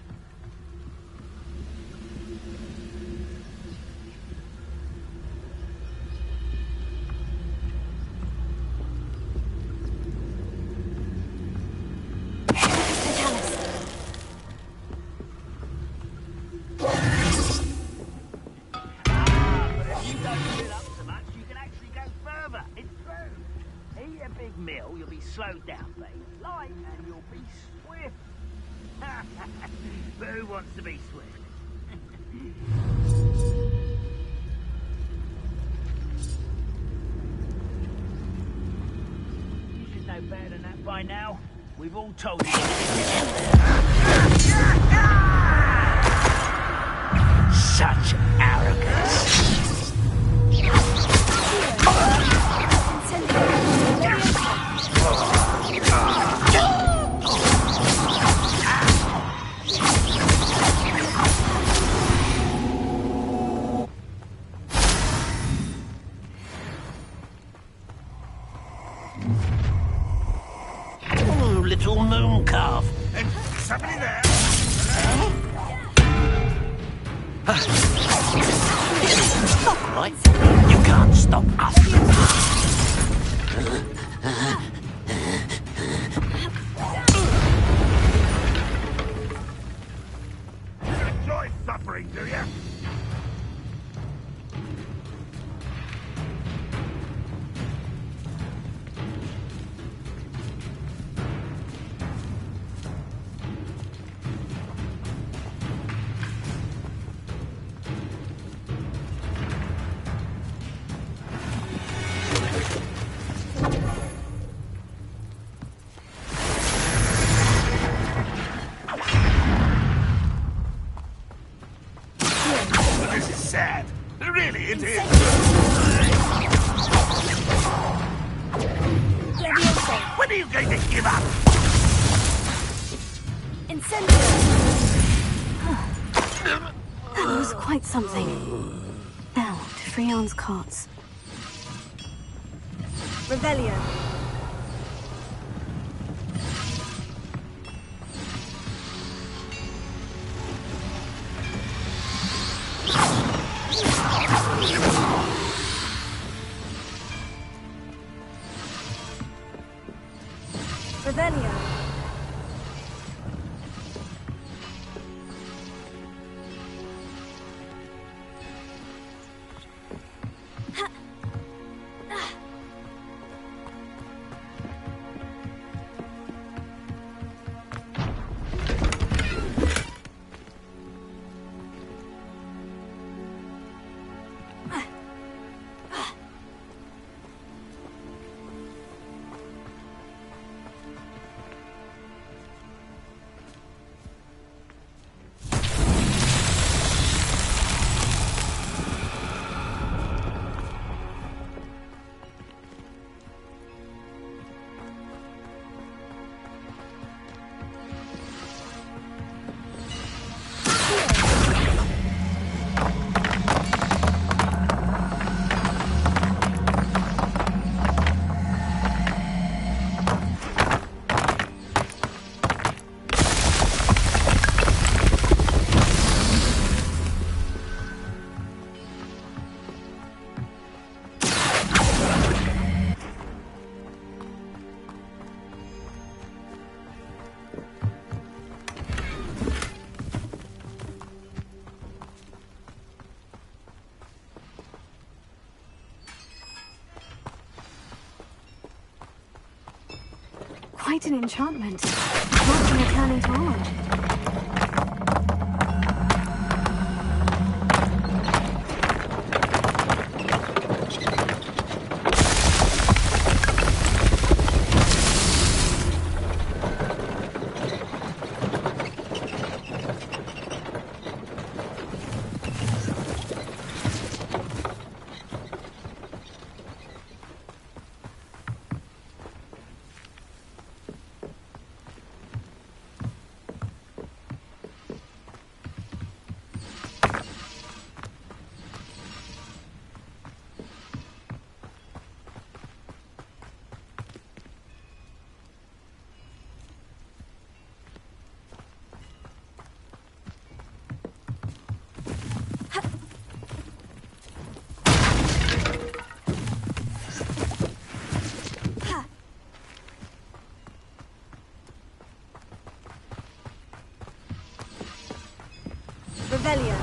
Mill, you'll be slowed down, but eat light and you'll be swift. But who wants to be swift? You should know better than that by now. We've all told you. Such arrogance. Oh, little moon calf. And somebody there. Not right. You can't stop us. Enjoy suffering, do you? This is sad. Really, it is. When are you going to give up? Incendio! That was quite something. Now, to Freon's carts. Revelio. Revelio. quite an enchantment. Watching it turn into orange. Revelio.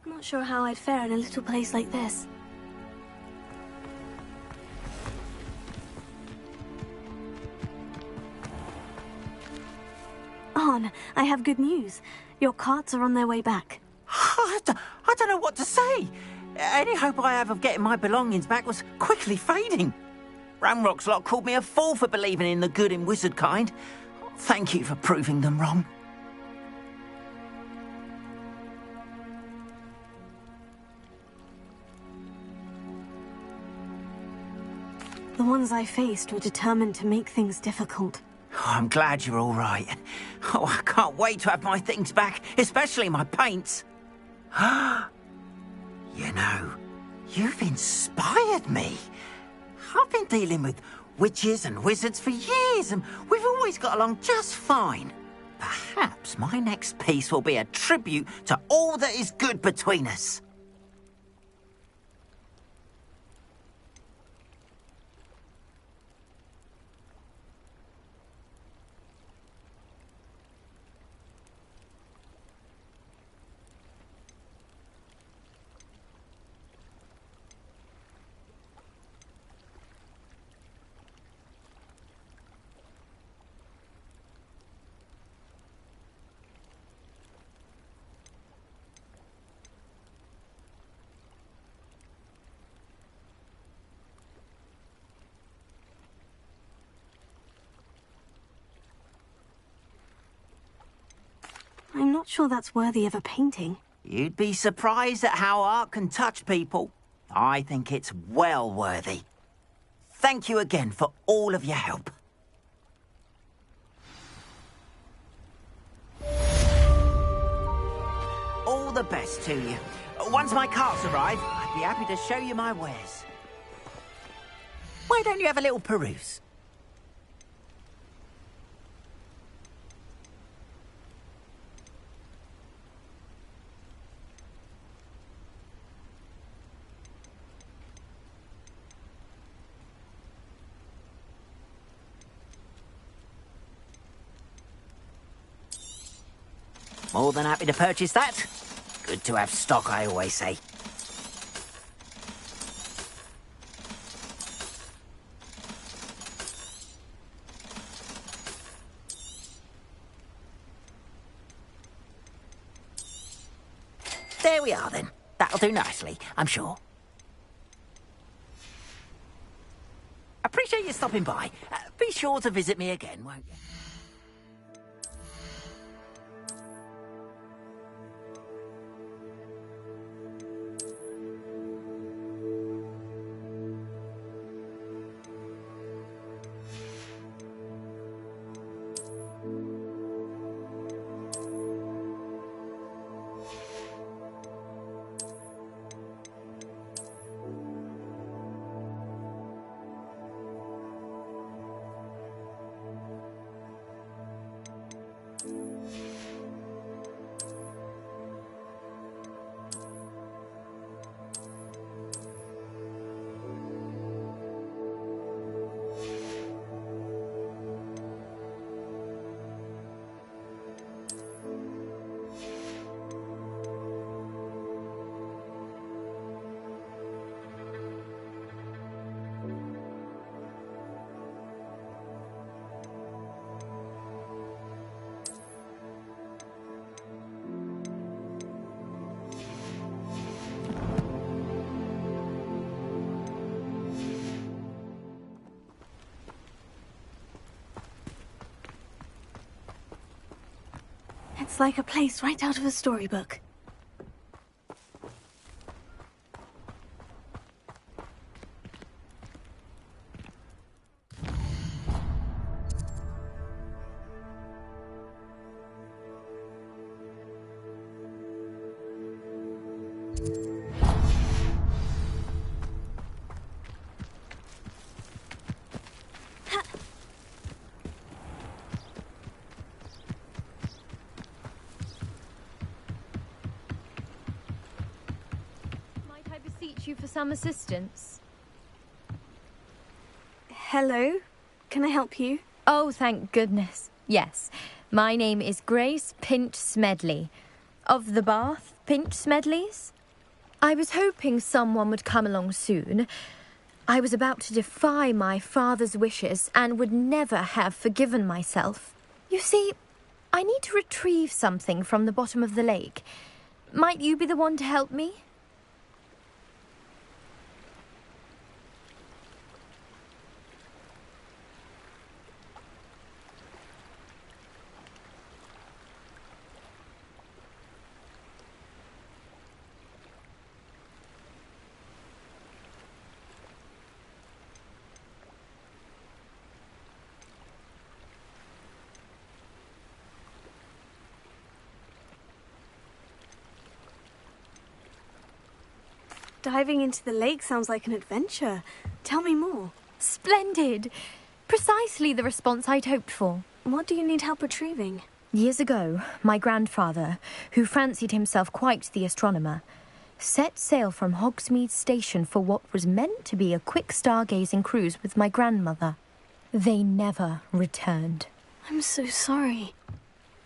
I'm not sure how I'd fare in a little place like this. Arn, I have good news. Your carts are on their way back. I don't know what to say. Any hope I have of getting my belongings back was quickly fading. Ramrock's lot called me a fool for believing in the good in wizard kind. Thank you for proving them wrong. The ones I faced were determined to make things difficult. Oh, I'm glad you're all right. Oh, I can't wait to have my things back, especially my paints. You know, you've inspired me. I've been dealing with witches and wizards for years, and we've always got along just fine. Perhaps my next piece will be a tribute to all that is good between us. I'm not sure that's worthy of a painting. You'd be surprised at how art can touch people. I think it's well worthy. Thank you again for all of your help. All the best to you. Once my carts arrive, I'd be happy to show you my wares. Why don't you have a little peruse? More than happy to purchase that. Good to have stock, I always say. There we are, then. That'll do nicely, I'm sure. Appreciate you stopping by. Be sure to visit me again, won't you? It's like a place right out of a storybook. You for some assistance? Hello? Can I help you? Oh, thank goodness. Yes. My name is Grace Pinch Smedley. Of the Bath Pinch Smedleys? I was hoping someone would come along soon. I was about to defy my father's wishes and would never have forgiven myself. You see, I need to retrieve something from the bottom of the lake. Might you be the one to help me? Diving into the lake sounds like an adventure. Tell me more. Splendid! Precisely the response I'd hoped for. What do you need help retrieving? Years ago, my grandfather, who fancied himself quite the astronomer, set sail from Hogsmeade Station for what was meant to be a quick stargazing cruise with my grandmother. They never returned. I'm so sorry.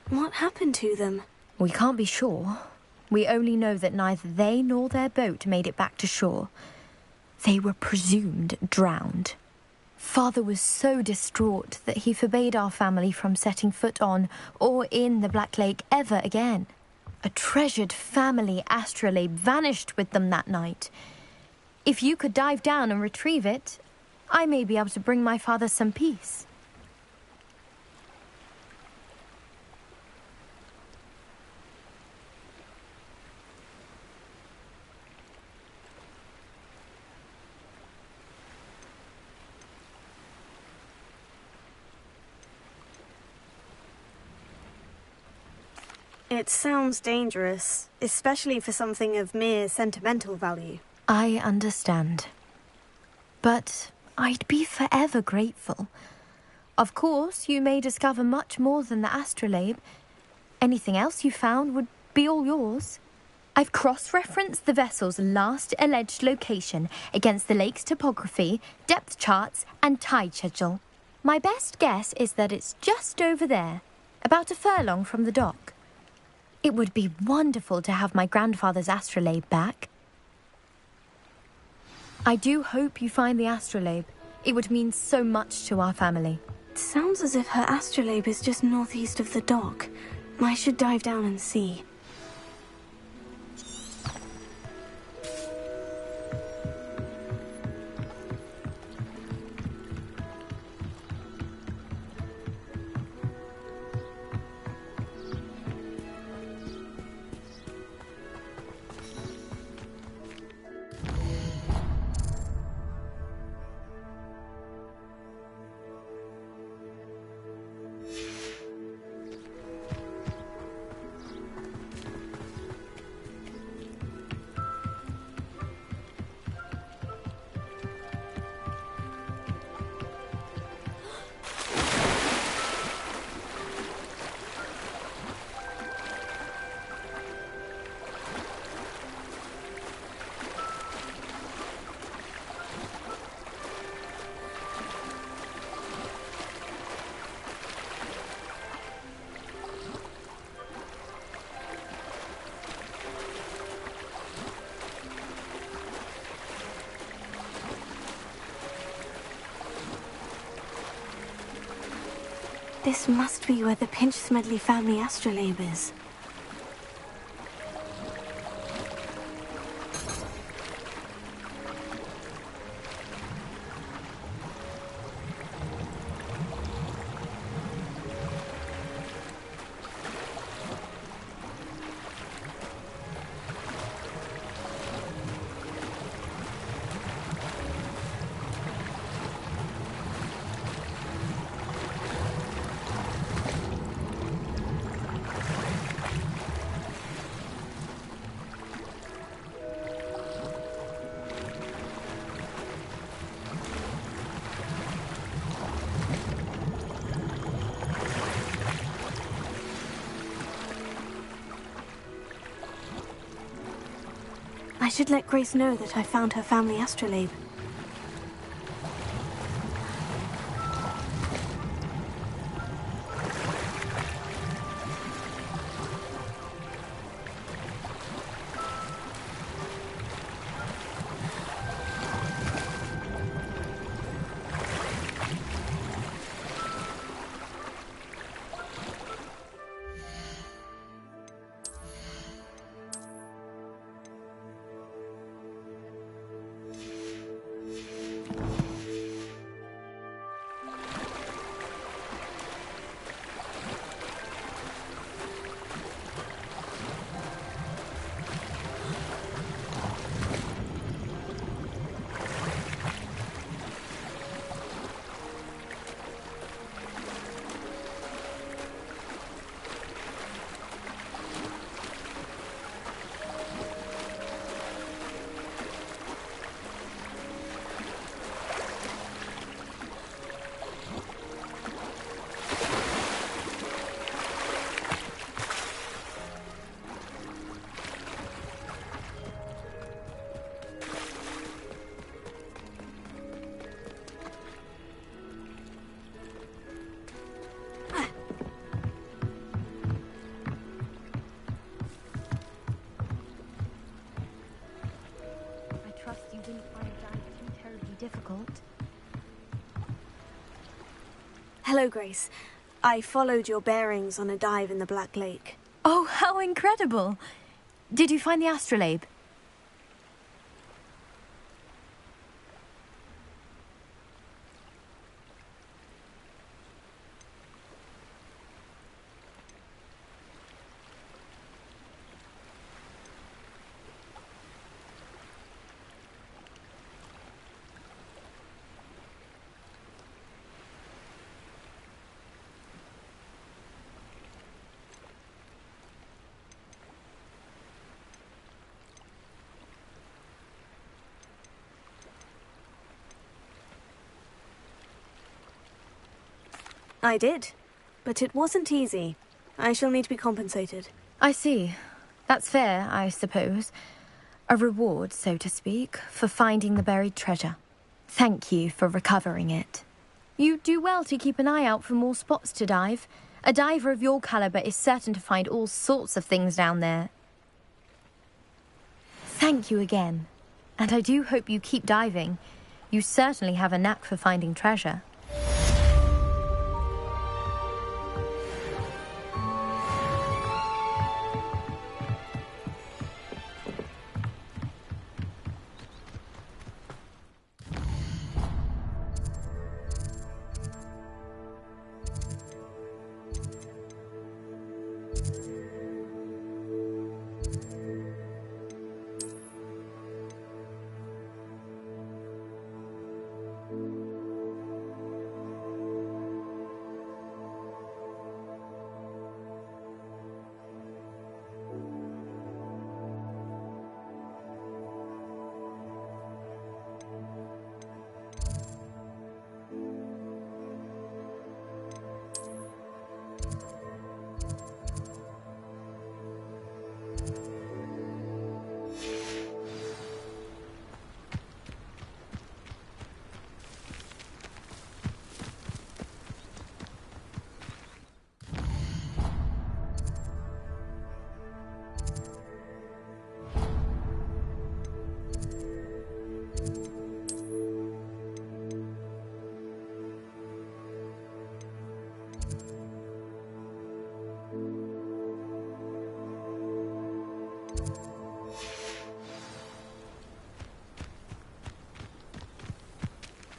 What happened to them? We can't be sure. We only know that neither they nor their boat made it back to shore. They were presumed drowned. Father was so distraught that he forbade our family from setting foot on or in the Black Lake ever again. A treasured family astrolabe vanished with them that night. If you could dive down and retrieve it, I may be able to bring my father some peace. It sounds dangerous, especially for something of mere sentimental value. I understand. But I'd be forever grateful. Of course, you may discover much more than the astrolabe. Anything else you found would be all yours. I've cross-referenced the vessel's last alleged location against the lake's topography, depth charts, and tide schedule. My best guess is that it's just over there, about a furlong from the dock. It would be wonderful to have my grandfather's astrolabe back. I do hope you find the astrolabe. It would mean so much to our family. It sounds as if her astrolabe is just northeast of the dock. I should dive down and see. This must be where the Pinch-Smedley family astrolabe is. I should let Grace know that I found her family astrolabe. Difficult. Hello, Grace. I followed your bearings on a dive in the Black Lake. Oh, how incredible! Did you find the astrolabe? I did, but it wasn't easy. I shall need to be compensated. I see. That's fair, I suppose. A reward, so to speak, for finding the buried treasure. Thank you for recovering it. You do well to keep an eye out for more spots to dive, A diver of your caliber is certain to find all sorts of things down there. Thank you again. And I do hope you keep diving. You certainly have a knack for finding treasure.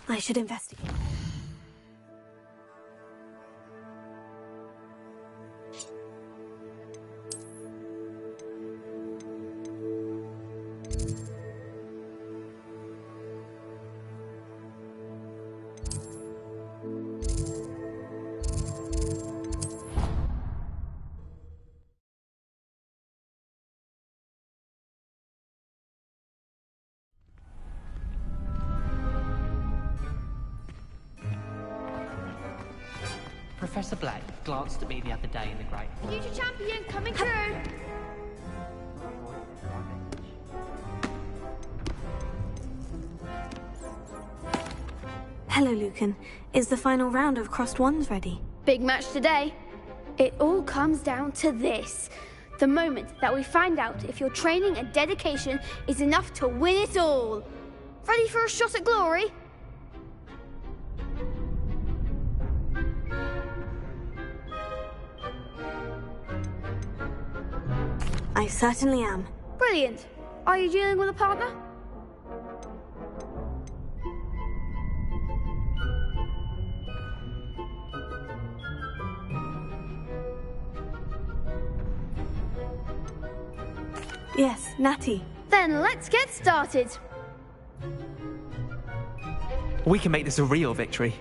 I should investigate. Professor Black glanced at me the other day in the Great Hall. Future champion coming through! Hello, Lucan. Is the final round of Crossed Wands ready? Big match today. It all comes down to this. The moment that we find out if your training and dedication is enough to win it all. Ready for a shot at glory? I certainly am. Brilliant. Are you dealing with a partner? Yes, Natty. Then let's get started. We can make this a real victory.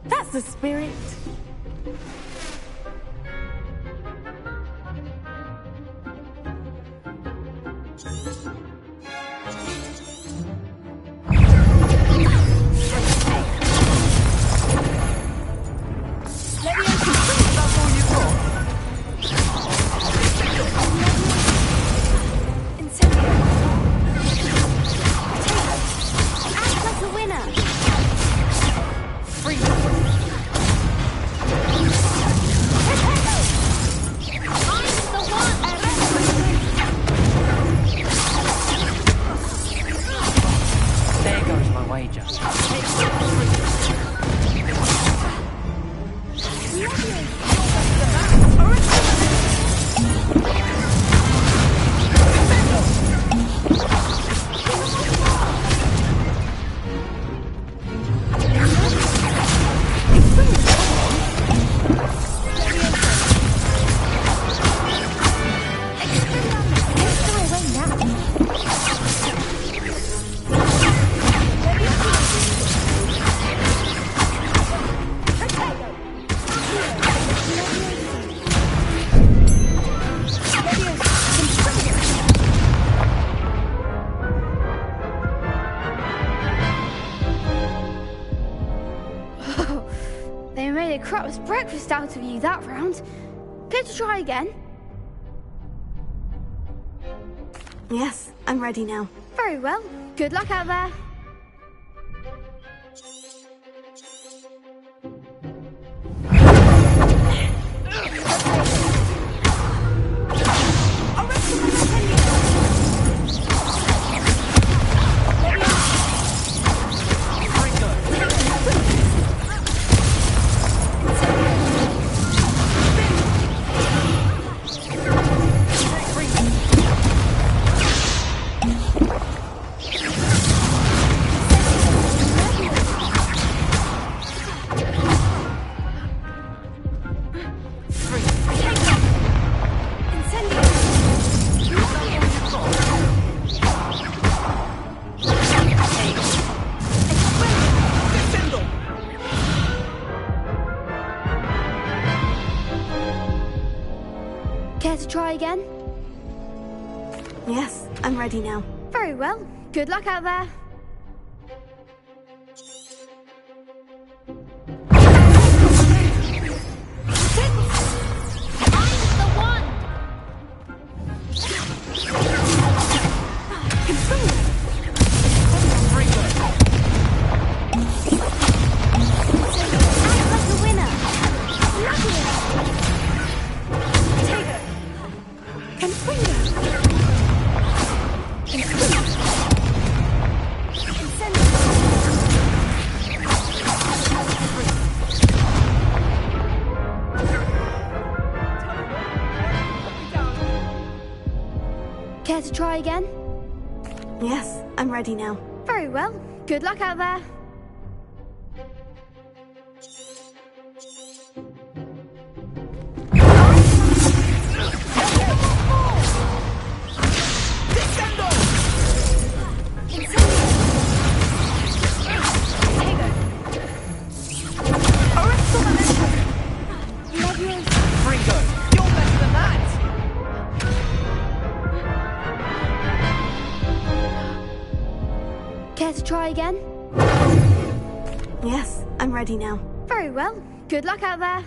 That's the spirit. Crap's breakfast out of you that round. Care to try again? Yes, I'm ready now. Very well. Good luck out there. Care to try again? Yes, I'm ready now. Very well. Good luck out there. Care to try again? Yes, I'm ready now. Very well. Good luck out there. Care to try again? Yes, I'm ready now. Very well. Good luck out there.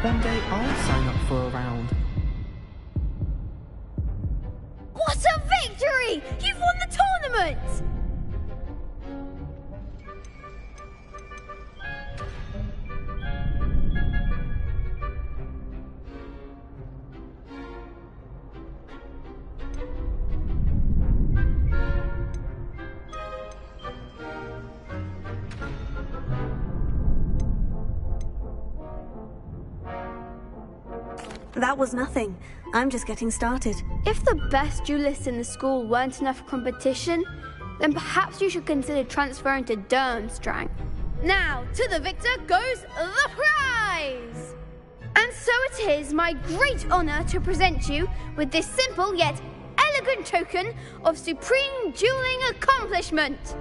One day I'll sign up for a round. What a victory! You've won the tournament! That was nothing. I'm just getting started. If the best duelists in the school weren't enough for competition, then perhaps you should consider transferring to Durmstrang. Now, to the victor goes the prize! And so it is my great honour to present you with this simple yet elegant token of supreme dueling accomplishment.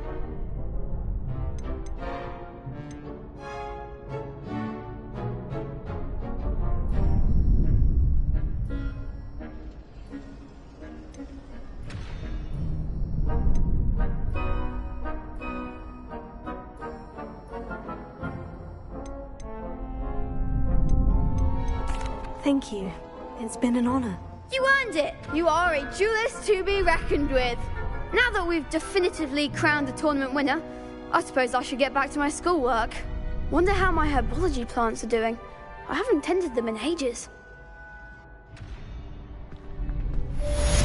Thank you. It's been an honor. You earned it! You are a duelist to be reckoned with. Now that we've definitively crowned the tournament winner, I suppose I should get back to my schoolwork. Wonder how my herbology plants are doing. I haven't tended them in ages.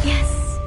Yes.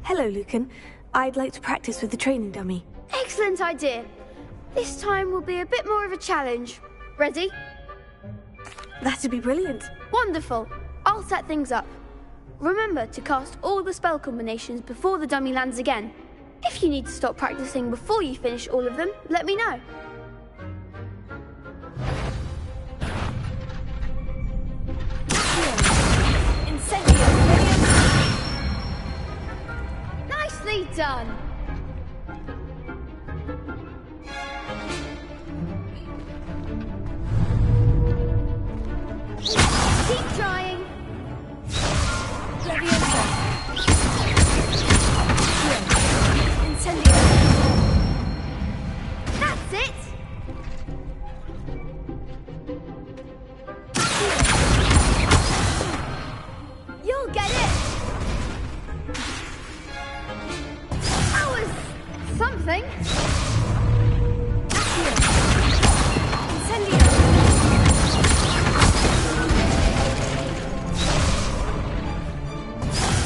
Hello, Lucan. I'd like to practice with the training dummy. Excellent idea. This time will be a bit more of a challenge. Ready? That'd be brilliant. Wonderful. I'll set things up. Remember to cast all the spell combinations before the dummy lands again. If you need to stop practicing before you finish all of them, let me know. Nicely done. Keep trying. That's it. You'll get it. That was something.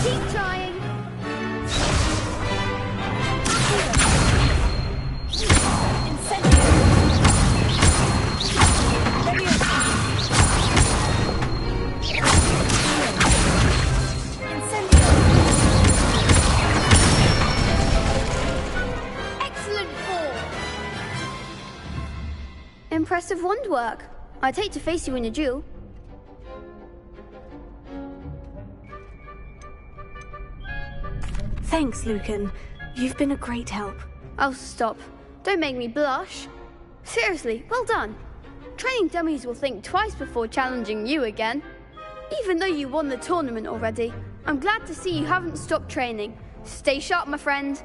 Keep trying. Excellent ball. Impressive wand work. I'd hate to face you in a duel. Thanks, Lucan. You've been a great help. Oh, stop. Don't make me blush. Seriously, well done. Training dummies will think twice before challenging you again. Even though you won the tournament already, I'm glad to see you haven't stopped training. Stay sharp, my friend.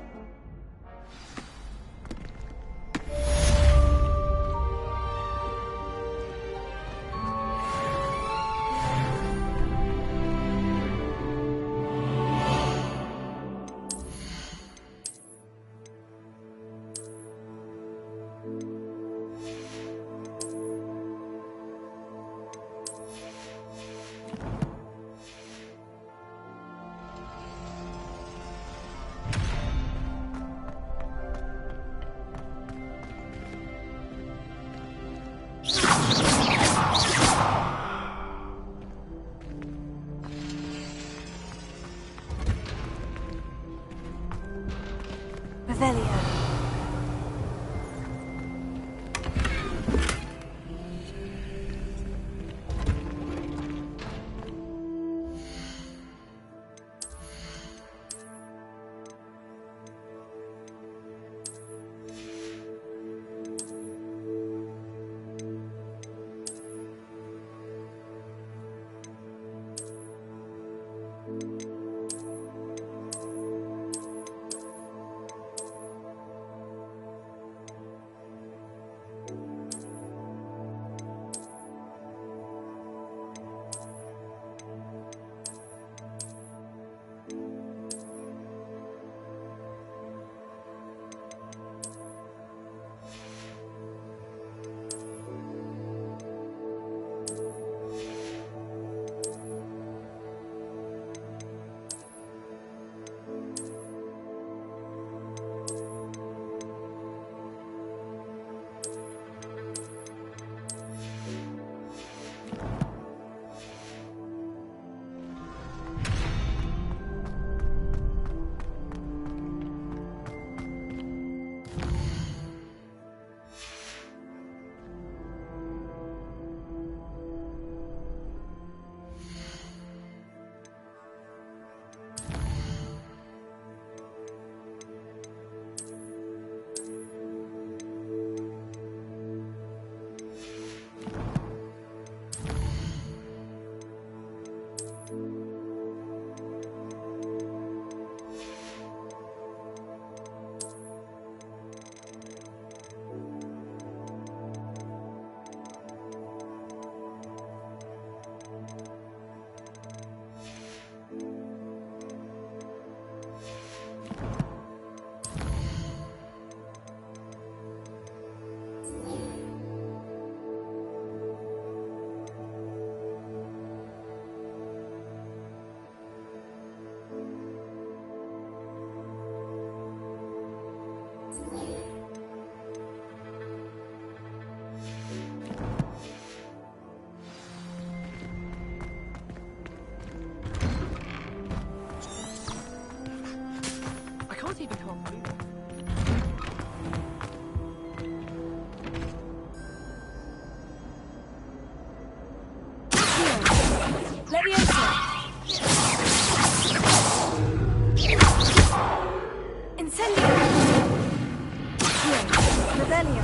Revelio.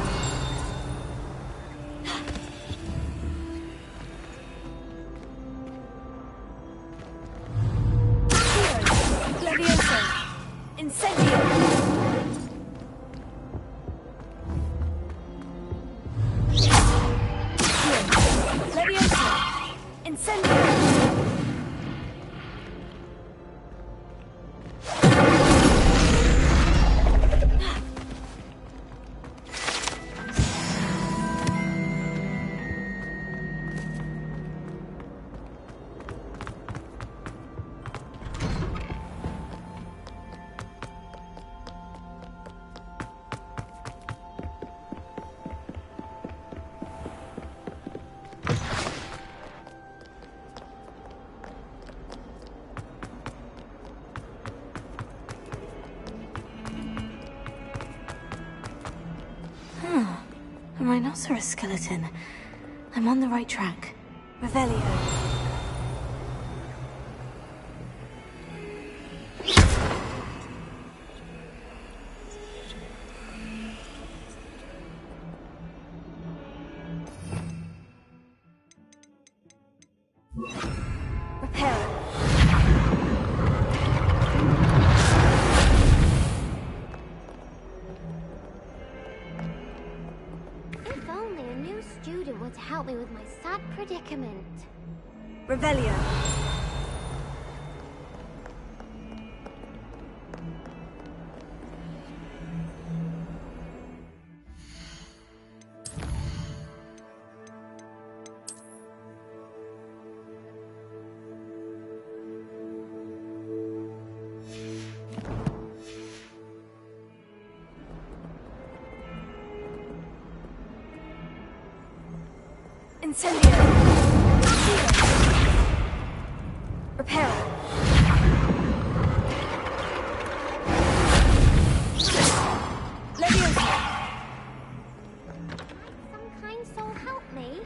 Levioso. Incendio. Levioso. Incendio. A rhinoceros skeleton. I'm on the right track. Revelio. If only a new student would help me with my sad predicament. Revelio. Incendio. Reparo. Levioso. Some kind soul help me.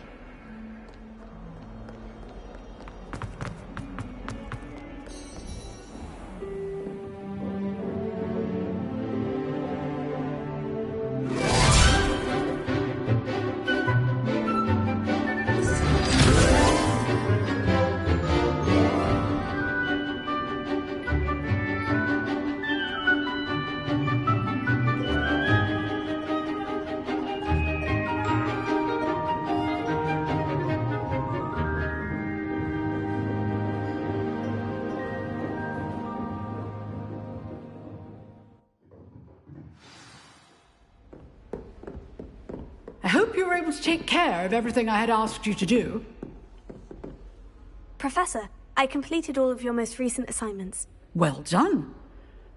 I hope you were able to take care of everything I had asked you to do. Professor, I completed all of your most recent assignments. Well done.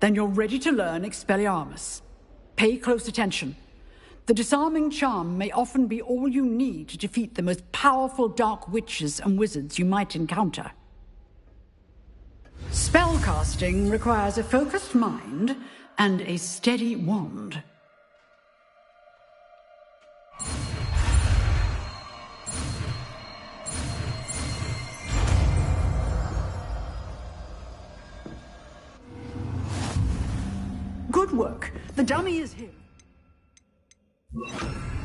Then you're ready to learn Expelliarmus. Pay close attention. The disarming charm may often be all you need to defeat the most powerful dark witches and wizards you might encounter. Spellcasting requires a focused mind and a steady wand. Good work. The dummy is here.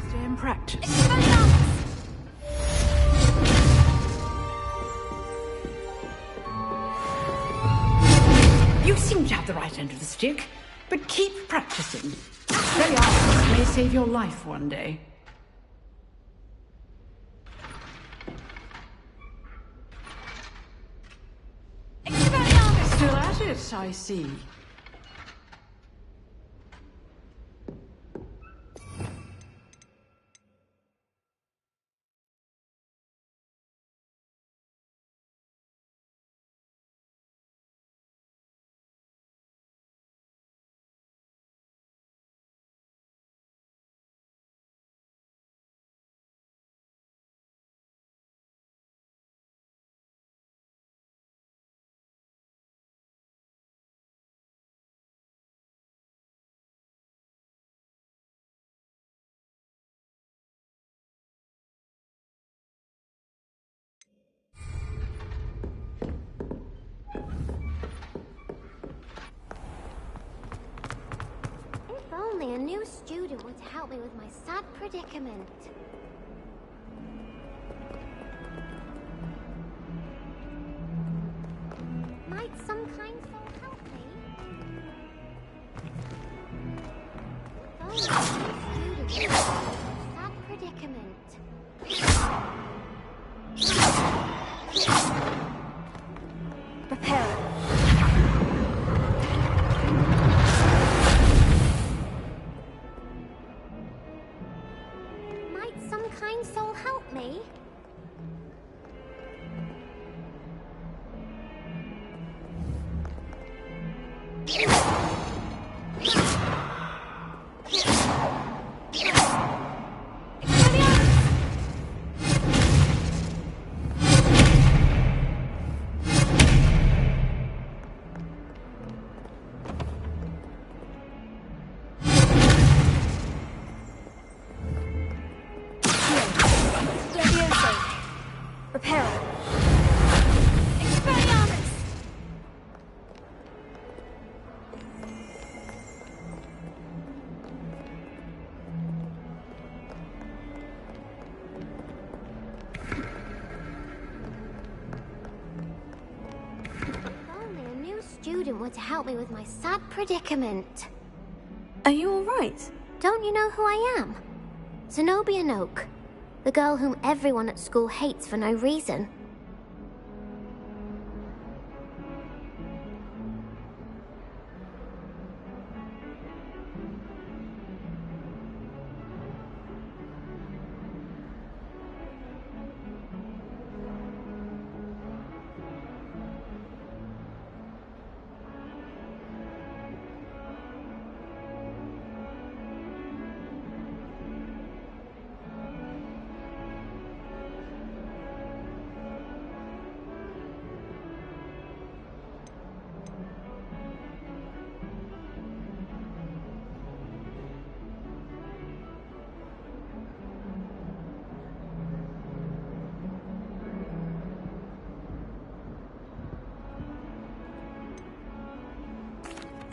Stay in practice. You seem to have the right end of the stick, but keep practicing. Expelliarmus may save your life one day. Still at it, I see. only a new student were to help me with my sad predicament. Might some kind soul help me? If only a new student were to help me with my sad predicament. Prepare. Might some kind soul help me? Prepare. Student were to help me with my sad predicament. Are you alright? Don't you know who I am? Zenobia Noak, the girl whom everyone at school hates for no reason.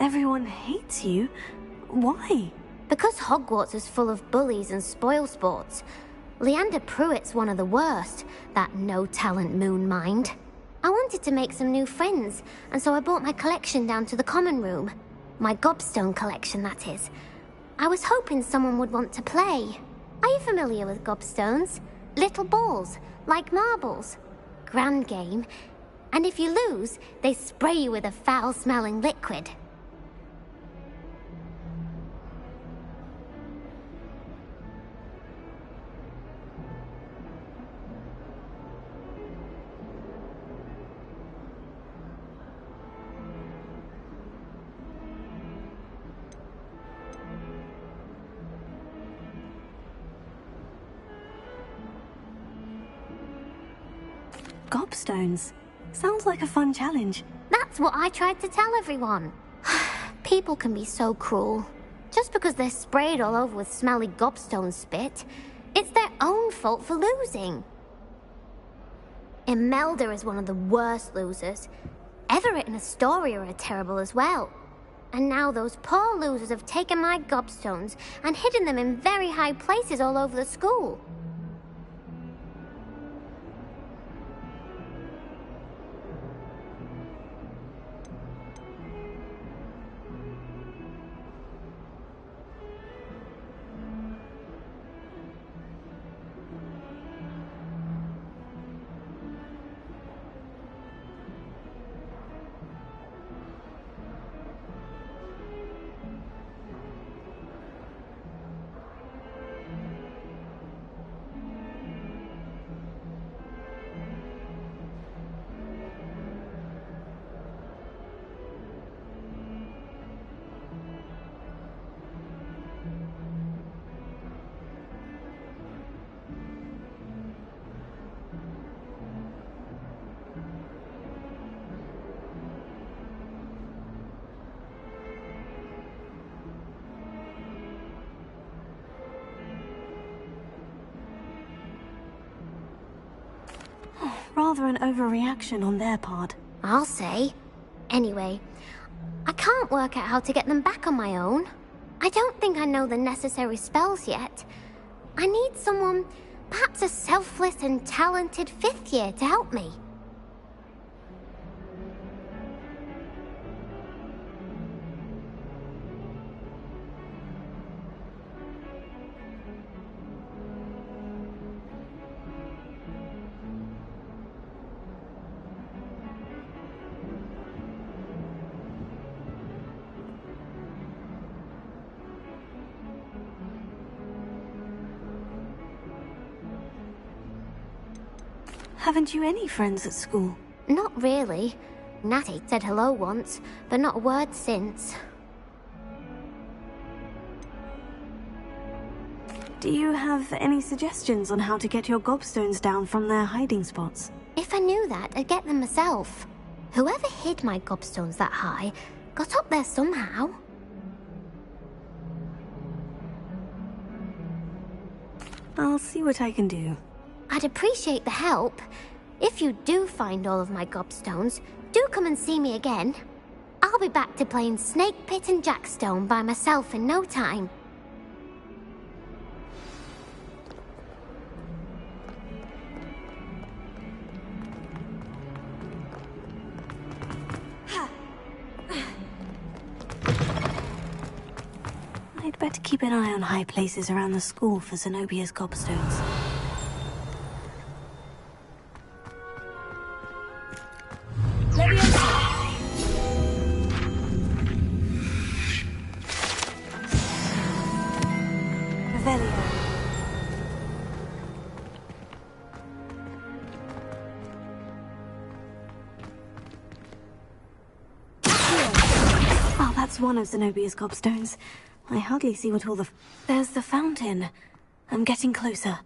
Everyone hates you? Why? Because Hogwarts is full of bullies and spoilsports. Leander Pruitt's one of the worst, that no-talent moon mind. I wanted to make some new friends, and so I brought my collection down to the common room. My gobstone collection, that is. I was hoping someone would want to play. Are you familiar with gobstones? Little balls, like marbles. Grand game. And if you lose, they spray you with a foul-smelling liquid. Gobstones. Sounds like a fun challenge. That's what I tried to tell everyone. People can be so cruel. Just because they're sprayed all over with smelly gobstone spit, it's their own fault for losing. Imelda is one of the worst losers. Everett and Astoria are terrible as well. And now those poor losers have taken my gobstones and hidden them in very high places all over the school. Rather an overreaction on their part. I'll say. Anyway, I can't work out how to get them back on my own. I don't think I know the necessary spells yet. I need someone, perhaps a selfless and talented 5th year to help me. Haven't you any friends at school? Not really. Natty said hello once, but not a word since. Do you have any suggestions on how to get your gobstones down from their hiding spots? If I knew that, I'd get them myself. Whoever hid my gobstones that high got up there somehow. I'll see what I can do. I'd appreciate the help. If you do find all of my gobstones, do come and see me again. I'll be back to playing Snake Pit and Jackstone by myself in no time. I'd better keep an eye on high places around the school for Zenobia's gobstones. Oh, that's one of Zenobia's gobstones. I hardly see what all the... There's the fountain. I'm getting closer.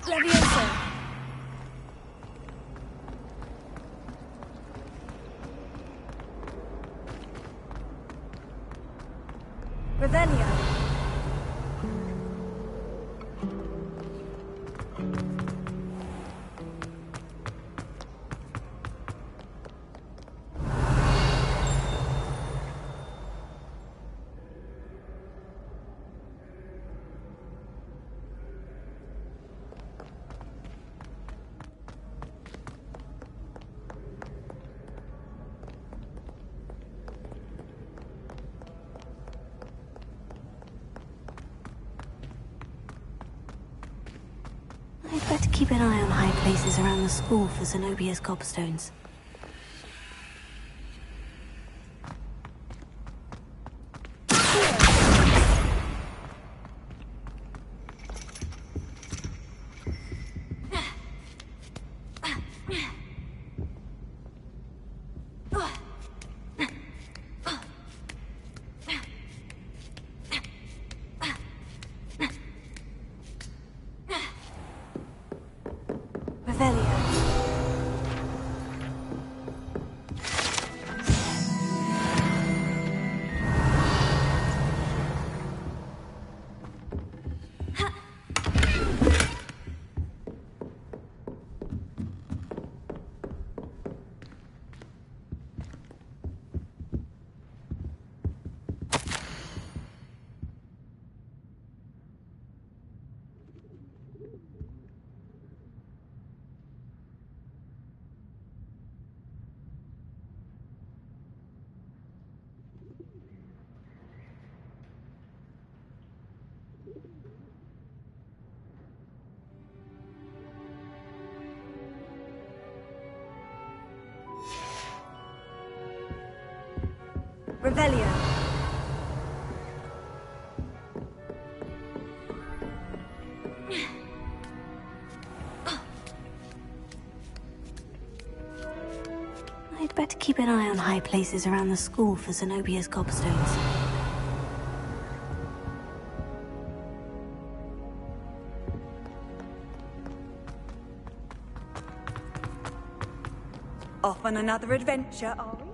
Leviosa! Revelio! I'd better keep an eye on high places around the school for Zenobia's gobstones. Revelio. I'd better keep an eye on high places around the school for Zenobia's gobstones. Off on another adventure, are we?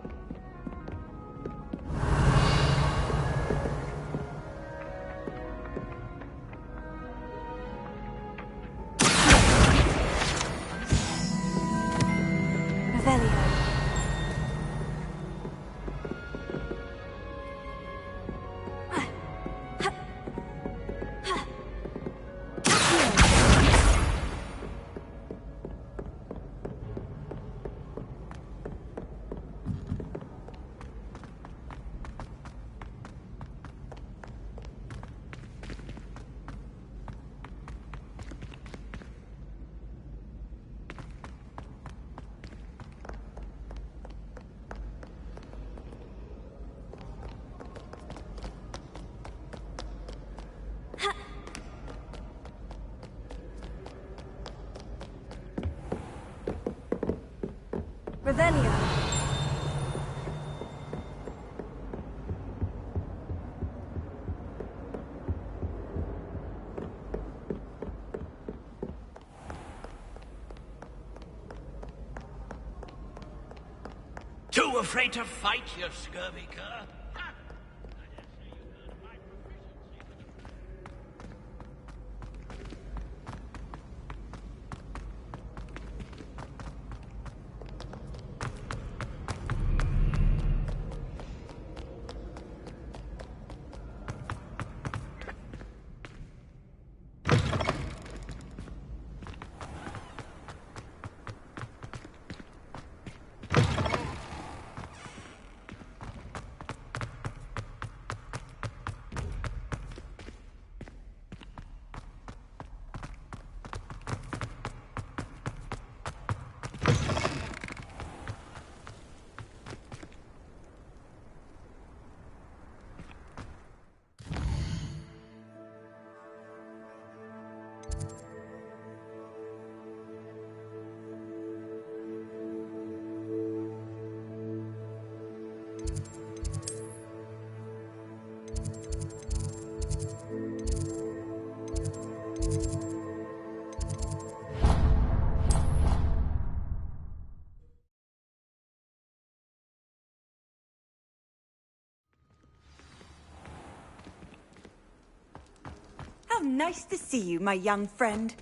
Too afraid to fight, you scurvy cur? How nice to see you, my young friend.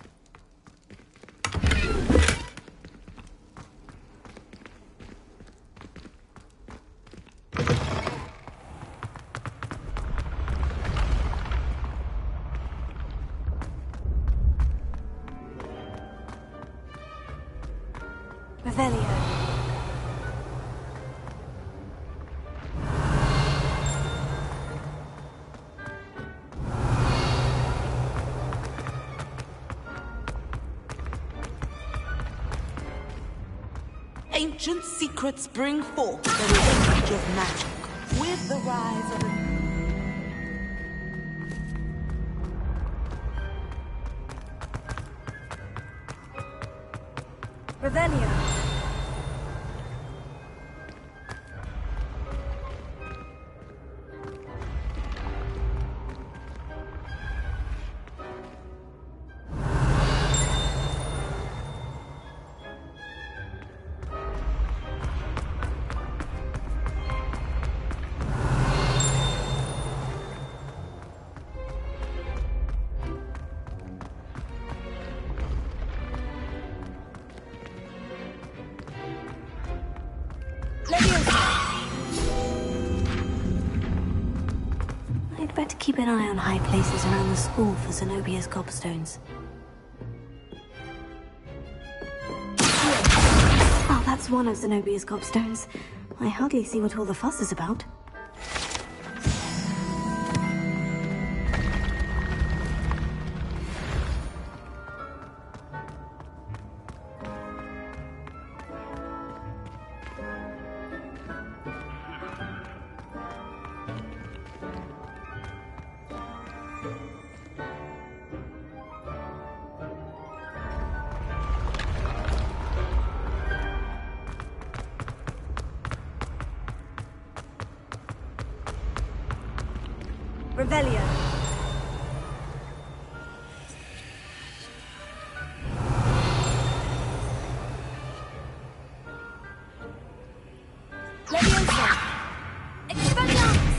Revelio. Ancient secrets bring forth the revenge of magic with the rise of a... Revelio. I'd better keep an eye on high places around the school for Zenobia's gobstones. Oh, that's one of Zenobia's gobstones. I hardly see what all the fuss is about. Revelio. Leviosa! Expelliarmus!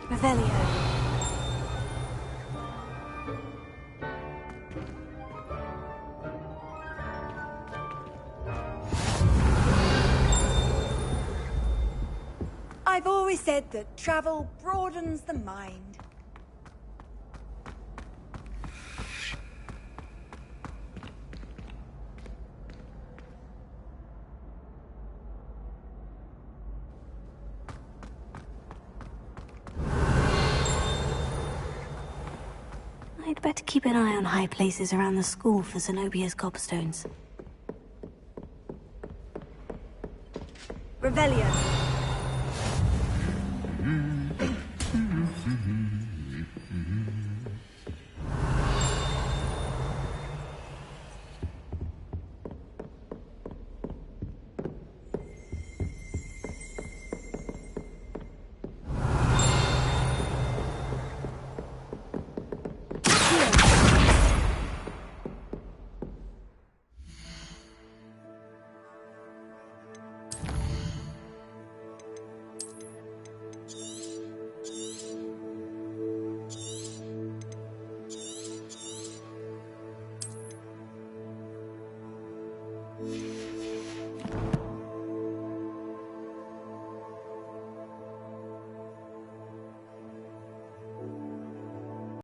Revelio. I've always said that travel broadens the mind. I'd better keep an eye on high places around the school for Zenobia's gobstones. Revelio.